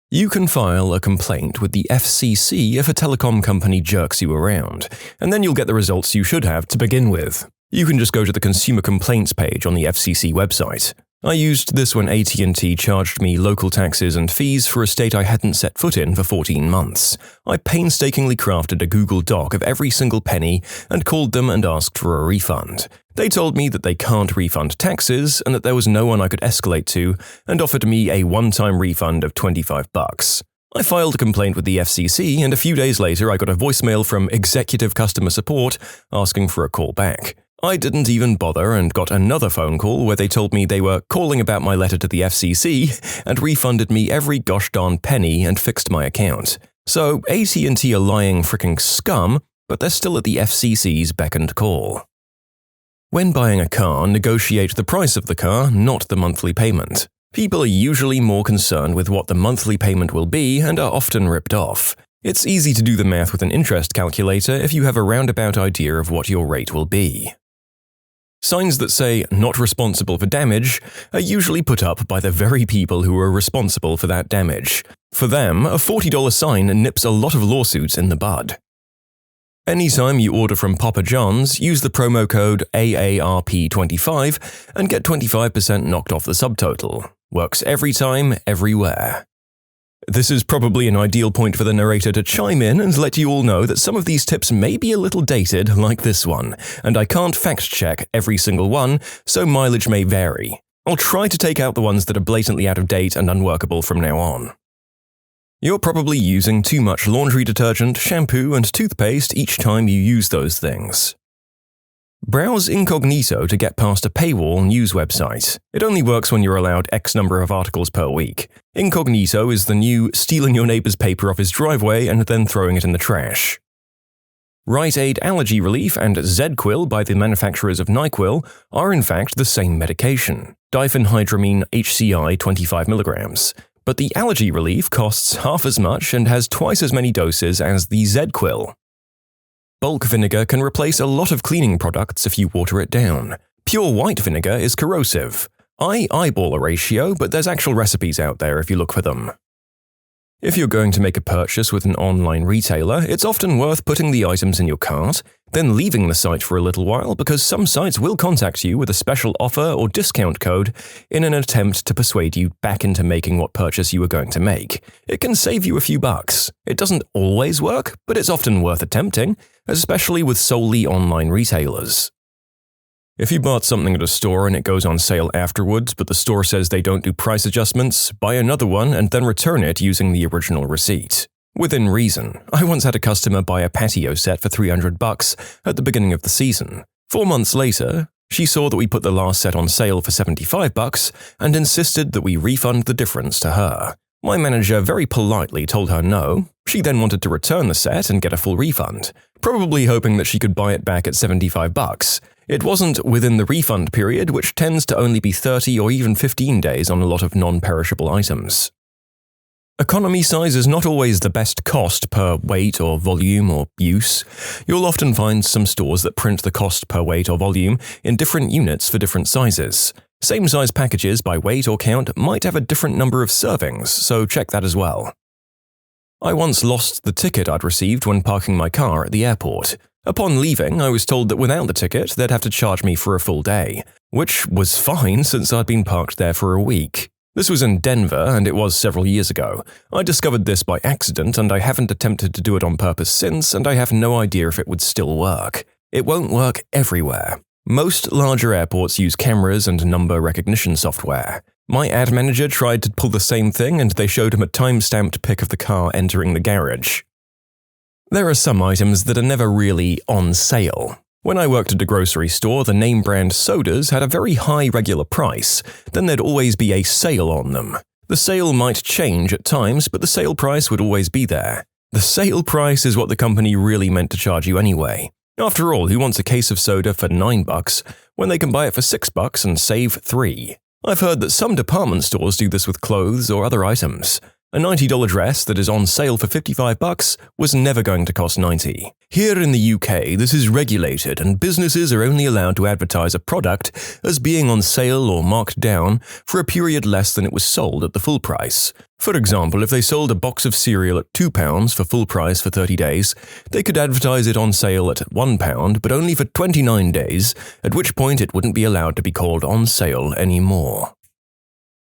You can file a complaint with the FCC if a telecom company jerks you around, and then you'll get the results you should have to begin with. You can just go to the Consumer Complaints page on the FCC website. I used this when AT&T charged me local taxes and fees for a state I hadn't set foot in for 14 months. I painstakingly crafted a Google Doc of every single penny and called them and asked for a refund. They told me that they can't refund taxes and that there was no one I could escalate to and offered me a one-time refund of $25. I filed a complaint with the FCC and a few days later I got a voicemail from Executive Customer Support asking for a call back. I didn't even bother and got another phone call where they told me they were calling about my letter to the FCC and refunded me every gosh darn penny and fixed my account. So AT&T are lying fricking scum, but they're still at the FCC's beck and call. When buying a car, negotiate the price of the car, not the monthly payment. People are usually more concerned with what the monthly payment will be and are often ripped off. It's easy to do the math with an interest calculator if you have a roundabout idea of what your rate will be. Signs that say, "not responsible for damage," are usually put up by the very people who are responsible for that damage. For them, a $40 sign nips a lot of lawsuits in the bud. Anytime you order from Papa John's, use the promo code AARP25 and get 25% knocked off the subtotal. Works every time, everywhere. This is probably an ideal point for the narrator to chime in and let you all know that some of these tips may be a little dated, like this one, and I can't fact-check every single one, so mileage may vary. I'll try to take out the ones that are blatantly out of date and unworkable from now on. You're probably using too much laundry detergent, shampoo, and toothpaste each time you use those things. Browse incognito to get past a paywall news website. It only works when you're allowed X number of articles per week. Incognito is the new stealing your neighbor's paper off his driveway and then throwing it in the trash. Rite Aid Allergy Relief and Z-Quil by the manufacturers of NyQuil are in fact the same medication, diphenhydramine HCI 25 mg. But the allergy relief costs half as much and has twice as many doses as the Z-Quil. Bulk vinegar can replace a lot of cleaning products if you water it down. Pure white vinegar is corrosive. I eyeball a ratio, but there's actual recipes out there if you look for them. If you're going to make a purchase with an online retailer, it's often worth putting the items in your cart, then leaving the site for a little while because some sites will contact you with a special offer or discount code in an attempt to persuade you back into making what purchase you were going to make. It can save you a few bucks. It doesn't always work, but it's often worth attempting, especially with solely online retailers. If you bought something at a store and it goes on sale afterwards, but the store says they don't do price adjustments, buy another one and then return it using the original receipt. Within reason. I once had a customer buy a patio set for $300 at the beginning of the season. 4 months later, she saw that we put the last set on sale for $75 and insisted that we refund the difference to her. My manager very politely told her no. She then wanted to return the set and get a full refund, probably hoping that she could buy it back at $75. It wasn't within the refund period, which tends to only be 30 or even 15 days on a lot of non-perishable items. Economy size is not always the best cost per weight or volume or use. You'll often find some stores that print the cost per weight or volume in different units for different sizes. Same size packages by weight or count might have a different number of servings, so check that as well. I once lost the ticket I'd received when parking my car at the airport. Upon leaving, I was told that without the ticket, they'd have to charge me for a full day, which was fine since I'd been parked there for a week. This was in Denver, and it was several years ago. I discovered this by accident, and I haven't attempted to do it on purpose since, and I have no idea if it would still work. It won't work everywhere. Most larger airports use cameras and number recognition software. My ad manager tried to pull the same thing, and they showed him a time-stamped pic of the car entering the garage. There are some items that are never really on sale. When I worked at a grocery store, the name brand sodas had a very high regular price, then there'd always be a sale on them. The sale might change at times, but the sale price would always be there. The sale price is what the company really meant to charge you anyway. After all, who wants a case of soda for $9 when they can buy it for $6 and save $3? I've heard that some department stores do this with clothes or other items. A $90 dress that is on sale for $55 was never going to cost $90. Here in the UK, this is regulated and businesses are only allowed to advertise a product as being on sale or marked down for a period less than it was sold at the full price. For example, if they sold a box of cereal at £2 for full price for 30 days, they could advertise it on sale at £1 but only for 29 days, at which point it wouldn't be allowed to be called on sale anymore.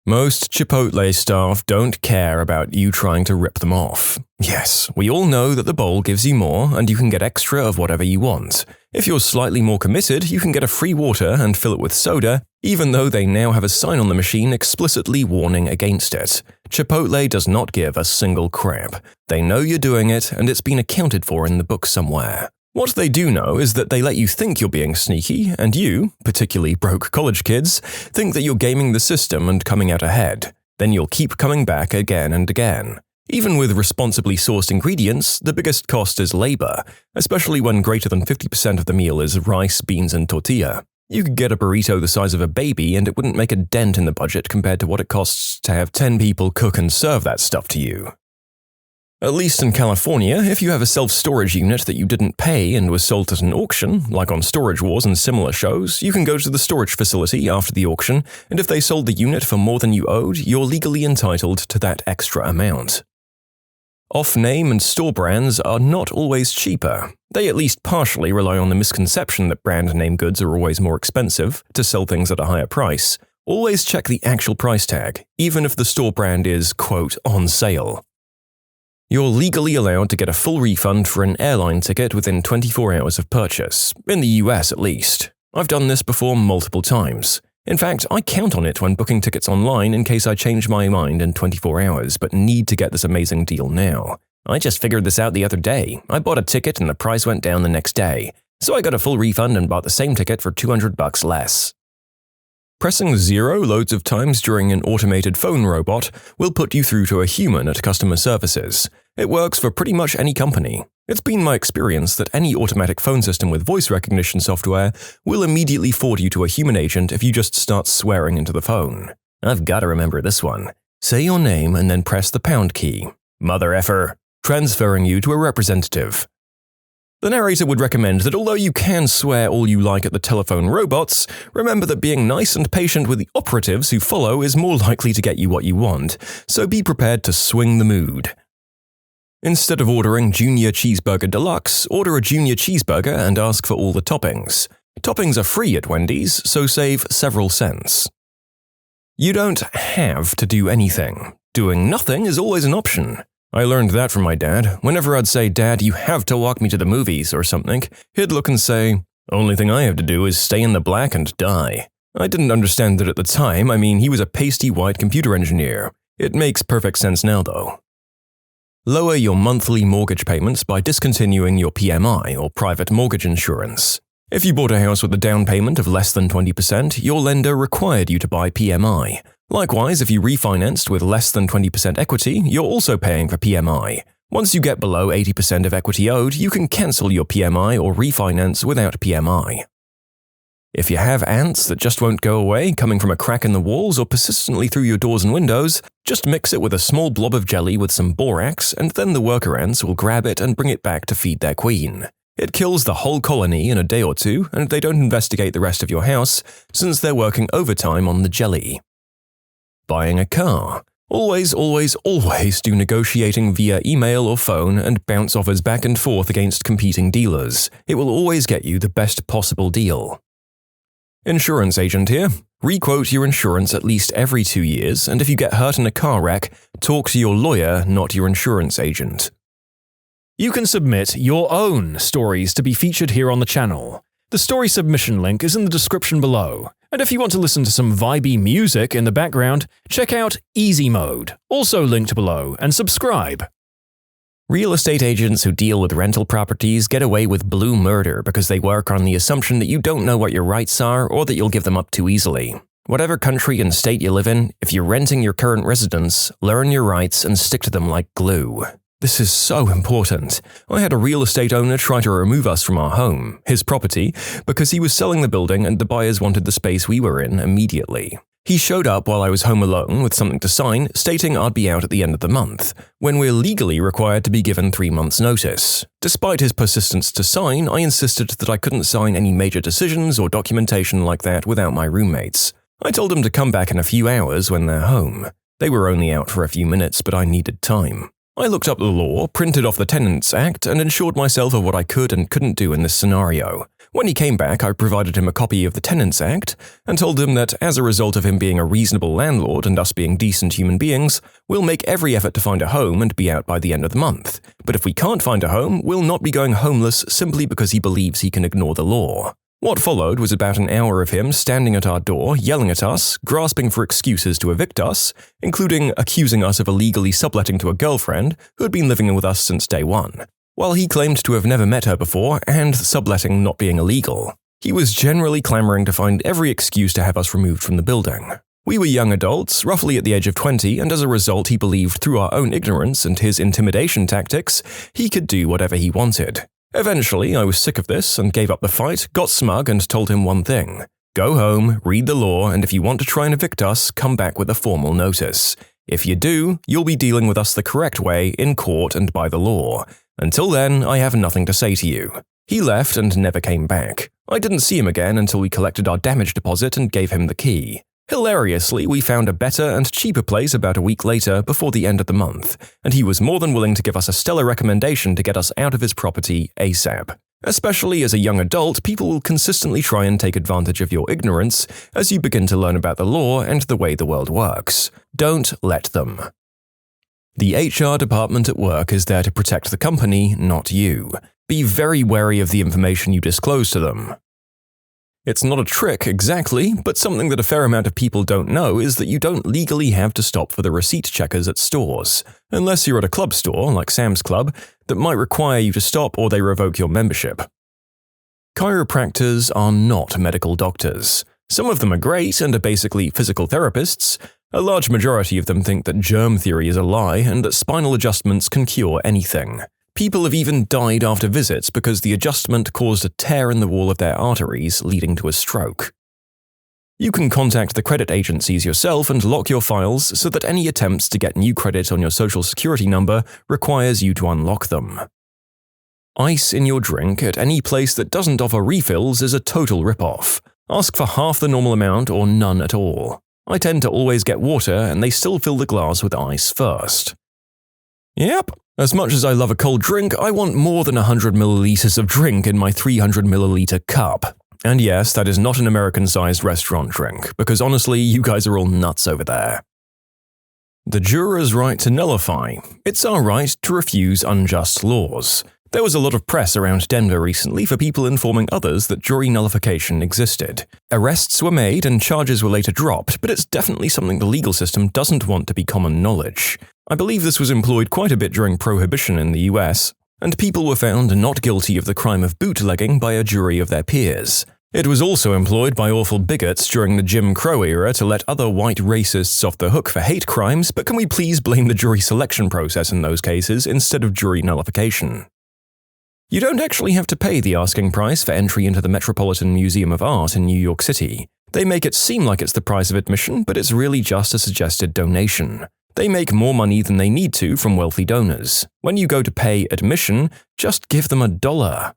Most Chipotle staff don't care about you trying to rip them off. Yes, we all know that the bowl gives you more and you can get extra of whatever you want. If you're slightly more committed, you can get a free water and fill it with soda, even though they now have a sign on the machine explicitly warning against it. Chipotle does not give a single crap. They know you're doing it and it's been accounted for in the book somewhere. What they do know is that they let you think you're being sneaky, and you, particularly broke college kids, think that you're gaming the system and coming out ahead. Then you'll keep coming back again and again. Even with responsibly sourced ingredients, the biggest cost is labor, especially when greater than 50% of the meal is rice, beans, and tortilla. You could get a burrito the size of a baby and it wouldn't make a dent in the budget compared to what it costs to have 10 people cook and serve that stuff to you. At least in California, if you have a self-storage unit that you didn't pay and was sold at an auction, like on Storage Wars and similar shows, you can go to the storage facility after the auction, and if they sold the unit for more than you owed, you're legally entitled to that extra amount. Off-name and store brands are not always cheaper. They at least partially rely on the misconception that brand name goods are always more expensive to sell things at a higher price. Always check the actual price tag, even if the store brand is, quote, on sale. You're legally allowed to get a full refund for an airline ticket within 24 hours of purchase, in the US at least. I've done this before multiple times. In fact, I count on it when booking tickets online in case I change my mind in 24 hours but need to get this amazing deal now. I just figured this out the other day. I bought a ticket and the price went down the next day, so I got a full refund and bought the same ticket for $200 less. Pressing 0 loads of times during an automated phone robot will put you through to a human at customer services. It works for pretty much any company. It's been my experience that any automatic phone system with voice recognition software will immediately forward you to a human agent if you just start swearing into the phone. I've got to remember this one. Say your name and then press the pound key. Mother effer. Transferring you to a representative. The narrator would recommend that although you can swear all you like at the telephone robots, remember that being nice and patient with the operatives who follow is more likely to get you what you want, so be prepared to swing the mood. Instead of ordering Junior Cheeseburger Deluxe, order a Junior Cheeseburger and ask for all the toppings. Toppings are free at Wendy's, so save several cents. You don't have to do anything. Doing nothing is always an option. I learned that from my dad. Whenever I'd say, "Dad, you have to walk me to the movies," or something, he'd look and say, "Only thing I have to do is stay in the black and die." I didn't understand it at the time. I mean, he was a pasty white computer engineer. It makes perfect sense now, though. Lower your monthly mortgage payments by discontinuing your PMI, or private mortgage insurance. If you bought a house with a down payment of less than 20%, your lender required you to buy PMI. Likewise, if you refinanced with less than 20% equity, you're also paying for PMI. Once you get below 80% of equity owed, you can cancel your PMI or refinance without PMI. If you have ants that just won't go away, coming from a crack in the walls or persistently through your doors and windows, just mix it with a small blob of jelly with some borax, and then the worker ants will grab it and bring it back to feed their queen. It kills the whole colony in a day or two, and they don't investigate the rest of your house, since they're working overtime on the jelly. Buying a car. Always do negotiating via email or phone and bounce offers back and forth against competing dealers. It will always get you the best possible deal. Insurance agent here. Requote your insurance at least every 2 years, and if you get hurt in a car wreck, talk to your lawyer, not your insurance agent. You can submit your own stories to be featured here on the channel. The story submission link is in the description below. And if you want to listen to some vibey music in the background, check out easymode, also linked below, and subscribe. Real estate agents who deal with rental properties get away with blue murder because they work on the assumption that you don't know what your rights are or that you'll give them up too easily. Whatever country and state you live in, if you're renting your current residence, learn your rights and stick to them like glue. This is so important. I had a real estate owner try to remove us from our home, his property, because he was selling the building and the buyers wanted the space we were in immediately. He showed up while I was home alone with something to sign, stating I'd be out at the end of the month, when we're legally required to be given 3 months' notice. Despite his persistence to sign, I insisted that I couldn't sign any major decisions or documentation like that without my roommates. I told him to come back in a few hours when they're home. They were only out for a few minutes, but I needed time. I looked up the law, printed off the Tenants Act, and ensured myself of what I could and couldn't do in this scenario. When he came back, I provided him a copy of the Tenants Act and told him that as a result of him being a reasonable landlord and us being decent human beings, we'll make every effort to find a home and be out by the end of the month. But if we can't find a home, we'll not be going homeless simply because he believes he can ignore the law. What followed was about an hour of him standing at our door, yelling at us, grasping for excuses to evict us, including accusing us of illegally subletting to a girlfriend who had been living with us since day one, while he claimed to have never met her before and subletting not being illegal. He was generally clamoring to find every excuse to have us removed from the building. We were young adults, roughly at the age of 20, and as a result he believed through our own ignorance and his intimidation tactics, he could do whatever he wanted. Eventually, I was sick of this and gave up the fight, got smug and told him one thing. Go home, read the law, and if you want to try and evict us, come back with a formal notice. If you do, you'll be dealing with us the correct way, in court and by the law. Until then, I have nothing to say to you. He left and never came back. I didn't see him again until we collected our damage deposit and gave him the key. Hilariously, we found a better and cheaper place about a week later before the end of the month, and he was more than willing to give us a stellar recommendation to get us out of his property ASAP. Especially as a young adult, people will consistently try and take advantage of your ignorance as you begin to learn about the law and the way the world works. Don't let them. The HR department at work is there to protect the company, not you. Be very wary of the information you disclose to them. It's not a trick exactly, but something that a fair amount of people don't know is that you don't legally have to stop for the receipt checkers at stores, unless you're at a club store, like Sam's Club, that might require you to stop or they revoke your membership. Chiropractors are not medical doctors. Some of them are great and are basically physical therapists. A large majority of them think that germ theory is a lie and that spinal adjustments can cure anything. People have even died after visits because the adjustment caused a tear in the wall of their arteries, leading to a stroke. You can contact the credit agencies yourself and lock your files so that any attempts to get new credit on your social security number requires you to unlock them. Ice in your drink at any place that doesn't offer refills is a total rip-off. Ask for half the normal amount or none at all. I tend to always get water and they still fill the glass with ice first. Yep, as much as I love a cold drink, I want more than 100 milliliters of drink in my 300 milliliter cup. And yes, that is not an American-sized restaurant drink, because honestly, you guys are all nuts over there. The juror's right to nullify. It's our right to refuse unjust laws. There was a lot of press around Denver recently for people informing others that jury nullification existed. Arrests were made and charges were later dropped, but it's definitely something the legal system doesn't want to be common knowledge. I believe this was employed quite a bit during Prohibition in the US, and people were found not guilty of the crime of bootlegging by a jury of their peers. It was also employed by awful bigots during the Jim Crow era to let other white racists off the hook for hate crimes, but can we please blame the jury selection process in those cases instead of jury nullification? You don't actually have to pay the asking price for entry into the Metropolitan Museum of Art in New York City. They make it seem like it's the price of admission, but it's really just a suggested donation. They make more money than they need to from wealthy donors. When you go to pay admission, just give them $1.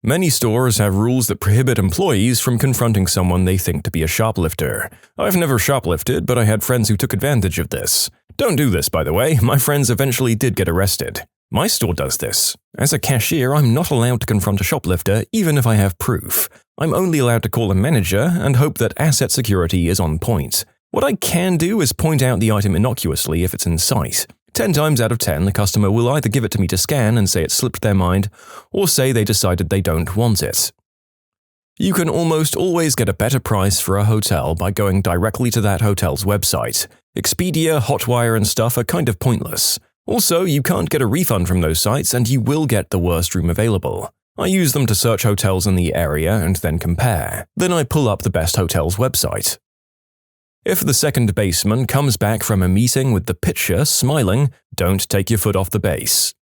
Many stores have rules that prohibit employees from confronting someone they think to be a shoplifter. I've never shoplifted, but I had friends who took advantage of this. Don't do this, by the way. My friends eventually did get arrested. My store does this. As a cashier, I'm not allowed to confront a shoplifter, even if I have proof. I'm only allowed to call a manager and hope that asset security is on point. What I can do is point out the item innocuously if it's in sight. 10 times out of 10, the customer will either give it to me to scan and say it slipped their mind, or say they decided they don't want it. You can almost always get a better price for a hotel by going directly to that hotel's website. Expedia, Hotwire, and stuff are kind of pointless. Also, you can't get a refund from those sites and you will get the worst room available. I use them to search hotels in the area and then compare. Then I pull up the best hotel's website. If the second baseman comes back from a meeting with the pitcher smiling, don't take your foot off the base.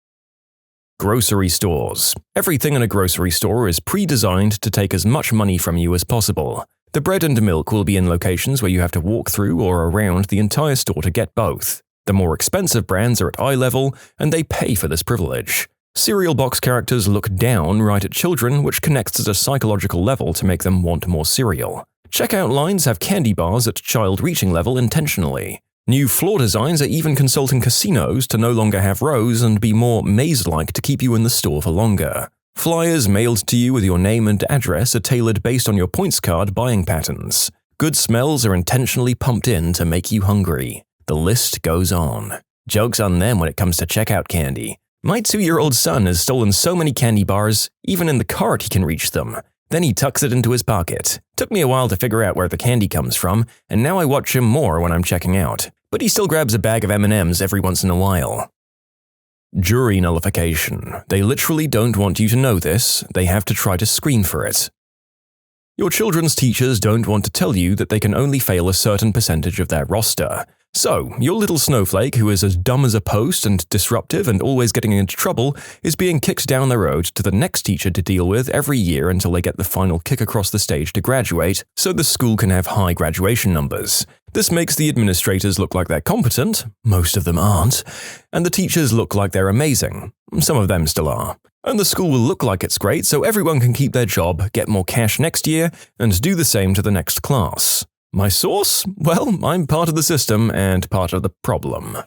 Grocery stores. Everything in a grocery store is pre-designed to take as much money from you as possible. The bread and milk will be in locations where you have to walk through or around the entire store to get both. The more expensive brands are at eye level, and they pay for this privilege. Cereal box characters look down right at children, which connects at a psychological level to make them want more cereal. Checkout lines have candy bars at child reaching level intentionally. New floor designs are even consulting casinos to no longer have rows and be more maze-like to keep you in the store for longer. Flyers mailed to you with your name and address are tailored based on your points card buying patterns. Good smells are intentionally pumped in to make you hungry. The list goes on. Joke's on them when it comes to checkout candy. My 2-year-old son has stolen so many candy bars, even in the cart he can reach them. Then he tucks it into his pocket. Took me a while to figure out where the candy comes from, and now I watch him more when I'm checking out. But he still grabs a bag of M&Ms every once in a while. Jury nullification. They literally don't want you to know this, they have to try to screen for it. Your children's teachers don't want to tell you that they can only fail a certain percentage of their roster. So, your little snowflake who is as dumb as a post and disruptive and always getting into trouble is being kicked down the road to the next teacher to deal with every year until they get the final kick across the stage to graduate, so the school can have high graduation numbers. This makes the administrators look like they're competent, most of them aren't, and the teachers look like they're amazing, some of them still are. And the school will look like it's great so everyone can keep their job, get more cash next year, and do the same to the next class. My source? Well, I'm part of the system and part of the problem.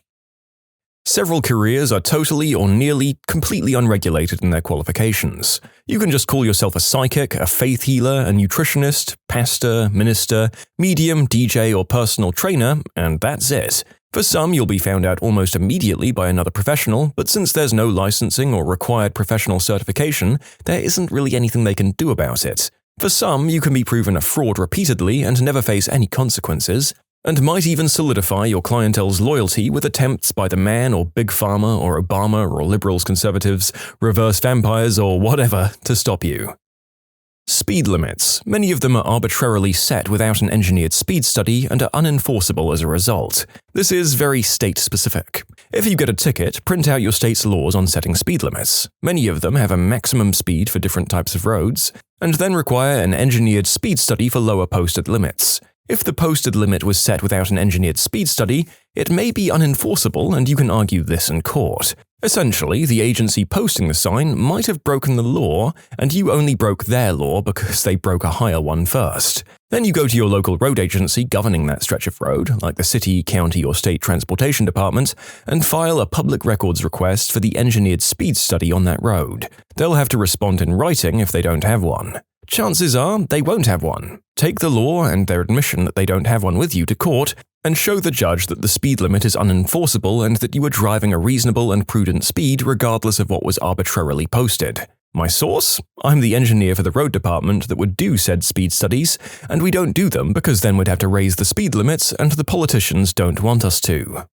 Several careers are totally or nearly completely unregulated in their qualifications. You can just call yourself a psychic, a faith healer, a nutritionist, pastor, minister, medium, DJ, or personal trainer, and that's it. For some, you'll be found out almost immediately by another professional, but since there's no licensing or required professional certification, there isn't really anything they can do about it. For some, you can be proven a fraud repeatedly and never face any consequences, and might even solidify your clientele's loyalty with attempts by the man or Big Pharma or Obama or liberals, conservatives, reverse vampires or whatever to stop you. Speed limits. Many of them are arbitrarily set without an engineered speed study and are unenforceable as a result. This is very state-specific. If you get a ticket, print out your state's laws on setting speed limits. Many of them have a maximum speed for different types of roads, and then require an engineered speed study for lower posted limits. If the posted limit was set without an engineered speed study, it may be unenforceable and you can argue this in court. Essentially, the agency posting the sign might have broken the law, and you only broke their law because they broke a higher one first. Then you go to your local road agency governing that stretch of road, like the city, county, or state transportation department, and file a public records request for the engineered speed study on that road. They'll have to respond in writing if they don't have one. Chances are they won't have one. Take the law and their admission that they don't have one with you to court, and show the judge that the speed limit is unenforceable and that you were driving a reasonable and prudent speed regardless of what was arbitrarily posted. My source? I'm the engineer for the road department that would do said speed studies, and we don't do them because then we'd have to raise the speed limits and the politicians don't want us to.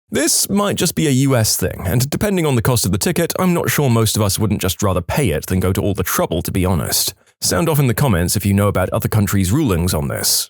This might just be a US thing, and depending on the cost of the ticket, I'm not sure most of us wouldn't just rather pay it than go to all the trouble, to be honest. Sound off in the comments if you know about other countries' rulings on this.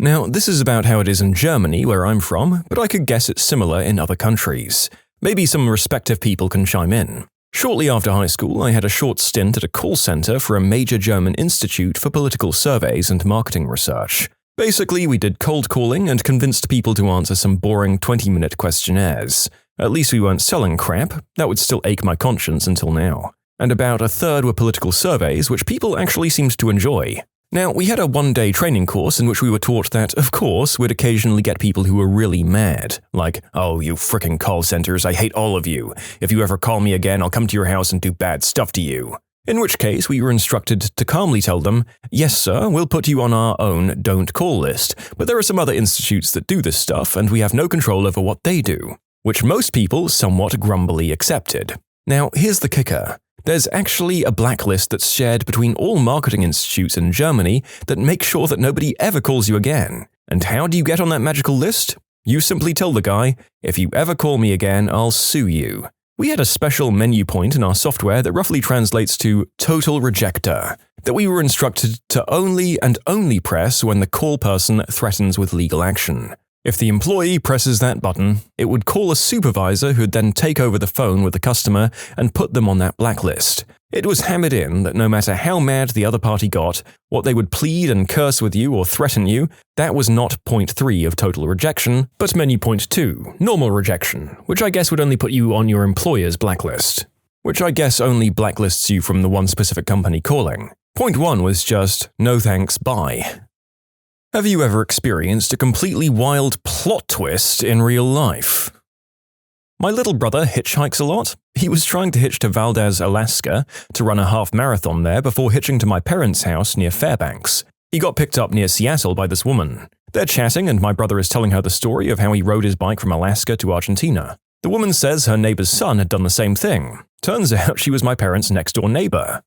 Now, this is about how it is in Germany, where I'm from, but I could guess it's similar in other countries. Maybe some respective people can chime in. Shortly after high school, I had a short stint at a call center for a major German institute for political surveys and marketing research. Basically, we did cold calling and convinced people to answer some boring 20-minute questionnaires. At least we weren't selling crap. That would still ache my conscience until now. And about a third were political surveys, which people actually seemed to enjoy. Now, we had a one-day training course in which we were taught that, of course, we'd occasionally get people who were really mad. Like, "Oh, you frickin' call centers, I hate all of you. If you ever call me again, I'll come to your house and do bad stuff to you." In which case, we were instructed to calmly tell them, "Yes, sir, we'll put you on our own don't call list, but there are some other institutes that do this stuff and we have no control over what they do." Which most people somewhat grumbly accepted. Now, here's the kicker. There's actually a blacklist that's shared between all marketing institutes in Germany that makes sure that nobody ever calls you again. And how do you get on that magical list? You simply tell the guy, "If you ever call me again, I'll sue you." We had a special menu point in our software that roughly translates to total rejector, that we were instructed to only and only press when the call person threatens with legal action. If the employee presses that button, it would call a supervisor who'd then take over the phone with the customer and put them on that blacklist. It was hammered in that no matter how mad the other party got, what they would plead and curse with you or threaten you, that was not point 3 of total rejection, but menu point 2, normal rejection, which I guess would only put you on your employer's blacklist. Which I guess only blacklists you from the one specific company calling. Point 1 was just, "No thanks, bye." Have you ever experienced a completely wild plot twist in real life? My little brother hitchhikes a lot. He was trying to hitch to Valdez, Alaska, to run a half marathon there before hitching to my parents' house near Fairbanks. He got picked up near Seattle by this woman. They're chatting and my brother is telling her the story of how he rode his bike from Alaska to Argentina. The woman says her neighbor's son had done the same thing. Turns out she was my parents' next-door neighbor.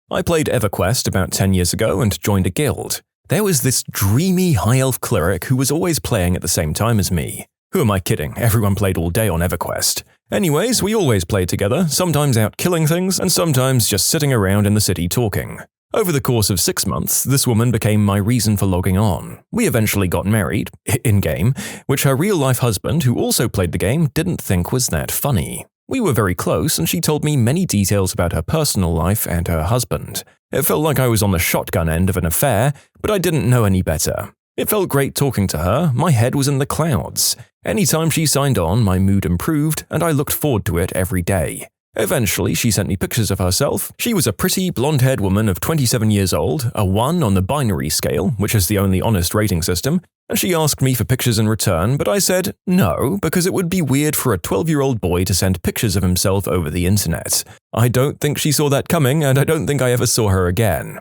I played EverQuest about 10 years ago and joined a guild. There was this dreamy high-elf cleric who was always playing at the same time as me. Who am I kidding? Everyone played all day on EverQuest. Anyways, we always played together, sometimes out killing things and sometimes just sitting around in the city talking. Over the course of 6 months, this woman became my reason for logging on. We eventually got married, in-game, which her real-life husband, who also played the game, didn't think was that funny. We were very close and she told me many details about her personal life and her husband. It felt like I was on the shotgun end of an affair, but I didn't know any better. It felt great talking to her, my head was in the clouds. Anytime she signed on, my mood improved, and I looked forward to it every day. Eventually, she sent me pictures of herself. She was a pretty, blonde-haired woman of 27 years old, a 1 on the binary scale, which is the only honest rating system, and she asked me for pictures in return, but I said no, because it would be weird for a 12-year-old boy to send pictures of himself over the internet. I don't think she saw that coming, and I don't think I ever saw her again.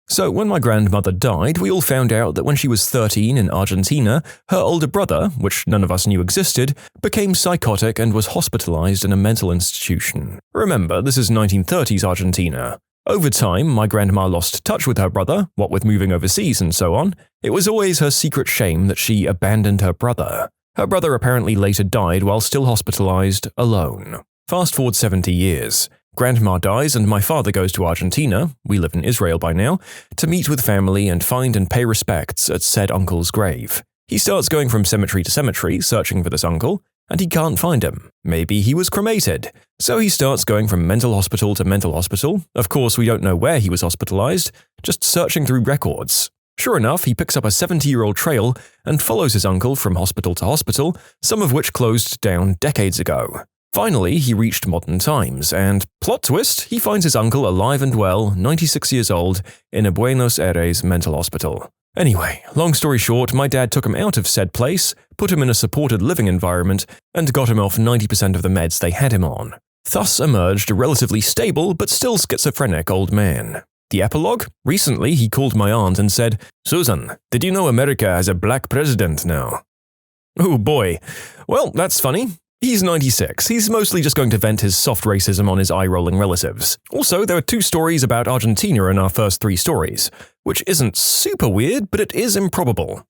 So when my grandmother died, we all found out that when she was 13 in Argentina, her older brother, which none of us knew existed, became psychotic and was hospitalized in a mental institution. Remember, this is 1930s Argentina. Over time, my grandma lost touch with her brother, what with moving overseas and so on. It was always her secret shame that she abandoned her brother. Her brother apparently later died while still hospitalized, alone. Fast forward 70 years. Grandma dies and my father goes to Argentina, we live in Israel by now, to meet with family and find and pay respects at said uncle's grave. He starts going from cemetery to cemetery, searching for this uncle, and he can't find him. Maybe he was cremated. So he starts going from mental hospital to mental hospital. Of course, we don't know where he was hospitalized, just searching through records. Sure enough, he picks up a 70-year-old trail and follows his uncle from hospital to hospital, some of which closed down decades ago. Finally, he reached modern times, and, plot twist, he finds his uncle alive and well, 96 years old, in a Buenos Aires mental hospital. Anyway, long story short, my dad took him out of said place, put him in a supported living environment, and got him off 90% of the meds they had him on. Thus emerged a relatively stable but still schizophrenic old man. The epilogue? Recently, he called my aunt and said, "Susan, did you know America has a black president now?" Oh boy. Well, that's funny. He's 96. He's mostly just going to vent his soft racism on his eye-rolling relatives. Also, there are 2 stories about Argentina in our first 3 stories, which isn't super weird, but it is improbable.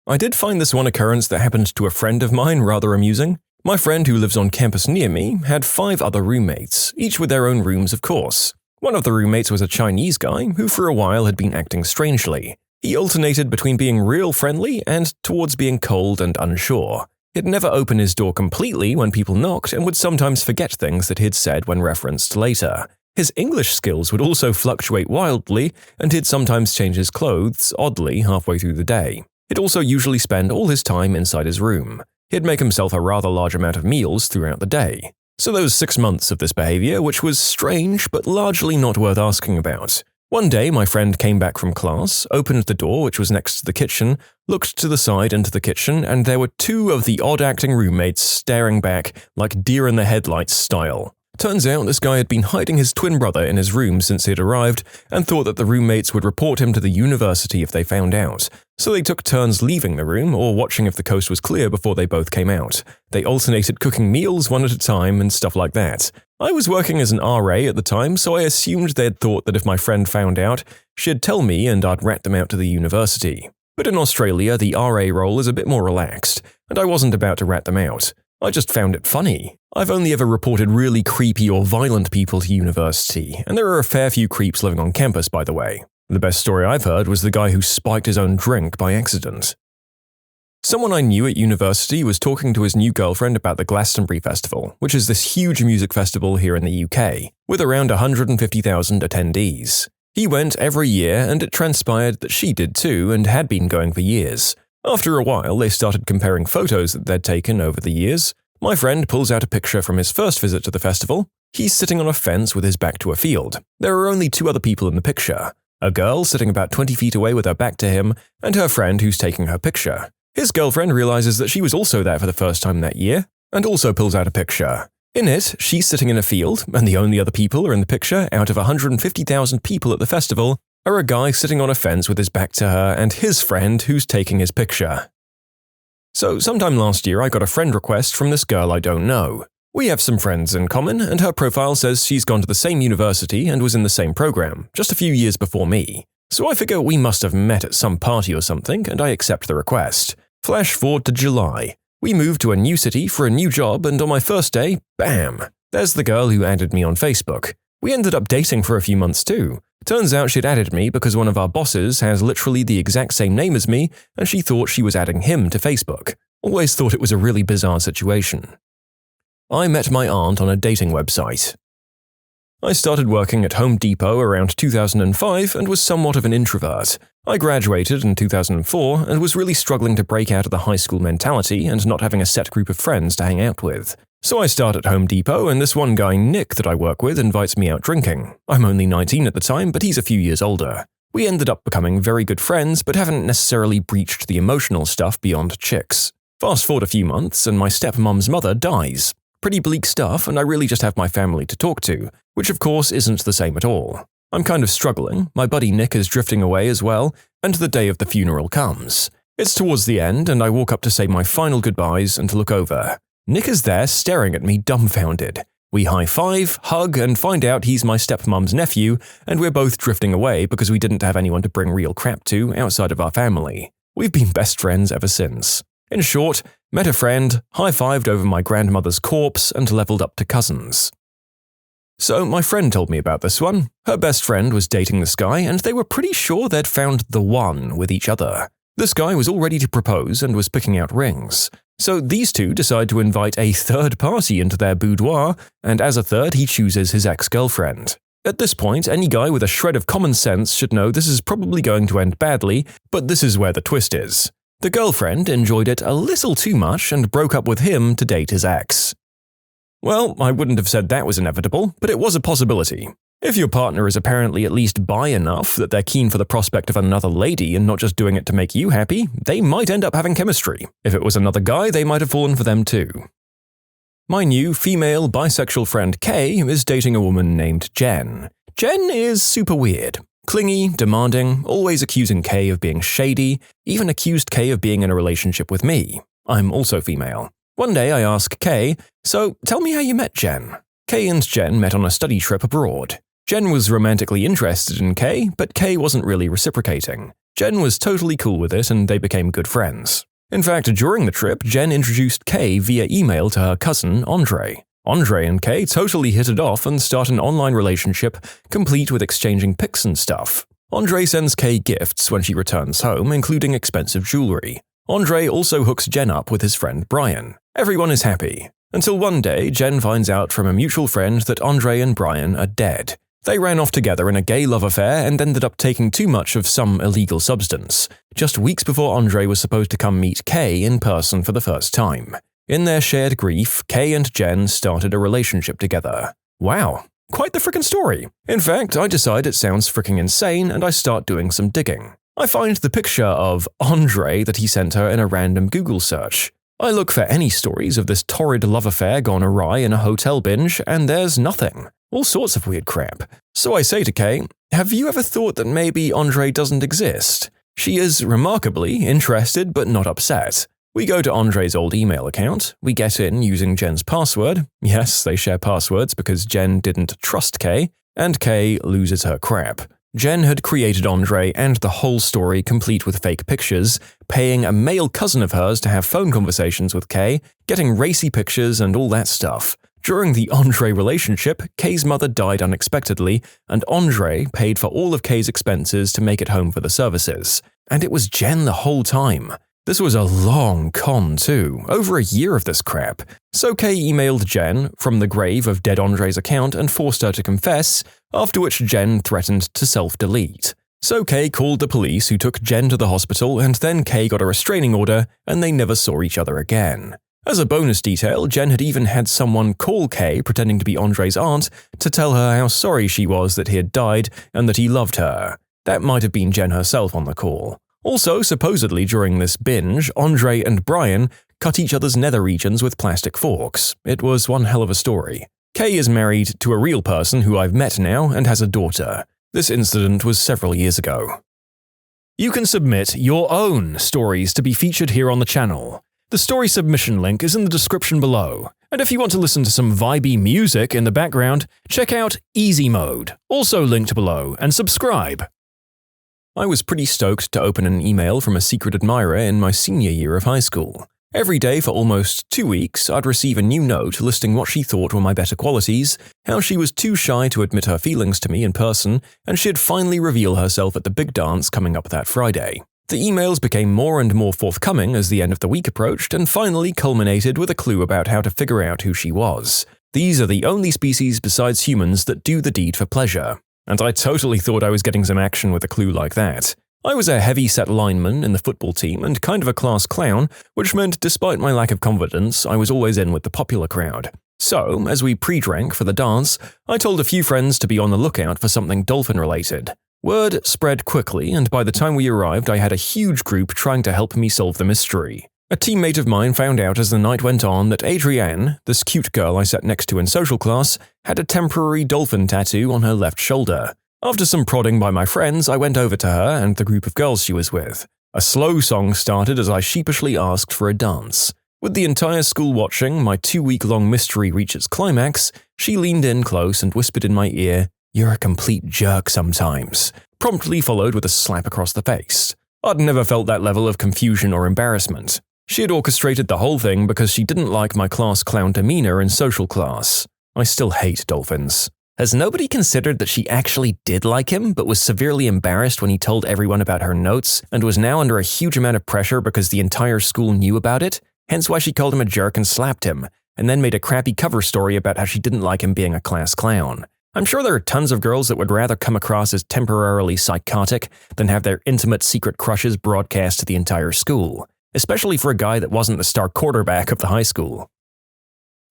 I did find this one occurrence that happened to a friend of mine rather amusing. My friend who lives on campus near me had 5 other roommates, each with their own rooms of course. One of the roommates was a Chinese guy who for a while had been acting strangely. He alternated between being real friendly and towards being cold and unsure. He'd never open his door completely when people knocked and would sometimes forget things that he'd said when referenced later. His English skills would also fluctuate wildly, and he'd sometimes change his clothes oddly halfway through the day. He'd also usually spend all his time inside his room. He'd make himself a rather large amount of meals throughout the day. So there was 6 months of this behavior, which was strange but largely not worth asking about. One day, my friend came back from class, opened the door, which was next to the kitchen, looked to the side into the kitchen, and there were 2 of the odd-acting roommates staring back like deer in the headlights style. Turns out this guy had been hiding his twin brother in his room since he'd arrived and thought that the roommates would report him to the university if they found out. So they took turns leaving the room or watching if the coast was clear before they both came out. They alternated cooking meals one at a time and stuff like that. I was working as an RA at the time, so I assumed they'd thought that if my friend found out, she'd tell me and I'd rat them out to the university. But in Australia, the RA role is a bit more relaxed, and I wasn't about to rat them out. I just found it funny. I've only ever reported really creepy or violent people to university, and there are a fair few creeps living on campus, by the way. The best story I've heard was the guy who spiked his own drink by accident. Someone I knew at university was talking to his new girlfriend about the Glastonbury Festival, which is this huge music festival here in the UK, with around 150,000 attendees. He went every year, and it transpired that she did too and had been going for years. After a while, they started comparing photos that they'd taken over the years. My friend pulls out a picture from his first visit to the festival. He's sitting on a fence with his back to a field. There are only 2 other people in the picture. A girl sitting about 20 feet away with her back to him, and her friend who's taking her picture. His girlfriend realizes that she was also there for the first time that year, and also pulls out a picture. In it, she's sitting in a field, and the only other people are in the picture out of 150,000 people at the festival are a guy sitting on a fence with his back to her and his friend who's taking his picture. So sometime last year I got a friend request from this girl I don't know. We have some friends in common, and her profile says she's gone to the same university and was in the same program, just a few years before me. So I figure we must have met at some party or something, and I accept the request. Flash forward to July. We moved to a new city for a new job, and on my first day, bam! There's the girl who added me on Facebook. We ended up dating for a few months too. Turns out she'd added me because one of our bosses has literally the exact same name as me, and she thought she was adding him to Facebook. Always thought it was a really bizarre situation. I met my aunt on a dating website. I started working at Home Depot around 2005 and was somewhat of an introvert. I graduated in 2004 and was really struggling to break out of the high school mentality and not having a set group of friends to hang out with. So I start at Home Depot, and this one guy, Nick, that I work with invites me out drinking. I'm only 19 at the time, but he's a few years older. We ended up becoming very good friends, but haven't necessarily breached the emotional stuff beyond chicks. Fast forward a few months, and my stepmom's mother dies. Pretty bleak stuff, and I really just have my family to talk to, which of course isn't the same at all. I'm kind of struggling, my buddy Nick is drifting away as well, and the day of the funeral comes. It's towards the end, and I walk up to say my final goodbyes and to look over. Nick is there staring at me dumbfounded. We high-five, hug, and find out he's my stepmom's nephew, and we're both drifting away because we didn't have anyone to bring real crap to outside of our family. We've been best friends ever since. In short, met a friend, high-fived over my grandmother's corpse, and leveled up to cousins. So my friend told me about this one. Her best friend was dating this guy, and they were pretty sure they'd found the one with each other. This guy was all ready to propose and was picking out rings. So these two decide to invite a third party into their boudoir, and as a third he chooses his ex-girlfriend. At this point, any guy with a shred of common sense should know this is probably going to end badly, but this is where the twist is. The girlfriend enjoyed it a little too much and broke up with him to date his ex. Well, I wouldn't have said that was inevitable, but it was a possibility. If your partner is apparently at least bi enough that they're keen for the prospect of another lady and not just doing it to make you happy, they might end up having chemistry. If it was another guy, they might have fallen for them too. My new female bisexual friend Kay is dating a woman named Jen. Jen is super weird. Clingy, demanding, always accusing Kay of being shady, even accused Kay of being in a relationship with me. I'm also female. One day I ask Kay, "So, tell me how you met Jen." Kay and Jen met on a study trip abroad. Jen was romantically interested in Kay, but Kay wasn't really reciprocating. Jen was totally cool with it and they became good friends. In fact, during the trip, Jen introduced Kay via email to her cousin, Andre. Andre and Kay totally hit it off and start an online relationship, complete with exchanging pics and stuff. Andre sends Kay gifts when she returns home, including expensive jewelry. Andre also hooks Jen up with his friend Brian. Everyone is happy. Until one day, Jen finds out from a mutual friend that Andre and Brian are dead. They ran off together in a gay love affair and ended up taking too much of some illegal substance, just weeks before Andre was supposed to come meet Kay in person for the first time. In their shared grief, Kay and Jen started a relationship together. Wow, quite the frickin' story. In fact, I decide it sounds fricking insane and I start doing some digging. I find the picture of Andre that he sent her in a random Google search. I look for any stories of this torrid love affair gone awry in a hotel binge, and there's nothing. All sorts of weird crap. So I say to Kay, "Have you ever thought that maybe Andre doesn't exist?" She is remarkably interested but not upset. We go to Andre's old email account, we get in using Jen's password, yes, they share passwords because Jen didn't trust Kay, and Kay loses her crap. Jen had created Andre and the whole story complete with fake pictures, paying a male cousin of hers to have phone conversations with Kay, getting racy pictures and all that stuff. During the Andre relationship, Kay's mother died unexpectedly, and Andre paid for all of Kay's expenses to make it home for the services. And it was Jen the whole time. This was a long con too, over a year of this crap. So Kay emailed Jen from the grave of dead Andre's account and forced her to confess, after which Jen threatened to self-delete. So Kay called the police who took Jen to the hospital, and then Kay got a restraining order and they never saw each other again. As a bonus detail, Jen had even had someone call Kay pretending to be Andre's aunt to tell her how sorry she was that he had died and that he loved her. That might have been Jen herself on the call. Also, supposedly during this binge, Andre and Brian cut each other's nether regions with plastic forks. It was one hell of a story. Kay is married to a real person who I've met now and has a daughter. This incident was several years ago. You can submit your own stories to be featured here on the channel. The story submission link is in the description below. And if you want to listen to some vibey music in the background, check out easymode, also linked below, and subscribe. I was pretty stoked to open an email from a secret admirer in my senior year of high school. Every day for almost 2 weeks, I'd receive a new note listing what she thought were my better qualities, how she was too shy to admit her feelings to me in person, and she'd finally reveal herself at the big dance coming up that Friday. The emails became more and more forthcoming as the end of the week approached and finally culminated with a clue about how to figure out who she was. These are the only species besides humans that do the deed for pleasure. And I totally thought I was getting some action with a clue like that. I was a heavy-set lineman in the football team and kind of a class clown, which meant despite my lack of confidence, I was always in with the popular crowd. So, as we pre-drank for the dance, I told a few friends to be on the lookout for something dolphin-related. Word spread quickly, and by the time we arrived, I had a huge group trying to help me solve the mystery. A teammate of mine found out as the night went on that Adrienne, this cute girl I sat next to in social class, had a temporary dolphin tattoo on her left shoulder. After some prodding by my friends, I went over to her and the group of girls she was with. A slow song started as I sheepishly asked for a dance. With the entire school watching my 2-week-long mystery reach its climax, she leaned in close and whispered in my ear, "You're a complete jerk sometimes," promptly followed with a slap across the face. I'd never felt that level of confusion or embarrassment. She had orchestrated the whole thing because she didn't like my class clown demeanor in social class. I still hate dolphins. Has nobody considered that she actually did like him, but was severely embarrassed when he told everyone about her notes, and was now under a huge amount of pressure because the entire school knew about it? Hence why she called him a jerk and slapped him, and then made a crappy cover story about how she didn't like him being a class clown. I'm sure there are tons of girls that would rather come across as temporarily psychotic than have their intimate secret crushes broadcast to the entire school, especially for a guy that wasn't the star quarterback of the high school.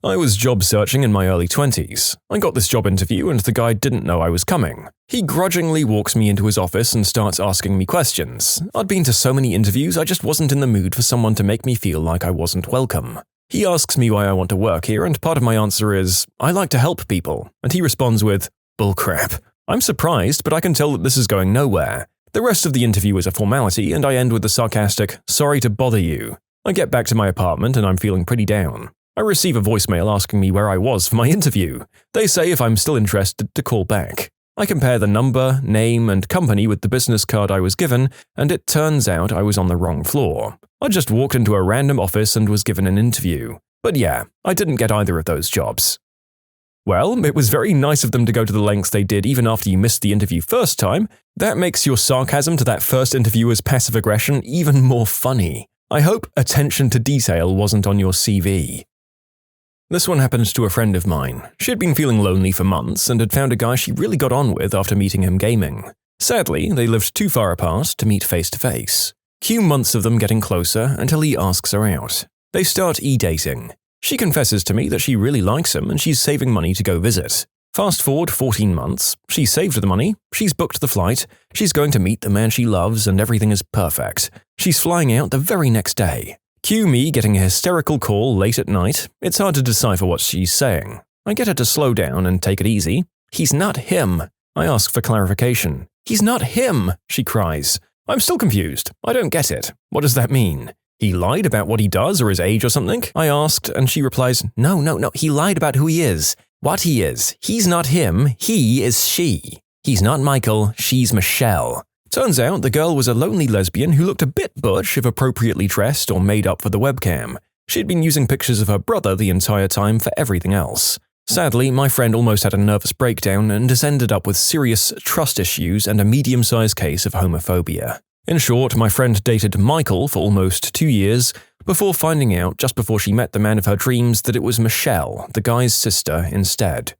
I was job searching in my early 20s. I got this job interview and the guy didn't know I was coming. He grudgingly walks me into his office and starts asking me questions. I'd been to so many interviews, I just wasn't in the mood for someone to make me feel like I wasn't welcome. He asks me why I want to work here, and part of my answer is, I like to help people, and he responds with, bullcrap. I'm surprised, but I can tell that this is going nowhere. The rest of the interview is a formality, and I end with the sarcastic, sorry to bother you. I get back to my apartment and I'm feeling pretty down. I receive a voicemail asking me where I was for my interview. They say if I'm still interested to call back. I compare the number, name, and company with the business card I was given, and it turns out I was on the wrong floor. I just walked into a random office and was given an interview. But yeah, I didn't get either of those jobs. Well, it was very nice of them to go to the lengths they did even after you missed the interview first time. That makes your sarcasm to that first interviewer's passive aggression even more funny. I hope attention to detail wasn't on your CV. This one happened to a friend of mine. She had been feeling lonely for months and had found a guy she really got on with after meeting him gaming. Sadly, they lived too far apart to meet face to face. Cue months of them getting closer until he asks her out. They start e-dating. She confesses to me that she really likes him and she's saving money to go visit. Fast forward 14 months, she's saved the money, she's booked the flight, she's going to meet the man she loves and everything is perfect. She's flying out the very next day. Cue me getting a hysterical call late at night. It's hard to decipher what she's saying. I get her to slow down and take it easy. He's not him. I ask for clarification. He's not him, she cries. I'm still confused. I don't get it. What does that mean? He lied about what he does or his age or something? I asked, and she replies, No, he lied about who he is. What he is. He's not him, he is she. He's not Michael, she's Michelle. Turns out the girl was a lonely lesbian who looked a bit butch if appropriately dressed or made up for the webcam. She'd been using pictures of her brother the entire time for everything else. Sadly, my friend almost had a nervous breakdown and has ended up with serious trust issues and a medium-sized case of homophobia. In short, my friend dated Michael for almost 2 years before finding out just before she met the man of her dreams that it was Michelle, the guy's sister, instead.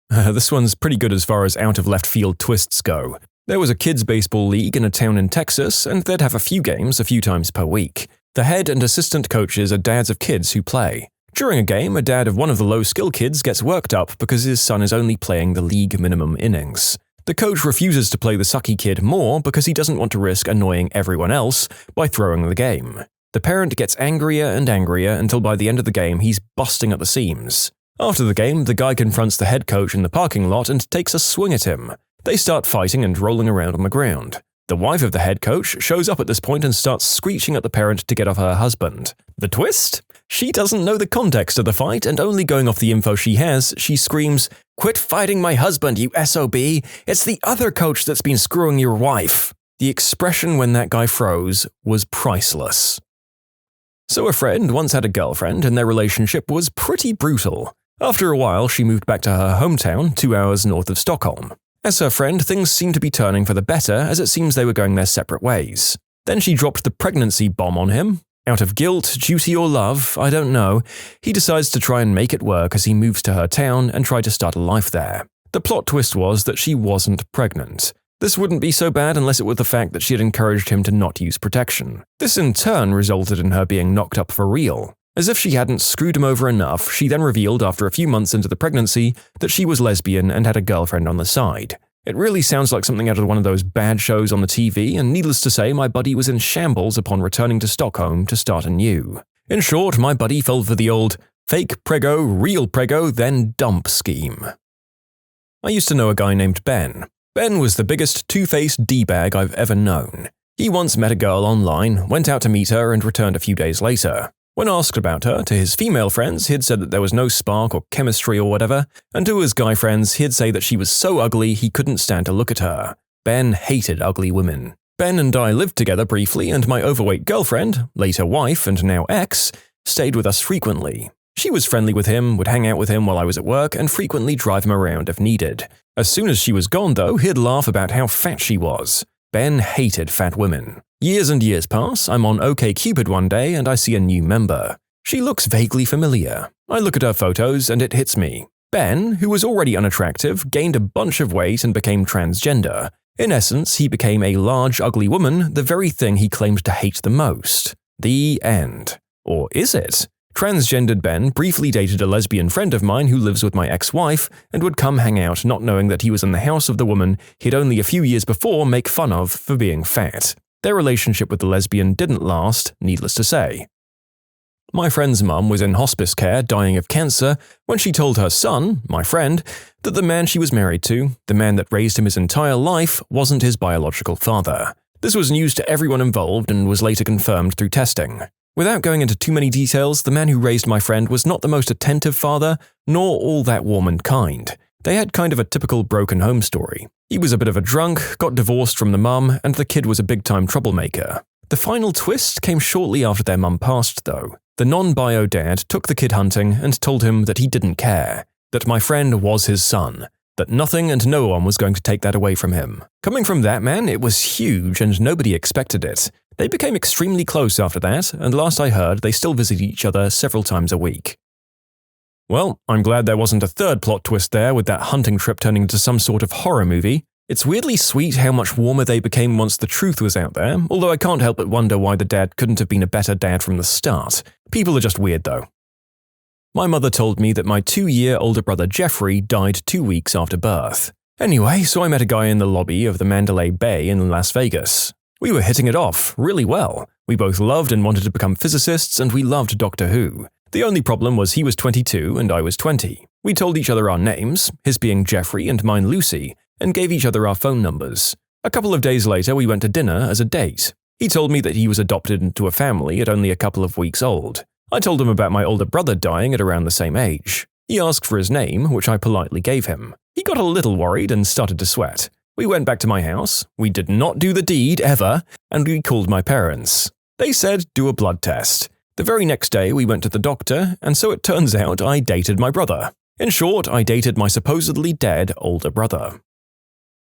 This one's pretty good as far as out-of-left-field twists go. There was a kids' baseball league in a town in Texas, and they'd have a few games a few times per week. The head and assistant coaches are dads of kids who play. During a game, a dad of one of the low-skill kids gets worked up because his son is only playing the league minimum innings. The coach refuses to play the sucky kid more because he doesn't want to risk annoying everyone else by throwing the game. The parent gets angrier and angrier until by the end of the game he's busting at the seams. After the game, the guy confronts the head coach in the parking lot and takes a swing at him. They start fighting and rolling around on the ground. The wife of the head coach shows up at this point and starts screeching at the parent to get off her husband. The twist? She doesn't know the context of the fight, and only going off the info she has, she screams, "Quit fighting my husband, you SOB! It's the other coach that's been screwing your wife!" The expression when that guy froze was priceless. So a friend once had a girlfriend, and their relationship was pretty brutal. After a while, she moved back to her hometown, 2 hours north of Stockholm. As her friend, things seemed to be turning for the better as it seems they were going their separate ways. Then she dropped the pregnancy bomb on him. Out of guilt, duty or love, I don't know, he decides to try and make it work as he moves to her town and try to start a life there. The plot twist was that she wasn't pregnant. This wouldn't be so bad unless it were the fact that she had encouraged him to not use protection. This in turn resulted in her being knocked up for real. As if she hadn't screwed him over enough, she then revealed after a few months into the pregnancy that she was lesbian and had a girlfriend on the side. It really sounds like something out of one of those bad shows on the TV, and needless to say, my buddy was in shambles upon returning to Stockholm to start anew. In short, my buddy fell for the old fake prego, real prego, then dump scheme. I used to know a guy named Ben. Ben was the biggest two-faced D-bag I've ever known. He once met a girl online, went out to meet her, and returned a few days later. When asked about her, to his female friends, he'd said that there was no spark or chemistry or whatever, and to his guy friends, he'd say that she was so ugly he couldn't stand to look at her. Ben hated ugly women. Ben and I lived together briefly, and my overweight girlfriend, later wife and now ex, stayed with us frequently. She was friendly with him, would hang out with him while I was at work, and frequently drive him around if needed. As soon as she was gone, though, he'd laugh about how fat she was. Ben hated fat women. Years and years pass, I'm on OkCupid one day and I see a new member. She looks vaguely familiar. I look at her photos and it hits me. Ben, who was already unattractive, gained a bunch of weight and became transgender. In essence, he became a large, ugly woman, the very thing he claimed to hate the most. The end. Or is it? Transgendered Ben briefly dated a lesbian friend of mine who lives with my ex-wife and would come hang out not knowing that he was in the house of the woman he'd only a few years before make fun of for being fat. Their relationship with the lesbian didn't last, needless to say. My friend's mum was in hospice care dying of cancer when she told her son, my friend, that the man she was married to, the man that raised him his entire life, wasn't his biological father. This was news to everyone involved and was later confirmed through testing. Without going into too many details, the man who raised my friend was not the most attentive father, nor all that warm and kind. They had kind of a typical broken home story. He was a bit of a drunk, got divorced from the mum, and the kid was a big-time troublemaker. The final twist came shortly after their mum passed, though. The non-bio dad took the kid hunting and told him that he didn't care, that my friend was his son, that nothing and no one was going to take that away from him. Coming from that man, it was huge and nobody expected it. They became extremely close after that, and last I heard, they still visit each other several times a week. Well, I'm glad there wasn't a third plot twist there with that hunting trip turning into some sort of horror movie. It's weirdly sweet how much warmer they became once the truth was out there, although I can't help but wonder why the dad couldn't have been a better dad from the start. People are just weird though. My mother told me that my 2-year older brother Jeffrey died 2 weeks after birth. Anyway, so I met a guy in the lobby of the Mandalay Bay in Las Vegas. We were hitting it off really well. We both loved and wanted to become physicists, and we loved Doctor Who. The only problem was he was 22 and I was 20. We told each other our names, his being Jeffrey and mine Lucy, and gave each other our phone numbers. A couple of days later, we went to dinner as a date. He told me that he was adopted into a family at only a couple of weeks old. I told him about my older brother dying at around the same age. He asked for his name, which I politely gave him. He got a little worried and started to sweat. We went back to my house. We did not do the deed, ever, and we called my parents. They said, do a blood test. The very next day, we went to the doctor, and so it turns out I dated my brother. In short, I dated my supposedly dead older brother.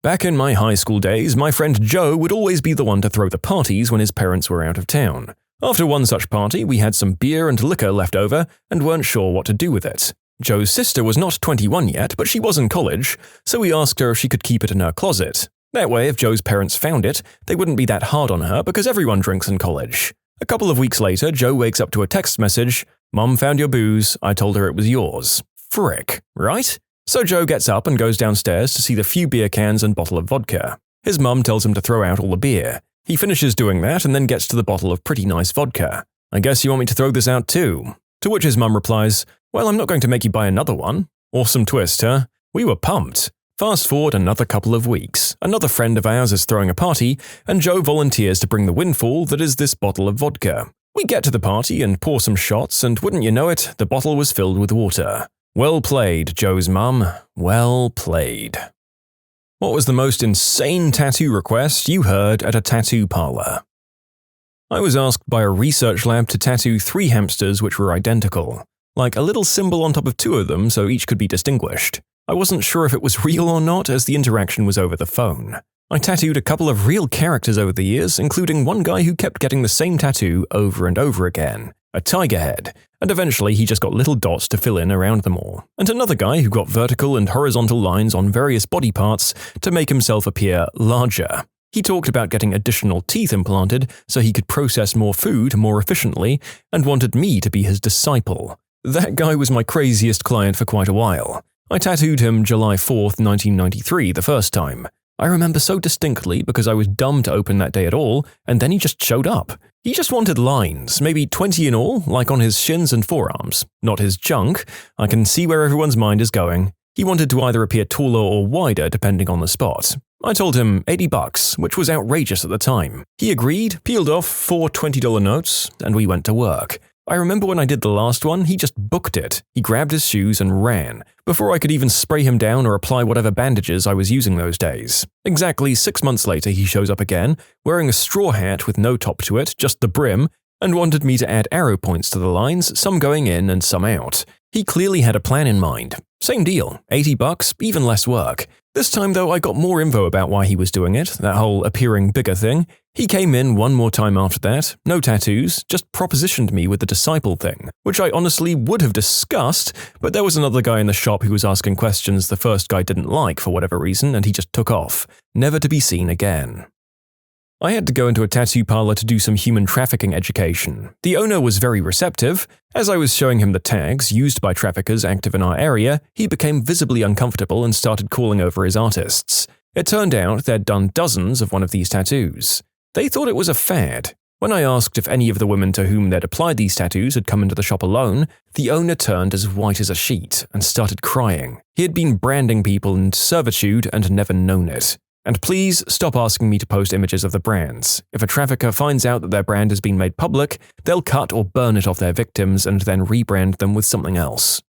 Back in my high school days, my friend Joe would always be the one to throw the parties when his parents were out of town. After one such party, we had some beer and liquor left over and weren't sure what to do with it. Joe's sister was not 21 yet, but she was in college, so we asked her if she could keep it in her closet. That way, if Joe's parents found it, they wouldn't be that hard on her because everyone drinks in college. A couple of weeks later, Joe wakes up to a text message, "Mom found your booze, I told her it was yours." Frick, right? So Joe gets up and goes downstairs to see the few beer cans and bottle of vodka. His mum tells him to throw out all the beer. He finishes doing that and then gets to the bottle of pretty nice vodka. "I guess you want me to throw this out too?" To which his mum replies, "Well, I'm not going to make you buy another one." Awesome twist, huh? We were pumped. Fast forward another couple of weeks. Another friend of ours is throwing a party, and Joe volunteers to bring the windfall that is this bottle of vodka. We get to the party and pour some shots, and wouldn't you know it, the bottle was filled with water. Well played, Joe's mum. Well played. What was the most insane tattoo request you heard at a tattoo parlor? I was asked by a research lab to tattoo 3 hamsters which were identical, like a little symbol on top of 2 of them so each could be distinguished. I wasn't sure if it was real or not as the interaction was over the phone. I tattooed a couple of real characters over the years, including one guy who kept getting the same tattoo over and over again, a tiger head, and eventually he just got little dots to fill in around them all, and another guy who got vertical and horizontal lines on various body parts to make himself appear larger. He talked about getting additional teeth implanted so he could process more food more efficiently and wanted me to be his disciple. That guy was my craziest client for quite a while. I tattooed him July 4th, 1993 the first time. I remember so distinctly because I was dumb to open that day at all, and then he just showed up. He just wanted lines, maybe 20 in all, like on his shins and forearms. Not his junk. I can see where everyone's mind is going. He wanted to either appear taller or wider depending on the spot. I told him $80, which was outrageous at the time. He agreed, peeled off 4 $20 notes, and we went to work. I remember when I did the last one, he just booked it. He grabbed his shoes and ran, before I could even spray him down or apply whatever bandages I was using those days. Exactly 6 months later, he shows up again, wearing a straw hat with no top to it, just the brim, and wanted me to add arrow points to the lines, some going in and some out. He clearly had a plan in mind. Same deal, $80, even less work. This time though, I got more info about why he was doing it, that whole appearing bigger thing. He came in one more time after that, no tattoos, just propositioned me with the disciple thing, which I honestly would have discussed, but there was another guy in the shop who was asking questions the first guy didn't like for whatever reason, and he just took off, never to be seen again. I had to go into a tattoo parlor to do some human trafficking education. The owner was very receptive. As I was showing him the tags used by traffickers active in our area, he became visibly uncomfortable and started calling over his artists. It turned out they'd done dozens of one of these tattoos. They thought it was a fad. When I asked if any of the women to whom they'd applied these tattoos had come into the shop alone, the owner turned as white as a sheet and started crying. He had been branding people into servitude and never known it. And please stop asking me to post images of the brands. If a trafficker finds out that their brand has been made public, they'll cut or burn it off their victims and then rebrand them with something else.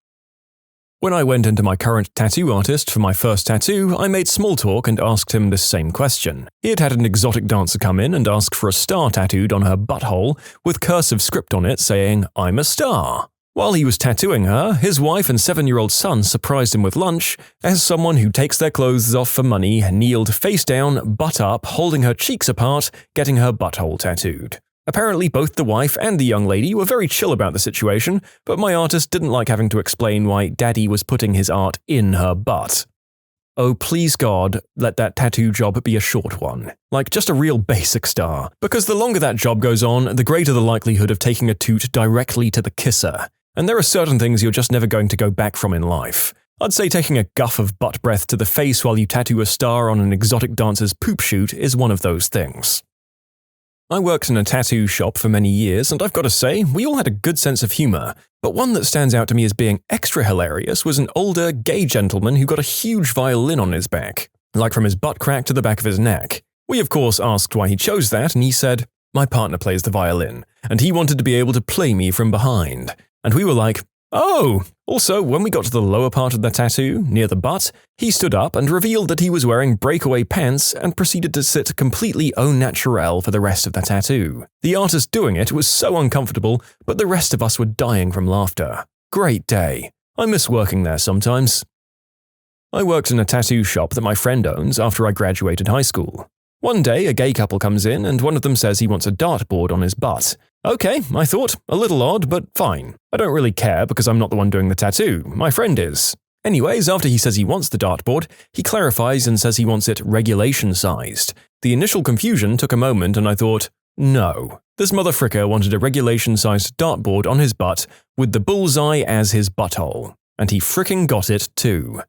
When I went into my current tattoo artist for my first tattoo, I made small talk and asked him this same question. He had an exotic dancer come in and ask for a star tattooed on her butthole with cursive script on it saying, "I'm a star." While he was tattooing her, his wife and 7-year-old son surprised him with lunch as someone who takes their clothes off for money kneeled face down, butt up, holding her cheeks apart, getting her butthole tattooed. Apparently both the wife and the young lady were very chill about the situation, but my artist didn't like having to explain why Daddy was putting his art in her butt. Oh, please God, let that tattoo job be a short one. Like, just a real basic star. Because the longer that job goes on, the greater the likelihood of taking a toot directly to the kisser. And there are certain things you're just never going to go back from in life. I'd say taking a guff of butt breath to the face while you tattoo a star on an exotic dancer's poop shoot is one of those things. I worked in a tattoo shop for many years, and I've got to say, we all had a good sense of humor, but one that stands out to me as being extra hilarious was an older, gay gentleman who got a huge violin on his back, like from his butt crack to the back of his neck. We of course asked why he chose that, and he said, "My partner plays the violin, and he wanted to be able to play me from behind." And we were like, "Oh!" Also, when we got to the lower part of the tattoo, near the butt, he stood up and revealed that he was wearing breakaway pants and proceeded to sit completely au naturel for the rest of the tattoo. The artist doing it was so uncomfortable, but the rest of us were dying from laughter. Great day. I miss working there sometimes. I worked in a tattoo shop that my friend owns after I graduated high school. One day, a gay couple comes in and one of them says he wants a dartboard on his butt. Okay, I thought, a little odd, but fine. I don't really care because I'm not the one doing the tattoo, my friend is. Anyways, after he says he wants the dartboard, he clarifies and says he wants it regulation-sized. The initial confusion took a moment and I thought, no. This motherfricker wanted a regulation-sized dartboard on his butt with the bullseye as his butthole. And he fricking got it too.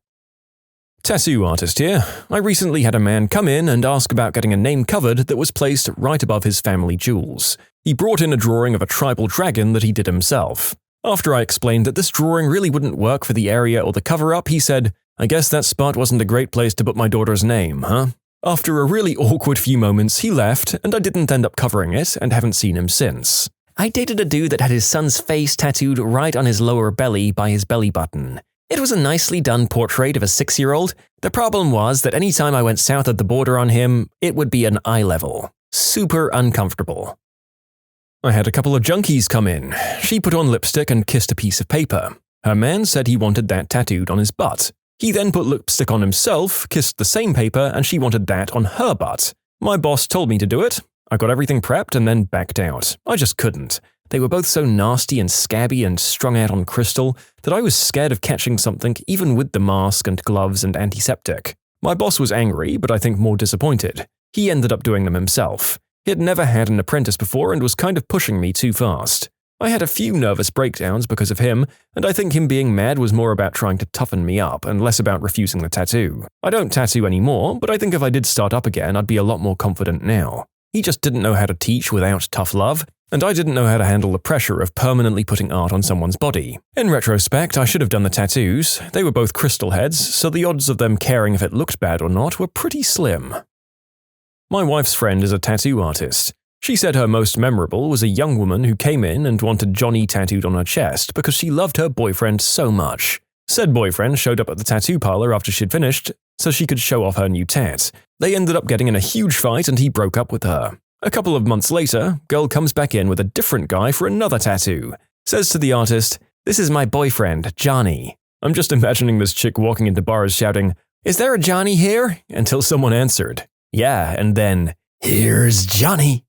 Tattoo artist here. I recently had a man come in and ask about getting a name covered that was placed right above his family jewels. He brought in a drawing of a tribal dragon that he did himself. After I explained that this drawing really wouldn't work for the area or the cover-up, he said, "I guess that spot wasn't a great place to put my daughter's name, huh?" After a really awkward few moments, he left, and I didn't end up covering it and haven't seen him since. I dated a dude that had his son's face tattooed right on his lower belly by his belly button. It was a nicely done portrait of a 6-year-old. The problem was that any time I went south of the border on him, it would be an eye level. Super uncomfortable. I had a couple of junkies come in. She put on lipstick and kissed a piece of paper. Her man said he wanted that tattooed on his butt. He then put lipstick on himself, kissed the same paper, and she wanted that on her butt. My boss told me to do it. I got everything prepped and then backed out. I just couldn't. They were both so nasty and scabby and strung out on crystal that I was scared of catching something even with the mask and gloves and antiseptic. My boss was angry, but I think more disappointed. He ended up doing them himself. He had never had an apprentice before and was kind of pushing me too fast. I had a few nervous breakdowns because of him, and I think him being mad was more about trying to toughen me up and less about refusing the tattoo. I don't tattoo anymore, but I think if I did start up again, I'd be a lot more confident now. He just didn't know how to teach without tough love, and I didn't know how to handle the pressure of permanently putting art on someone's body. In retrospect, I should have done the tattoos. They were both crystal heads, so the odds of them caring if it looked bad or not were pretty slim. My wife's friend is a tattoo artist. She said her most memorable was a young woman who came in and wanted Johnny tattooed on her chest because she loved her boyfriend so much. Said boyfriend showed up at the tattoo parlor after she'd finished so she could show off her new tat. They ended up getting in a huge fight and he broke up with her. A couple of months later, girl comes back in with a different guy for another tattoo. Says to the artist, "This is my boyfriend, Johnny." I'm just imagining this chick walking into bars shouting, "Is there a Johnny here?" until someone answered. Yeah, and then, Here's Johnny.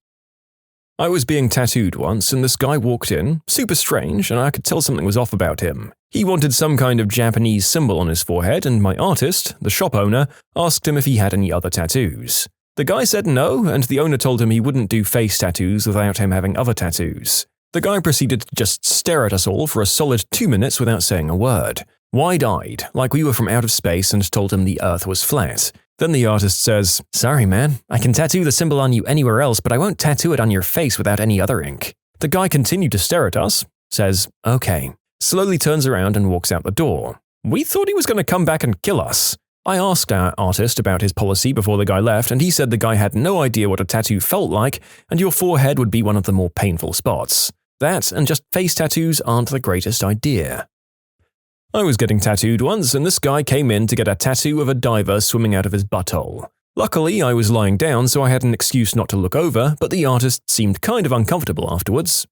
I was being tattooed once, and this guy walked in, super strange, and I could tell something was off about him. He wanted some kind of Japanese symbol on his forehead, and my artist, the shop owner, asked him if he had any other tattoos. The guy said no, and the owner told him he wouldn't do face tattoos without him having other tattoos. The guy proceeded to just stare at us all for a solid 2 minutes without saying a word, wide-eyed, like we were from out of space, and told him the earth was flat. Then the artist says, "Sorry man, I can tattoo the symbol on you anywhere else, but I won't tattoo it on your face without any other ink." The guy continued to stare at us, says, "Okay," slowly turns around and walks out the door. We thought he was going to come back and kill us. I asked our artist about his policy before the guy left, and he said the guy had no idea what a tattoo felt like, and your forehead would be one of the more painful spots. That and just face tattoos aren't the greatest idea. I was getting tattooed once, and this guy came in to get a tattoo of a diver swimming out of his butthole. Luckily, I was lying down, so I had an excuse not to look over, but the artist seemed kind of uncomfortable afterwards.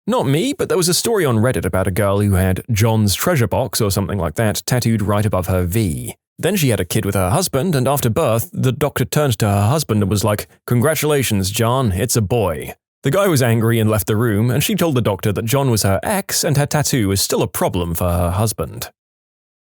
Not me, but there was a story on Reddit about a girl who had John's treasure box or something like that tattooed right above her V. Then she had a kid with her husband, and after birth, the doctor turned to her husband and was like, "Congratulations, John, it's a boy." The guy was angry and left the room, and she told the doctor that John was her ex and her tattoo is still a problem for her husband.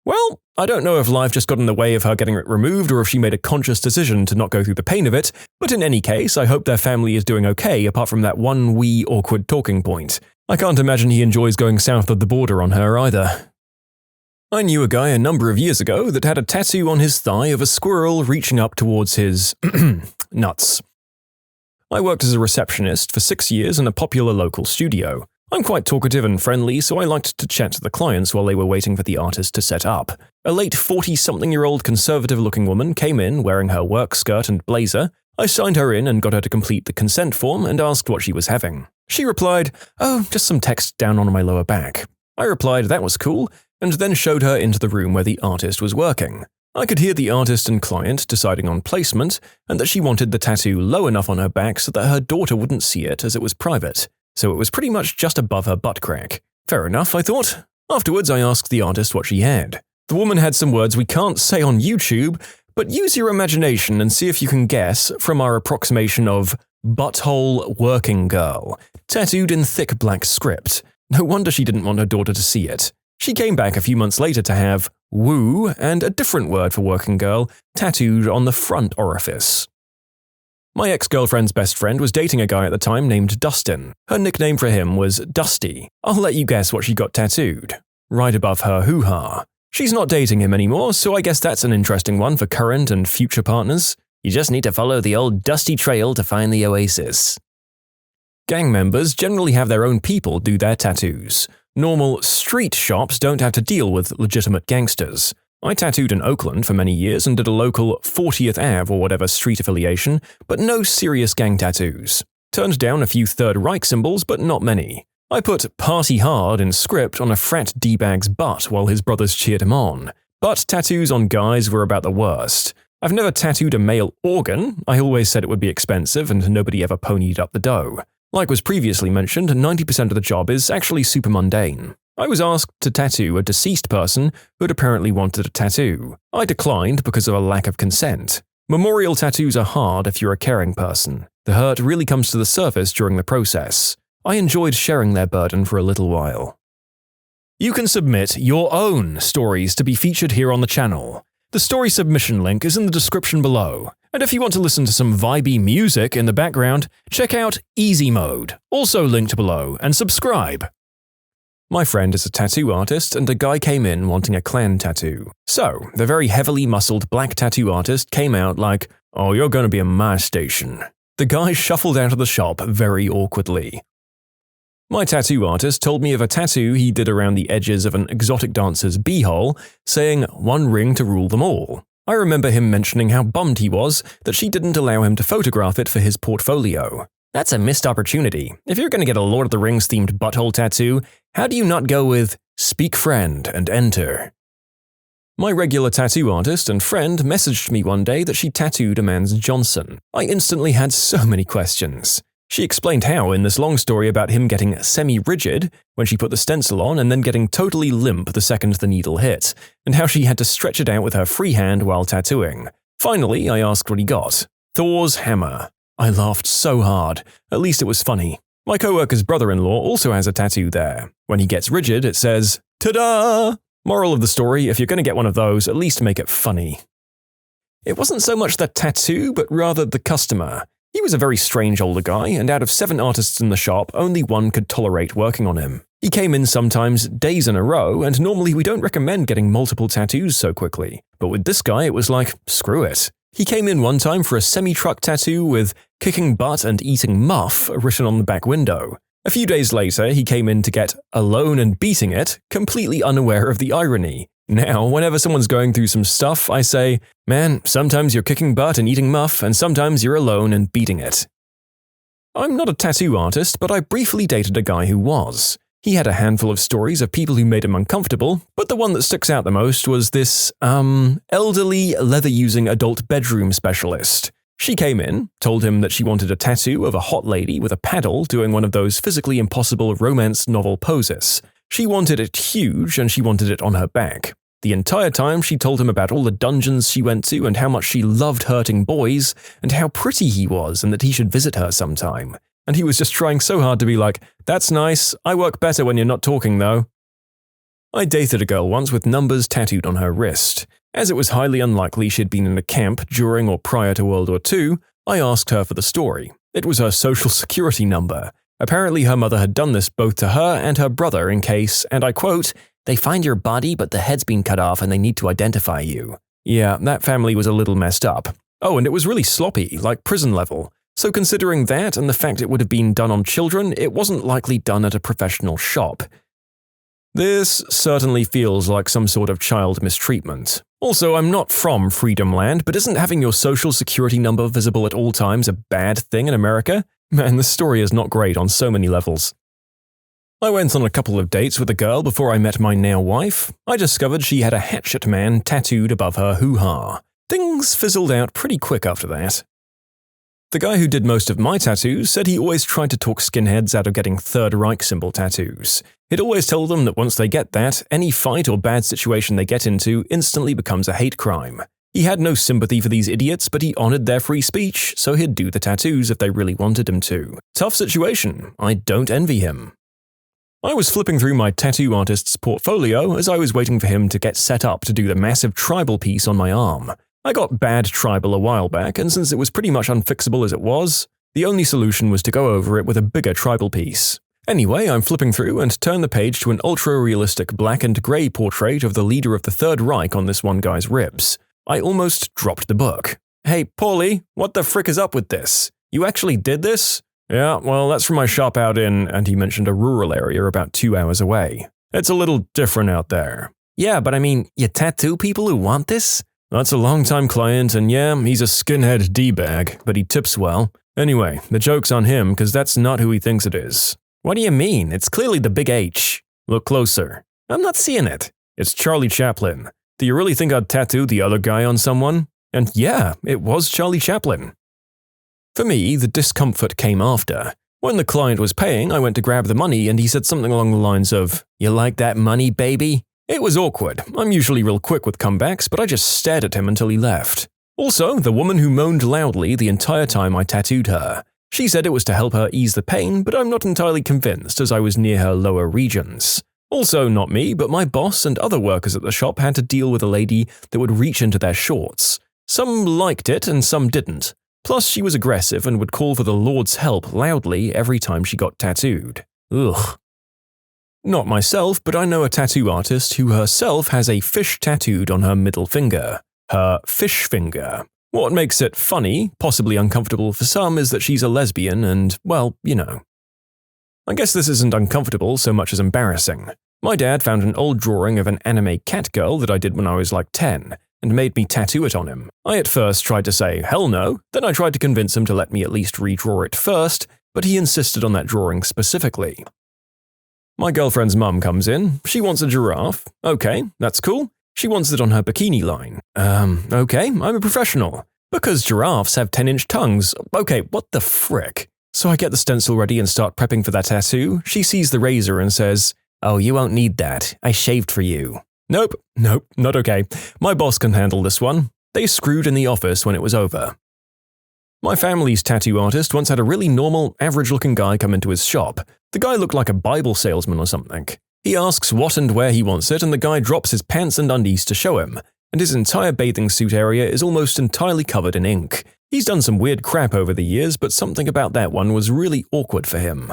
Well, I don't know if life just got in the way of her getting it removed or if she made a conscious decision to not go through the pain of it, but in any case, I hope their family is doing okay apart from that one wee awkward talking point. I can't imagine he enjoys going south of the border on her either. I knew a guy a number of years ago that had a tattoo on his thigh of a squirrel reaching up towards his nuts. I worked as a receptionist for 6 years in a popular local studio. I'm quite talkative and friendly, so I liked to chat to the clients while they were waiting for the artist to set up. A late 40-something-year-old conservative-looking woman came in wearing her work skirt and blazer. I signed her in and got her to complete the consent form and asked what she was having. She replied, "Oh, just some text down on my lower back." I replied that was cool, and then showed her into the room where the artist was working. I could hear the artist and client deciding on placement, and that she wanted the tattoo low enough on her back so that her daughter wouldn't see it as it was private, so it was pretty much just above her butt crack. Fair enough, I thought. Afterwards, I asked the artist what she had. The woman had some words we can't say on YouTube, but use your imagination and see if you can guess from our approximation of butthole working girl, tattooed in thick black script. No wonder she didn't want her daughter to see it. She came back a few months later to have woo and a different word for working girl tattooed on the front orifice. My ex-girlfriend's best friend was dating a guy at the time named Dustin. Her nickname for him was Dusty. I'll let you guess what she got tattooed. Right above her hoo-ha. She's not dating him anymore, so I guess that's an interesting one for current and future partners. You just need to follow the old dusty trail to find the oasis. Gang members generally have their own people do their tattoos. Normal street shops don't have to deal with legitimate gangsters. I tattooed in Oakland for many years and did a local 40th Ave or whatever street affiliation, but no serious gang tattoos. Turned down a few Third Reich symbols, but not many. I put "Party Hard" in script on a frat D-bag's butt while his brothers cheered him on. But tattoos on guys were about the worst. I've never tattooed a male organ. I always said it would be expensive and nobody ever ponied up the dough. Like was previously mentioned, 90% of the job is actually super mundane. I was asked to tattoo a deceased person who had apparently wanted a tattoo. I declined because of a lack of consent. Memorial tattoos are hard if you're a caring person. The hurt really comes to the surface during the process. I enjoyed sharing their burden for a little while. You can submit your own stories to be featured here on the channel. The story submission link is in the description below. And if you want to listen to some vibey music in the background, check out easymode, also linked below, and subscribe. My friend is a tattoo artist, and a guy came in wanting a clan tattoo. So, the very heavily muscled black tattoo artist came out like, "Oh, you're going to be in my station." The guy shuffled out of the shop very awkwardly. My tattoo artist told me of a tattoo he did around the edges of an exotic dancer's beehole, saying "one ring to rule them all." I remember him mentioning how bummed he was that she didn't allow him to photograph it for his portfolio. That's a missed opportunity. If you're going to get a Lord of the Rings themed butthole tattoo, how do you not go with "speak friend and enter"? My regular tattoo artist and friend messaged me one day that she tattooed a man's Johnson. I instantly had so many questions. She explained how in this long story about him getting semi-rigid when she put the stencil on and then getting totally limp the second the needle hit, and how she had to stretch it out with her free hand while tattooing. Finally, I asked what he got. Thor's hammer. I laughed so hard. At least it was funny. My coworker's brother-in-law also has a tattoo there. When he gets rigid, it says, "Ta-da!" Moral of the story, if you're going to get one of those, at least make it funny. It wasn't so much the tattoo, but rather the customer. He was a very strange older guy, and out of 7 artists in the shop, only 1 could tolerate working on him. He came in sometimes days in a row, and normally we don't recommend getting multiple tattoos so quickly. But with this guy, it was like, screw it. He came in one time for a semi-truck tattoo with "kicking butt and eating muff" written on the back window. A few days later, he came in to get "alone and beating it," completely unaware of the irony. Now, whenever someone's going through some stuff, I say, "Man, sometimes you're kicking butt and eating muff, and sometimes you're alone and beating it." I'm not a tattoo artist, but I briefly dated a guy who was. He had a handful of stories of people who made him uncomfortable, but the one that sticks out the most was this, elderly, leather-using adult bedroom specialist. She came in, told him that she wanted a tattoo of a hot lady with a paddle doing one of those physically impossible romance novel poses. She wanted it huge, and she wanted it on her back. The entire time she told him about all the dungeons she went to and how much she loved hurting boys, and how pretty he was and that he should visit her sometime. And he was just trying so hard to be like, "That's nice, I work better when you're not talking though." I dated a girl once with numbers tattooed on her wrist. As it was highly unlikely she'd been in a camp during or prior to World War II, I asked her for the story. It was her social security number. Apparently her mother had done this both to her and her brother in case, and I quote, "they find your body but the head's been cut off and they need to identify you." Yeah, that family was a little messed up. Oh, and it was really sloppy, like prison level. So considering that and the fact it would have been done on children, it wasn't likely done at a professional shop. This certainly feels like some sort of child mistreatment. Also, I'm not from Freedom Land, but isn't having your social security number visible at all times a bad thing in America? Man, this story is not great on so many levels. I went on a couple of dates with a girl before I met my now wife. I discovered she had a hatchet man tattooed above her hoo-ha. Things fizzled out pretty quick after that. The guy who did most of my tattoos said he always tried to talk skinheads out of getting Third Reich symbol tattoos. He'd always tell them that once they get that, any fight or bad situation they get into instantly becomes a hate crime. He had no sympathy for these idiots, but he honored their free speech, so he'd do the tattoos if they really wanted him to. Tough situation. I don't envy him. I was flipping through my tattoo artist's portfolio as I was waiting for him to get set up to do the massive tribal piece on my arm. I got bad tribal a while back, and since it was pretty much unfixable as it was, the only solution was to go over it with a bigger tribal piece. Anyway, I'm flipping through and turn the page to an ultra-realistic black and grey portrait of the leader of the Third Reich on this one guy's ribs. I almost dropped the book. "Hey, Paulie, what the frick is up with this? You actually did this?" "Yeah, well, that's from my shop out in," and he mentioned a rural area about 2 hours away. "It's a little different out there." "Yeah, but I mean, you tattoo people who want this?" "That's a long-time client, and yeah, he's a skinhead D-bag, but he tips well. Anyway, the joke's on him, because that's not who he thinks it is." "What do you mean? It's clearly the big H." "Look closer." "I'm not seeing it." "It's Charlie Chaplin. Do you really think I'd tattoo the other guy on someone?" And yeah, it was Charlie Chaplin. For me, the discomfort came after. When the client was paying, I went to grab the money and he said something along the lines of, "You like that money, baby?" It was awkward. I'm usually real quick with comebacks, but I just stared at him until he left. Also, the woman who moaned loudly the entire time I tattooed her. She said it was to help her ease the pain, but I'm not entirely convinced as I was near her lower regions. Also, not me, but my boss and other workers at the shop had to deal with a lady that would reach into their shorts. Some liked it and some didn't. Plus, she was aggressive and would call for the Lord's help loudly every time she got tattooed. Ugh. Not myself, but I know a tattoo artist who herself has a fish tattooed on her middle finger. Her fish finger. What makes it funny, possibly uncomfortable for some, is that she's a lesbian and, well, you know. I guess this isn't uncomfortable so much as embarrassing. My dad found an old drawing of an anime cat girl that I did when I was like 10, and made me tattoo it on him. I at first tried to say, hell no, then I tried to convince him to let me at least redraw it first, but he insisted on that drawing specifically. My girlfriend's mum comes in. She wants a giraffe. Okay, that's cool. She wants it on her bikini line. Okay, I'm a professional. Because giraffes have 10-inch tongues. Okay, what the frick? So I get the stencil ready and start prepping for that tattoo. She sees the razor and says, "Oh, you won't need that. I shaved for you." Nope, not okay. My boss can handle this one. They screwed in the office when it was over. My family's tattoo artist once had a really normal, average-looking guy come into his shop. The guy looked like a Bible salesman or something. He asks what and where he wants it, and the guy drops his pants and undies to show him, and his entire bathing suit area is almost entirely covered in ink. He's done some weird crap over the years, but something about that one was really awkward for him.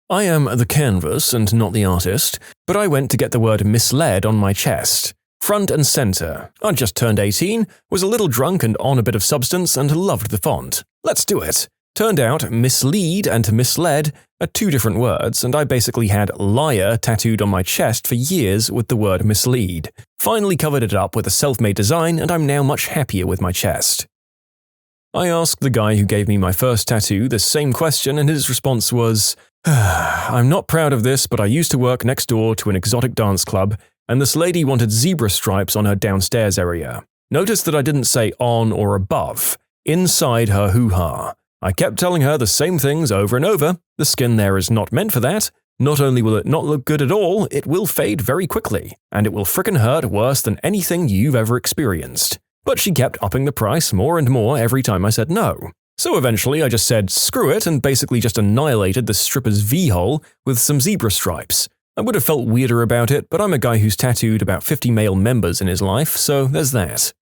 I am the canvas and not the artist, but I went to get the word misled on my chest. Front and center. I'd just turned 18, was a little drunk and on a bit of substance, and loved the font. Let's do it. Turned out mislead and misled are two different words, and I basically had liar tattooed on my chest for years with the word mislead. Finally covered it up with a self-made design, and I'm now much happier with my chest. I asked the guy who gave me my first tattoo the same question, and his response was, I'm not proud of this, but I used to work next door to an exotic dance club, and this lady wanted zebra stripes on her downstairs area. Notice that I didn't say on or above, inside her hoo-ha. I kept telling her the same things over and over. The skin there is not meant for that. Not only will it not look good at all, it will fade very quickly, and it will frickin' hurt worse than anything you've ever experienced. But she kept upping the price more and more every time I said no. So eventually I just said screw it and basically just annihilated the stripper's V-hole with some zebra stripes. I would have felt weirder about it, but I'm a guy who's tattooed about 50 male members in his life, so there's that.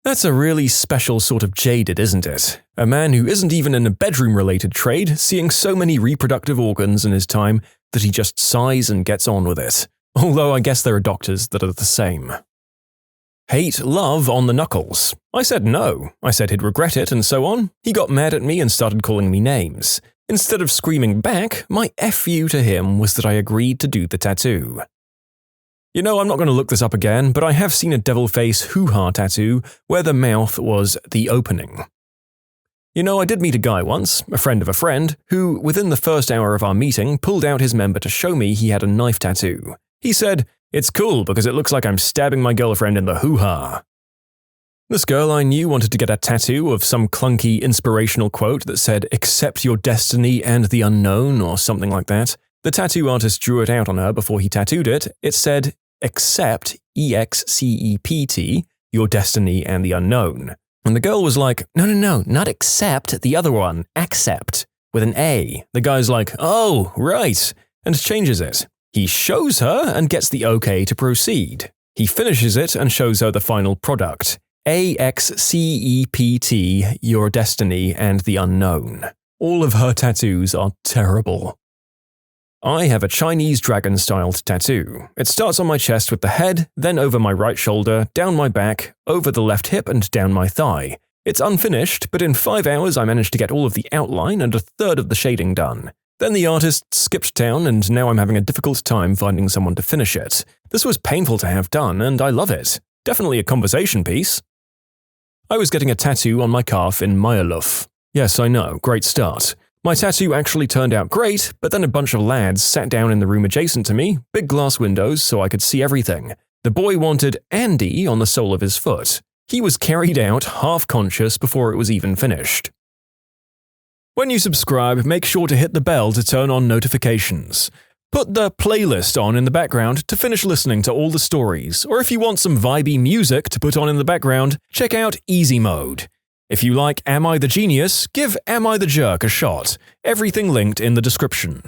That's a really special sort of jaded, isn't it? A man who isn't even in a bedroom-related trade, seeing so many reproductive organs in his time that he just sighs and gets on with it. Although I guess there are doctors that are the same. Hate love on the knuckles. I said no. I said he'd regret it and so on. He got mad at me and started calling me names. Instead of screaming back, my F you to him was that I agreed to do the tattoo. You know, I'm not going to look this up again, but I have seen a devil face hoo-ha tattoo where the mouth was the opening. You know, I did meet a guy once, a friend of a friend, who, within the first hour of our meeting, pulled out his member to show me he had a knife tattoo. He said, "It's cool because it looks like I'm stabbing my girlfriend in the hoo-ha." This girl I knew wanted to get a tattoo of some clunky inspirational quote that said, "Accept your destiny and the unknown," or something like that. The tattoo artist drew it out on her before he tattooed it. It said, "Accept, E-X-C-E-P-T, your destiny and the unknown." And the girl was like, No, not accept, the other one, accept, with an A. The guy's like, "Oh, right," and changes it. He shows her and gets the okay to proceed. He finishes it and shows her the final product. A-X-C-E-P-T, your destiny and the unknown. All of her tattoos are terrible. I have a Chinese dragon-styled tattoo. It starts on my chest with the head, then over my right shoulder, down my back, over the left hip and down my thigh. It's unfinished, but in 5 hours I managed to get all of the outline and a third of the shading done. Then the artist skipped town and now I'm having a difficult time finding someone to finish it. This was painful to have done and I love it. Definitely a conversation piece. I was getting a tattoo on my calf in Myaluf. Yes, I know, great start. My tattoo actually turned out great, but then a bunch of lads sat down in the room adjacent to me, big glass windows so I could see everything. The boy wanted Andy on the sole of his foot. He was carried out half-conscious before it was even finished. When you subscribe, make sure to hit the bell to turn on notifications. Put the playlist on in the background to finish listening to all the stories, or if you want some vibey music to put on in the background, check out easymode. If you like Am I the Genius, give Am I the Jerk a shot. Everything linked in the description.